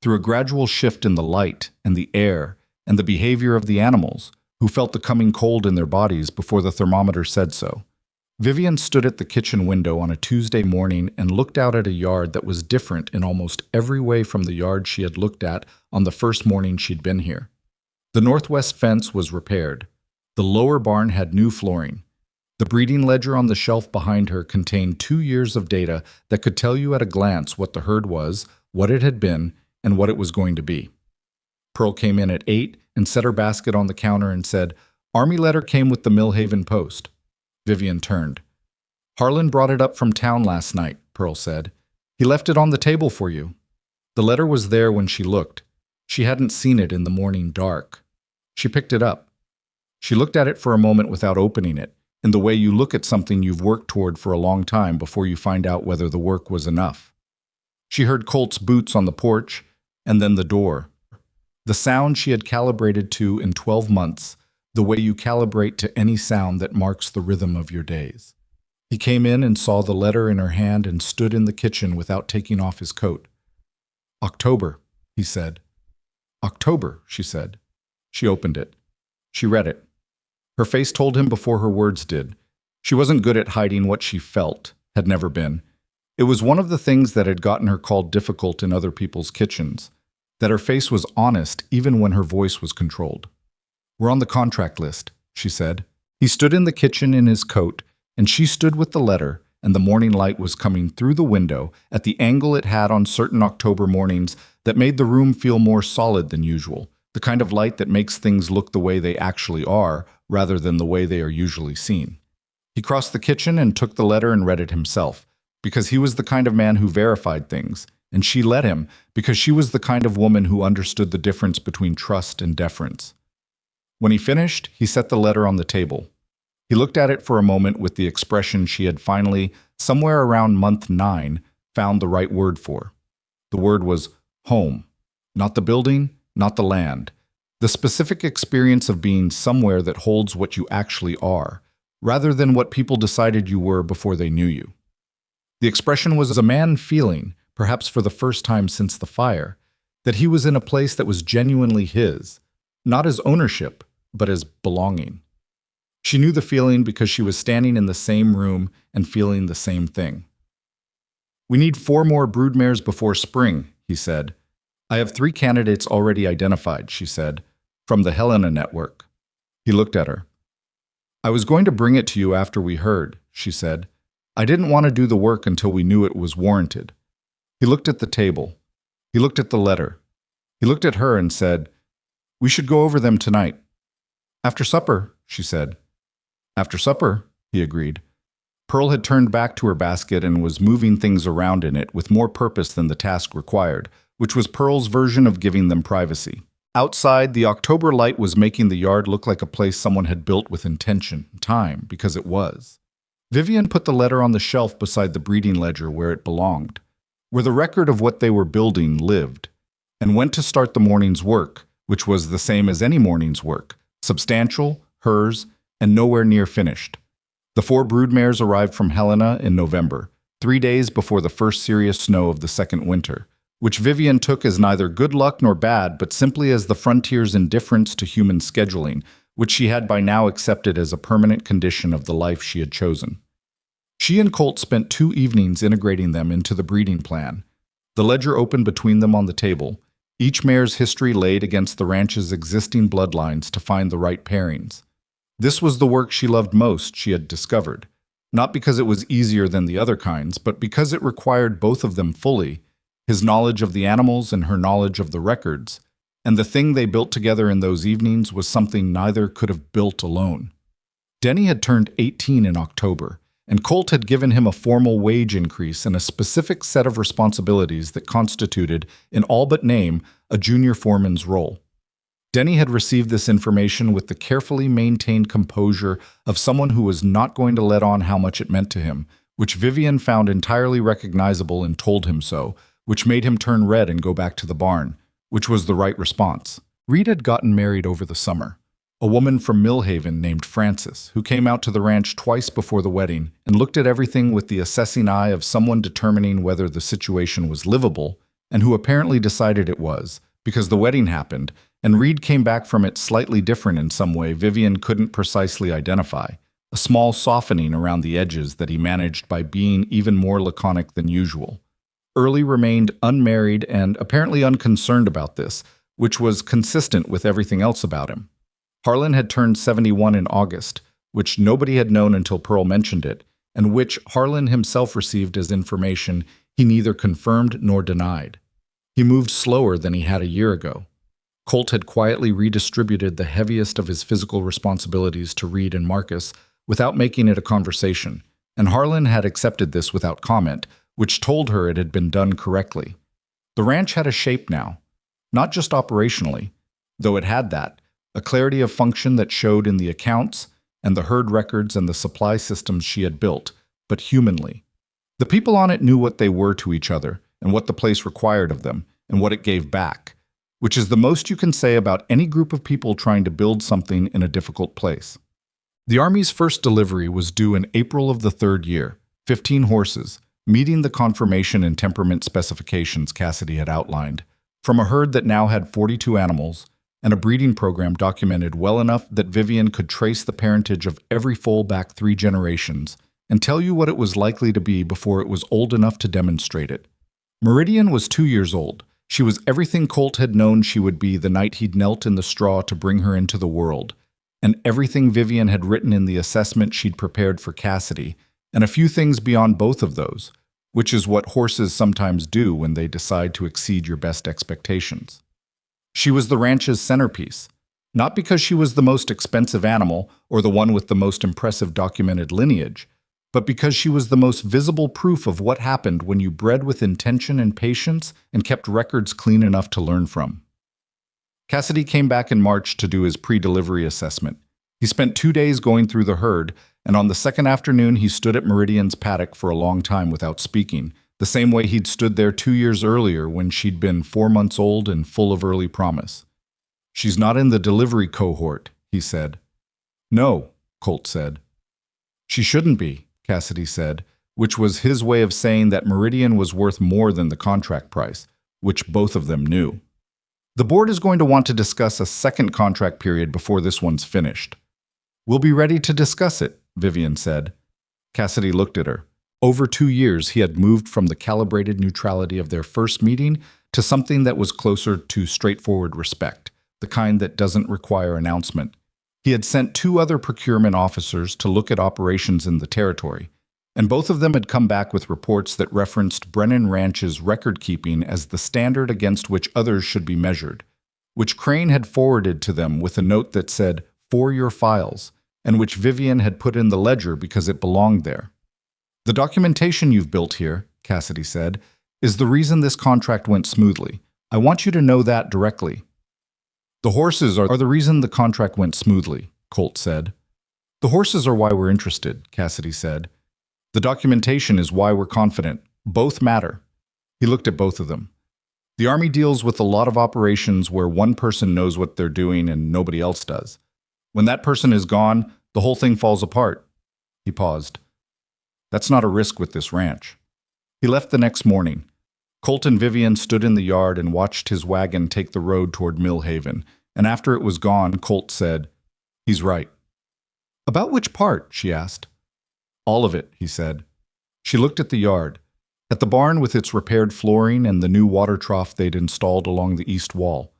through a gradual shift in the light and the air and the behavior of the animals, who felt the coming cold in their bodies before the thermometer said so. Vivian stood at the kitchen window on a Tuesday morning and looked out at a yard that was different in almost every way from the yard she had looked at on the first morning she'd been here. The northwest fence was repaired. The lower barn had new flooring. The breeding ledger on the shelf behind her contained 2 years of data that could tell you at a glance what the herd was, what it had been, and what it was going to be. Pearl came in at 8 and set her basket on the counter and said, "Army letter came with the Millhaven Post." Vivian turned. "Harlan brought it up from town last night," Pearl said. "He left it on the table for you." The letter was there when she looked. She hadn't seen it in the morning dark. She picked it up. She looked at it for a moment without opening it, in the way you look at something you've worked toward for a long time before you find out whether the work was enough. She heard Colt's boots on the porch, and then the door. The sound she had calibrated to in 12 months, the way you calibrate to any sound that marks the rhythm of your days. He came in and saw the letter in her hand and stood in the kitchen without taking off his coat. "October," he said. "October," she said. She opened it. She read it. Her face told him before her words did. She wasn't good at hiding what she felt, had never been. It was one of the things that had gotten her called difficult in other people's kitchens, that her face was honest even when her voice was controlled. "We're on the contract list," she said. He stood in the kitchen in his coat, and she stood with the letter, and the morning light was coming through the window at the angle it had on certain October mornings that made the room feel more solid than usual, the kind of light that makes things look the way they actually are rather than the way they are usually seen. He crossed the kitchen and took the letter and read it himself, because he was the kind of man who verified things, and she let him because she was the kind of woman who understood the difference between trust and deference. When he finished, he set the letter on the table. He looked at it for a moment with the expression she had finally, somewhere around month 9, found the right word for. The word was home. Not the building, not the land. The specific experience of being somewhere that holds what you actually are, rather than what people decided you were before they knew you. The expression was a man feeling, perhaps for the first time since the fire, that he was in a place that was genuinely his, not as ownership, but as belonging. She knew the feeling because she was standing in the same room and feeling the same thing. "We need 4 more broodmares before spring," he said. "I have 3 candidates already identified," she said, "from the Helena network." He looked at her. "I was going to bring it to you after we heard," she said. "I didn't want to do the work until we knew it was warranted." He looked at the table. He looked at the letter. He looked at her and said, "We should go over them tonight." "After supper," she said. "After supper," he agreed. Pearl had turned back to her basket and was moving things around in it with more purpose than the task required, which was Pearl's version of giving them privacy. Outside, the October light was making the yard look like a place someone had built with intention, time, because it was. Vivian put the letter on the shelf beside the breeding ledger where it belonged, where the record of what they were building lived, and went to start the morning's work, which was the same as any morning's work, substantial, hers, and nowhere near finished. The 4 broodmares arrived from Helena in November, 3 days before the first serious snow of the second winter, which Vivian took as neither good luck nor bad, but simply as the frontier's indifference to human scheduling, which she had by now accepted as a permanent condition of the life she had chosen. She and Colt spent 2 evenings integrating them into the breeding plan. The ledger opened between them on the table, each mare's history laid against the ranch's existing bloodlines to find the right pairings. This was the work she loved most, she had discovered, not because it was easier than the other kinds, but because it required both of them fully, his knowledge of the animals and her knowledge of the records, and the thing they built together in those evenings was something neither could have built alone. Denny had turned 18 in October, and Colt had given him a formal wage increase and a specific set of responsibilities that constituted, in all but name, a junior foreman's role. Denny had received this information with the carefully maintained composure of someone who was not going to let on how much it meant to him, which Vivian found entirely recognizable and told him so, which made him turn red and go back to the barn, which was the right response. Reed had gotten married over the summer. A woman from Millhaven named Frances, who came out to the ranch twice before the wedding and looked at everything with the assessing eye of someone determining whether the situation was livable, and who apparently decided it was, because the wedding happened, and Reed came back from it slightly different in some way Vivian couldn't precisely identify, a small softening around the edges that he managed by being even more laconic than usual. Early remained unmarried and apparently unconcerned about this, which was consistent with everything else about him. Harlan had turned 71 in August, which nobody had known until Pearl mentioned it, and which Harlan himself received as information he neither confirmed nor denied. He moved slower than he had a year ago. Colt had quietly redistributed the heaviest of his physical responsibilities to Reed and Marcus without making it a conversation, and Harlan had accepted this without comment, which told her it had been done correctly. The ranch had a shape now, not just operationally, though it had that, a clarity of function that showed in the accounts and the herd records and the supply systems she had built, but humanly. The people on it knew what they were to each other and what the place required of them and what it gave back, which is the most you can say about any group of people trying to build something in a difficult place. The Army's first delivery was due in April of the 3rd year, 15 horses, meeting the conformation and temperament specifications Cassidy had outlined, from a herd that now had 42 animals, and a breeding program documented well enough that Vivian could trace the parentage of every foal back 3 generations and tell you what it was likely to be before it was old enough to demonstrate it. Meridian was 2 years old. She was everything Colt had known she would be the night he'd knelt in the straw to bring her into the world, and everything Vivian had written in the assessment she'd prepared for Cassidy, and a few things beyond both of those, which is what horses sometimes do when they decide to exceed your best expectations. She was the ranch's centerpiece, not because she was the most expensive animal or the one with the most impressive documented lineage, but because she was the most visible proof of what happened when you bred with intention and patience and kept records clean enough to learn from. Cassidy came back in March to do his pre-delivery assessment. He spent 2 days going through the herd, and on the second afternoon he stood at Meridian's paddock for a long time without speaking, the same way he'd stood there 2 years earlier when she'd been 4 months old and full of early promise. "She's not in the delivery cohort," he said. "No," Colt said. "She shouldn't be," Cassidy said, which was his way of saying that Meridian was worth more than the contract price, which both of them knew. "The board is going to want to discuss a second contract period before this one's finished." "We'll be ready to discuss it," Vivian said. Cassidy looked at her. Over 2 years, he had moved from the calibrated neutrality of their first meeting to something that was closer to straightforward respect, the kind that doesn't require announcement. He had sent 2 other procurement officers to look at operations in the territory, and both of them had come back with reports that referenced Brennan Ranch's record-keeping as the standard against which others should be measured, which Crane had forwarded to them with a note that said, "For your files," and which Vivian had put in the ledger because it belonged there. "The documentation you've built here," Cassidy said, "is the reason this contract went smoothly. I want you to know that directly." "The horses are the reason the contract went smoothly," Colt said. "The horses are why we're interested," Cassidy said. "The documentation is why we're confident. Both matter." He looked at both of them. The Army deals with a lot of operations where one person knows what they're doing and nobody else does. When that person is gone, the whole thing falls apart. He paused. That's not a risk with this ranch. He left the next morning. Colt and Vivian stood in the yard and watched his wagon take the road toward Millhaven, and after it was gone, Colt said, "He's right." "About which part?" she asked. "All of it," he said. She looked at the yard, at the barn with its repaired flooring and the new water trough they'd installed along the east wall,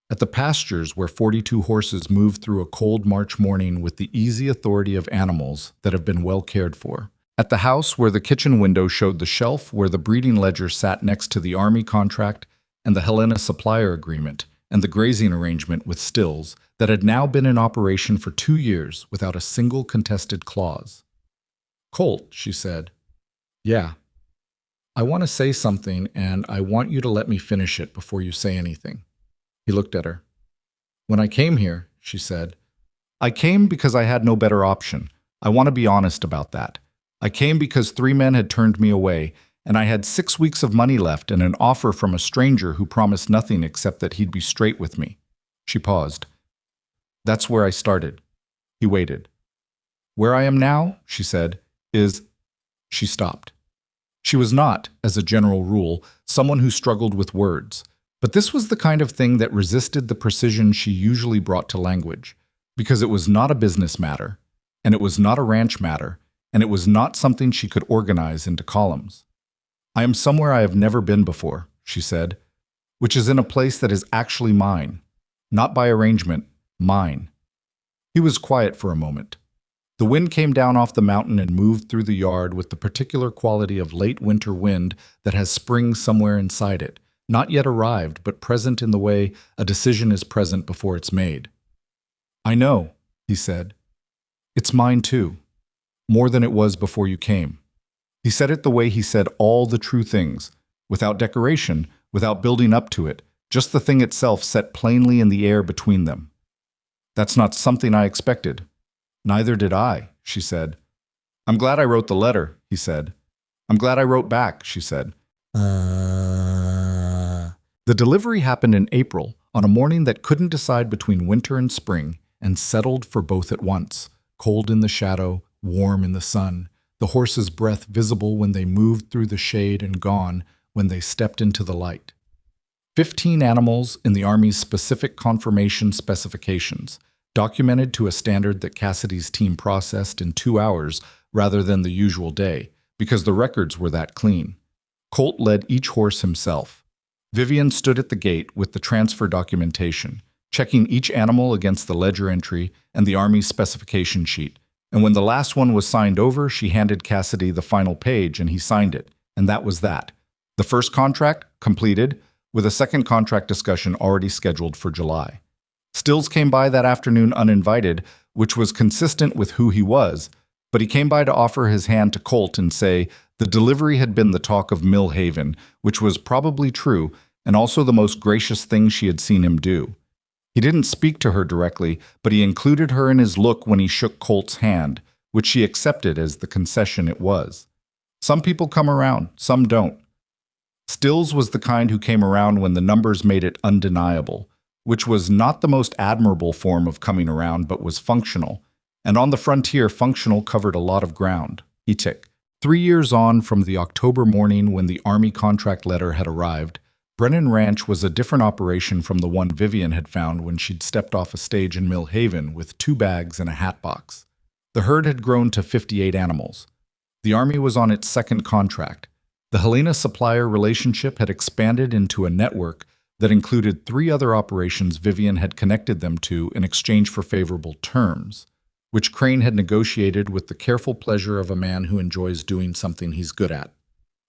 at the pastures where 42 horses moved through a cold March morning with the easy authority of animals that have been well cared for, at the house where the kitchen window showed the shelf where the breeding ledger sat next to the Army contract and the Helena supplier agreement, and the grazing arrangement with Stills that had now been in operation for 2 years without a single contested clause. "Colt," she said. "Yeah. I want to say something, and I want you to let me finish it before you say anything." He looked at her. "When I came here," she said, "I came because I had no better option. I want to be honest about that. I came because 3 men had turned me away, and I had 6 weeks of money left and an offer from a stranger who promised nothing except that he'd be straight with me." She paused. "That's where I started." He waited. "Where I am now," she said, "is—" She stopped. She was not, as a general rule, someone who struggled with words, but this was the kind of thing that resisted the precision she usually brought to language, because it was not a business matter, and it was not a ranch matter, and it was not something she could organize into columns. "I am somewhere I have never been before," she said, "which is in a place that is actually mine. Not by arrangement, mine." He was quiet for a moment. The wind came down off the mountain and moved through the yard with the particular quality of late winter wind that has spring somewhere inside it, not yet arrived, but present in the way a decision is present before it's made. "I know," he said. "It's mine too. More than it was before you came." He said it the way he said all the true things, without decoration, without building up to it, just the thing itself set plainly in the air between them. "That's not something I expected." "Neither did I," she said. "I'm glad I wrote the letter," he said. "I'm glad I wrote back," she said. The delivery happened in April, on a morning that couldn't decide between winter and spring, and settled for both at once, cold in the shadow, warm in the sun, the horse's breath visible when they moved through the shade and gone when they stepped into the light. 15 animals in the Army's specific conformation specifications, documented to a standard that Cassidy's team processed in 2 hours rather than the usual day, because the records were that clean. Colt led each horse himself. Vivian stood at the gate with the transfer documentation, checking each animal against the ledger entry and the Army's specification sheet, and when the last one was signed over, she handed Cassidy the final page and he signed it, and that was that. The first contract, completed, with a second contract discussion already scheduled for July. Stills came by that afternoon uninvited, which was consistent with who he was, but he came by to offer his hand to Colt and say the delivery had been the talk of Millhaven, which was probably true, and also the most gracious thing she had seen him do. He didn't speak to her directly, but he included her in his look when he shook Colt's hand, which she accepted as the concession it was. Some people come around, some don't. Stills was the kind who came around when the numbers made it undeniable, which was not the most admirable form of coming around, but was functional. And on the frontier, functional covered a lot of ground. He ticked. 3 years on from the October morning when the Army contract letter had arrived, Brennan Ranch was a different operation from the one Vivian had found when she'd stepped off a stage in Millhaven with 2 bags and a hat box. The herd had grown to 58 animals. The Army was on its second contract. The Helena supplier relationship had expanded into a network that included 3 other operations Vivian had connected them to in exchange for favorable terms, which Crane had negotiated with the careful pleasure of a man who enjoys doing something he's good at.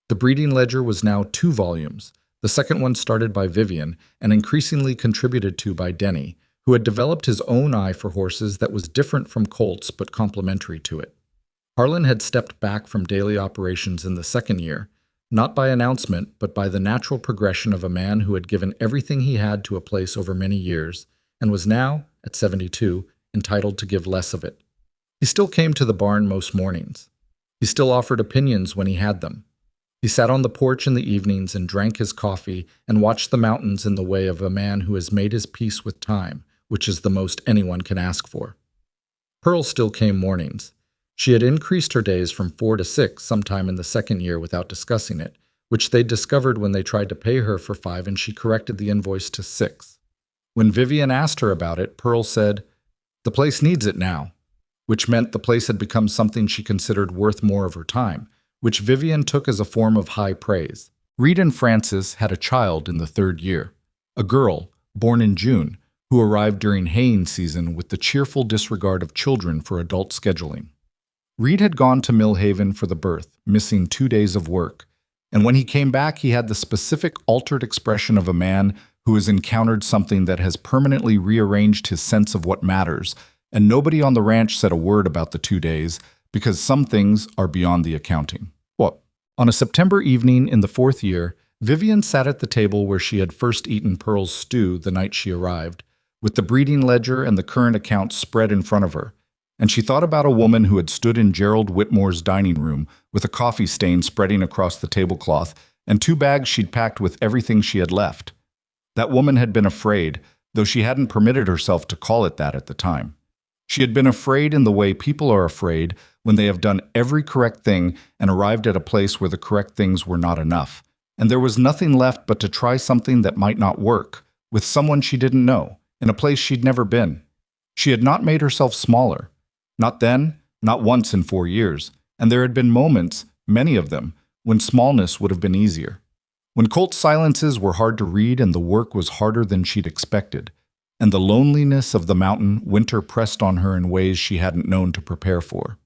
The breeding ledger was now 2 volumes, the second one started by Vivian and increasingly contributed to by Denny, who had developed his own eye for horses that was different from Colt's but complementary to it. Harlan had stepped back from daily operations in the second year, not by announcement, but by the natural progression of a man who had given everything he had to a place over many years, and was now, at 72, entitled to give less of it. He still came to the barn most mornings. He still offered opinions when he had them. He sat on the porch in the evenings and drank his coffee and watched the mountains in the way of a man who has made his peace with time, which is the most anyone can ask for. Pearl still came mornings. She had increased her days from 4 to 6 sometime in the second year without discussing it, which they discovered when they tried to pay her for 5 and she corrected the invoice to 6. When Vivian asked her about it, Pearl said, "The place needs it now," which meant the place had become something she considered worth more of her time, which Vivian took as a form of high praise. Reed and Frances had a child in the 3rd year, a girl, born in June, who arrived during haying season with the cheerful disregard of children for adult scheduling. Reed had gone to Millhaven for the birth, missing 2 days of work, and when he came back he had the specific altered expression of a man who has encountered something that has permanently rearranged his sense of what matters, and nobody on the ranch said a word about the 2 days, because some things are beyond the accounting. What? On a September evening in the 4th year, Vivian sat at the table where she had first eaten Pearl's stew the night she arrived, with the breeding ledger and the current accounts spread in front of her, and she thought about a woman who had stood in Gerald Whitmore's dining room with a coffee stain spreading across the tablecloth and 2 bags she'd packed with everything she had left. That woman had been afraid, though she hadn't permitted herself to call it that at the time. She had been afraid in the way people are afraid when they have done every correct thing and arrived at a place where the correct things were not enough, and there was nothing left but to try something that might not work, with someone she didn't know, in a place she'd never been. She had not made herself smaller. Not then, not once in 4 years, and there had been moments, many of them, when smallness would have been easier. When Colt's silences were hard to read and the work was harder than she'd expected, and the loneliness of the mountain winter pressed on her in ways she hadn't known to prepare for.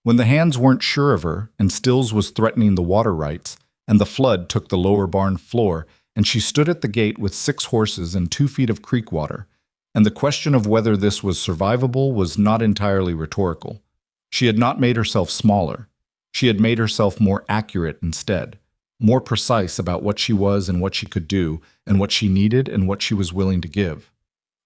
When the hands weren't sure of her, and Stills was threatening the water rights, and the flood took the lower barn floor, and she stood at the gate with 6 horses and 2 feet of creek water, and the question of whether this was survivable was not entirely rhetorical. She had not made herself smaller. She had made herself more accurate instead, more precise about what she was and what she could do, and what she needed and what she was willing to give.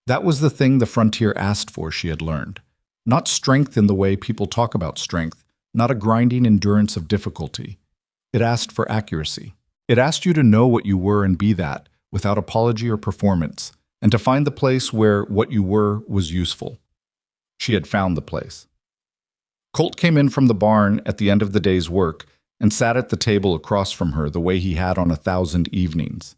That was the thing the frontier asked for, she had learned. Not strength in the way people talk about strength, not a grinding endurance of difficulty. It asked for accuracy. It asked you to know what you were and be that, without apology or performance, and to find the place where what you were was useful. She had found the place. Colt came in from the barn at the end of the day's work and sat at the table across from her the way he had on 1,000 evenings.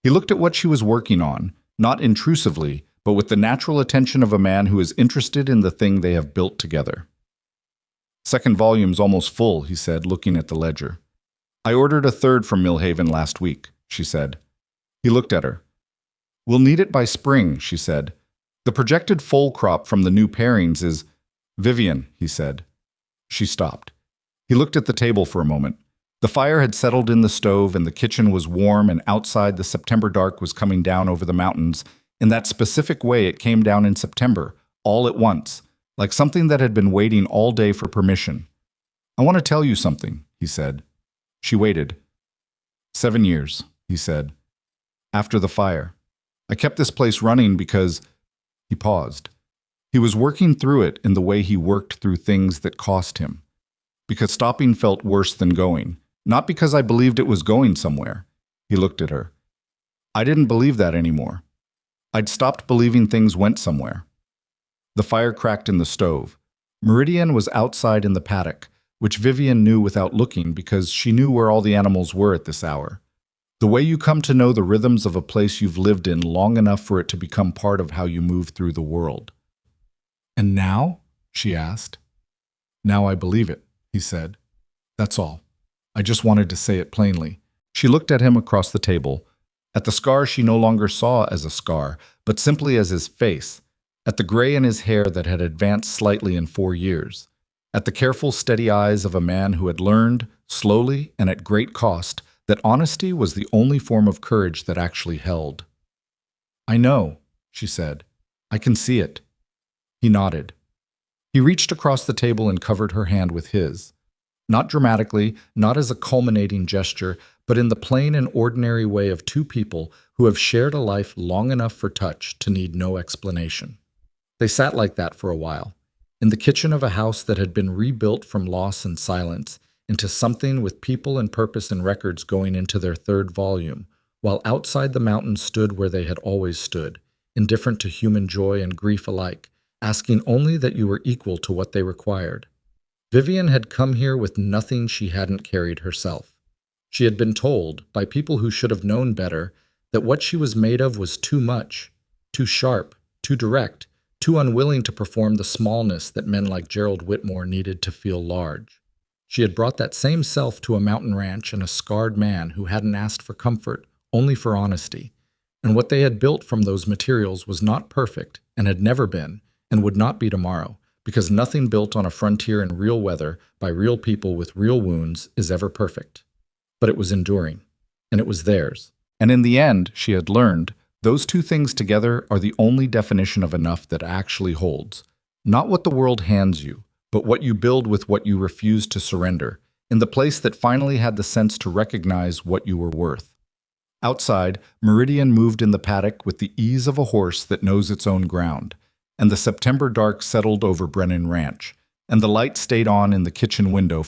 He looked at what she was working on, not intrusively, but with the natural attention of a man who is interested in the thing they have built together. "Second volume's almost full," he said, looking at the ledger. "I ordered a 3rd from Millhaven last week," she said. He looked at her. "We'll need it by spring," she said. "The projected foal crop from the new pairings is—" "Vivian," he said. She stopped. He looked at the table for a moment. The fire had settled in the stove and the kitchen was warm, and outside the September dark was coming down over the mountains. In that specific way it came down in September, all at once, like something that had been waiting all day for permission. "I want to tell you something," he said. She waited. 7 years, he said. "After the fire. I kept this place running because—" He paused. He was working through it in the way he worked through things that cost him. Because stopping felt worse than going, not because I believed it was going somewhere. He looked at her. I didn't believe that anymore. I'd stopped believing things went somewhere. The fire cracked in the stove. Meridian was outside in the paddock, which Vivian knew without looking because she knew where all the animals were at this hour. The way you come to know the rhythms of a place you've lived in long enough for it to become part of how you move through the world. "And now?" she asked. "Now I believe it," he said. "That's all. I just wanted to say it plainly." She looked at him across the table, at the scar she no longer saw as a scar, but simply as his face, at the gray in his hair that had advanced slightly in 4 years, at the careful, steady eyes of a man who had learned, slowly and at great cost, that honesty was the only form of courage that actually held. "I know," she said. "I can see it." He nodded. He reached across the table and covered her hand with his. Not dramatically, not as a culminating gesture, but in the plain and ordinary way of two people who have shared a life long enough for touch to need no explanation. They sat like that for a while, in the kitchen of a house that had been rebuilt from loss and silence, into something with people and purpose and records going into their third volume, while outside the mountains stood where they had always stood, indifferent to human joy and grief alike, asking only that you were equal to what they required. Vivian had come here with nothing she hadn't carried herself. She had been told, by people who should have known better, that what she was made of was too much, too sharp, too direct, too unwilling to perform the smallness that men like Gerald Whitmore needed to feel large. She had brought that same self to a mountain ranch and a scarred man who hadn't asked for comfort, only for honesty. And what they had built from those materials was not perfect, and had never been, and would not be tomorrow, because nothing built on a frontier in real weather by real people with real wounds is ever perfect. But it was enduring, and it was theirs. And in the end, she had learned, those two things together are the only definition of enough that actually holds. Not what the world hands you, but what you build with what you refuse to surrender, in the place that finally had the sense to recognize what you were worth. Outside, Meridian moved in the paddock with the ease of a horse that knows its own ground, and the September dark settled over Brennan Ranch, and the light stayed on in the kitchen window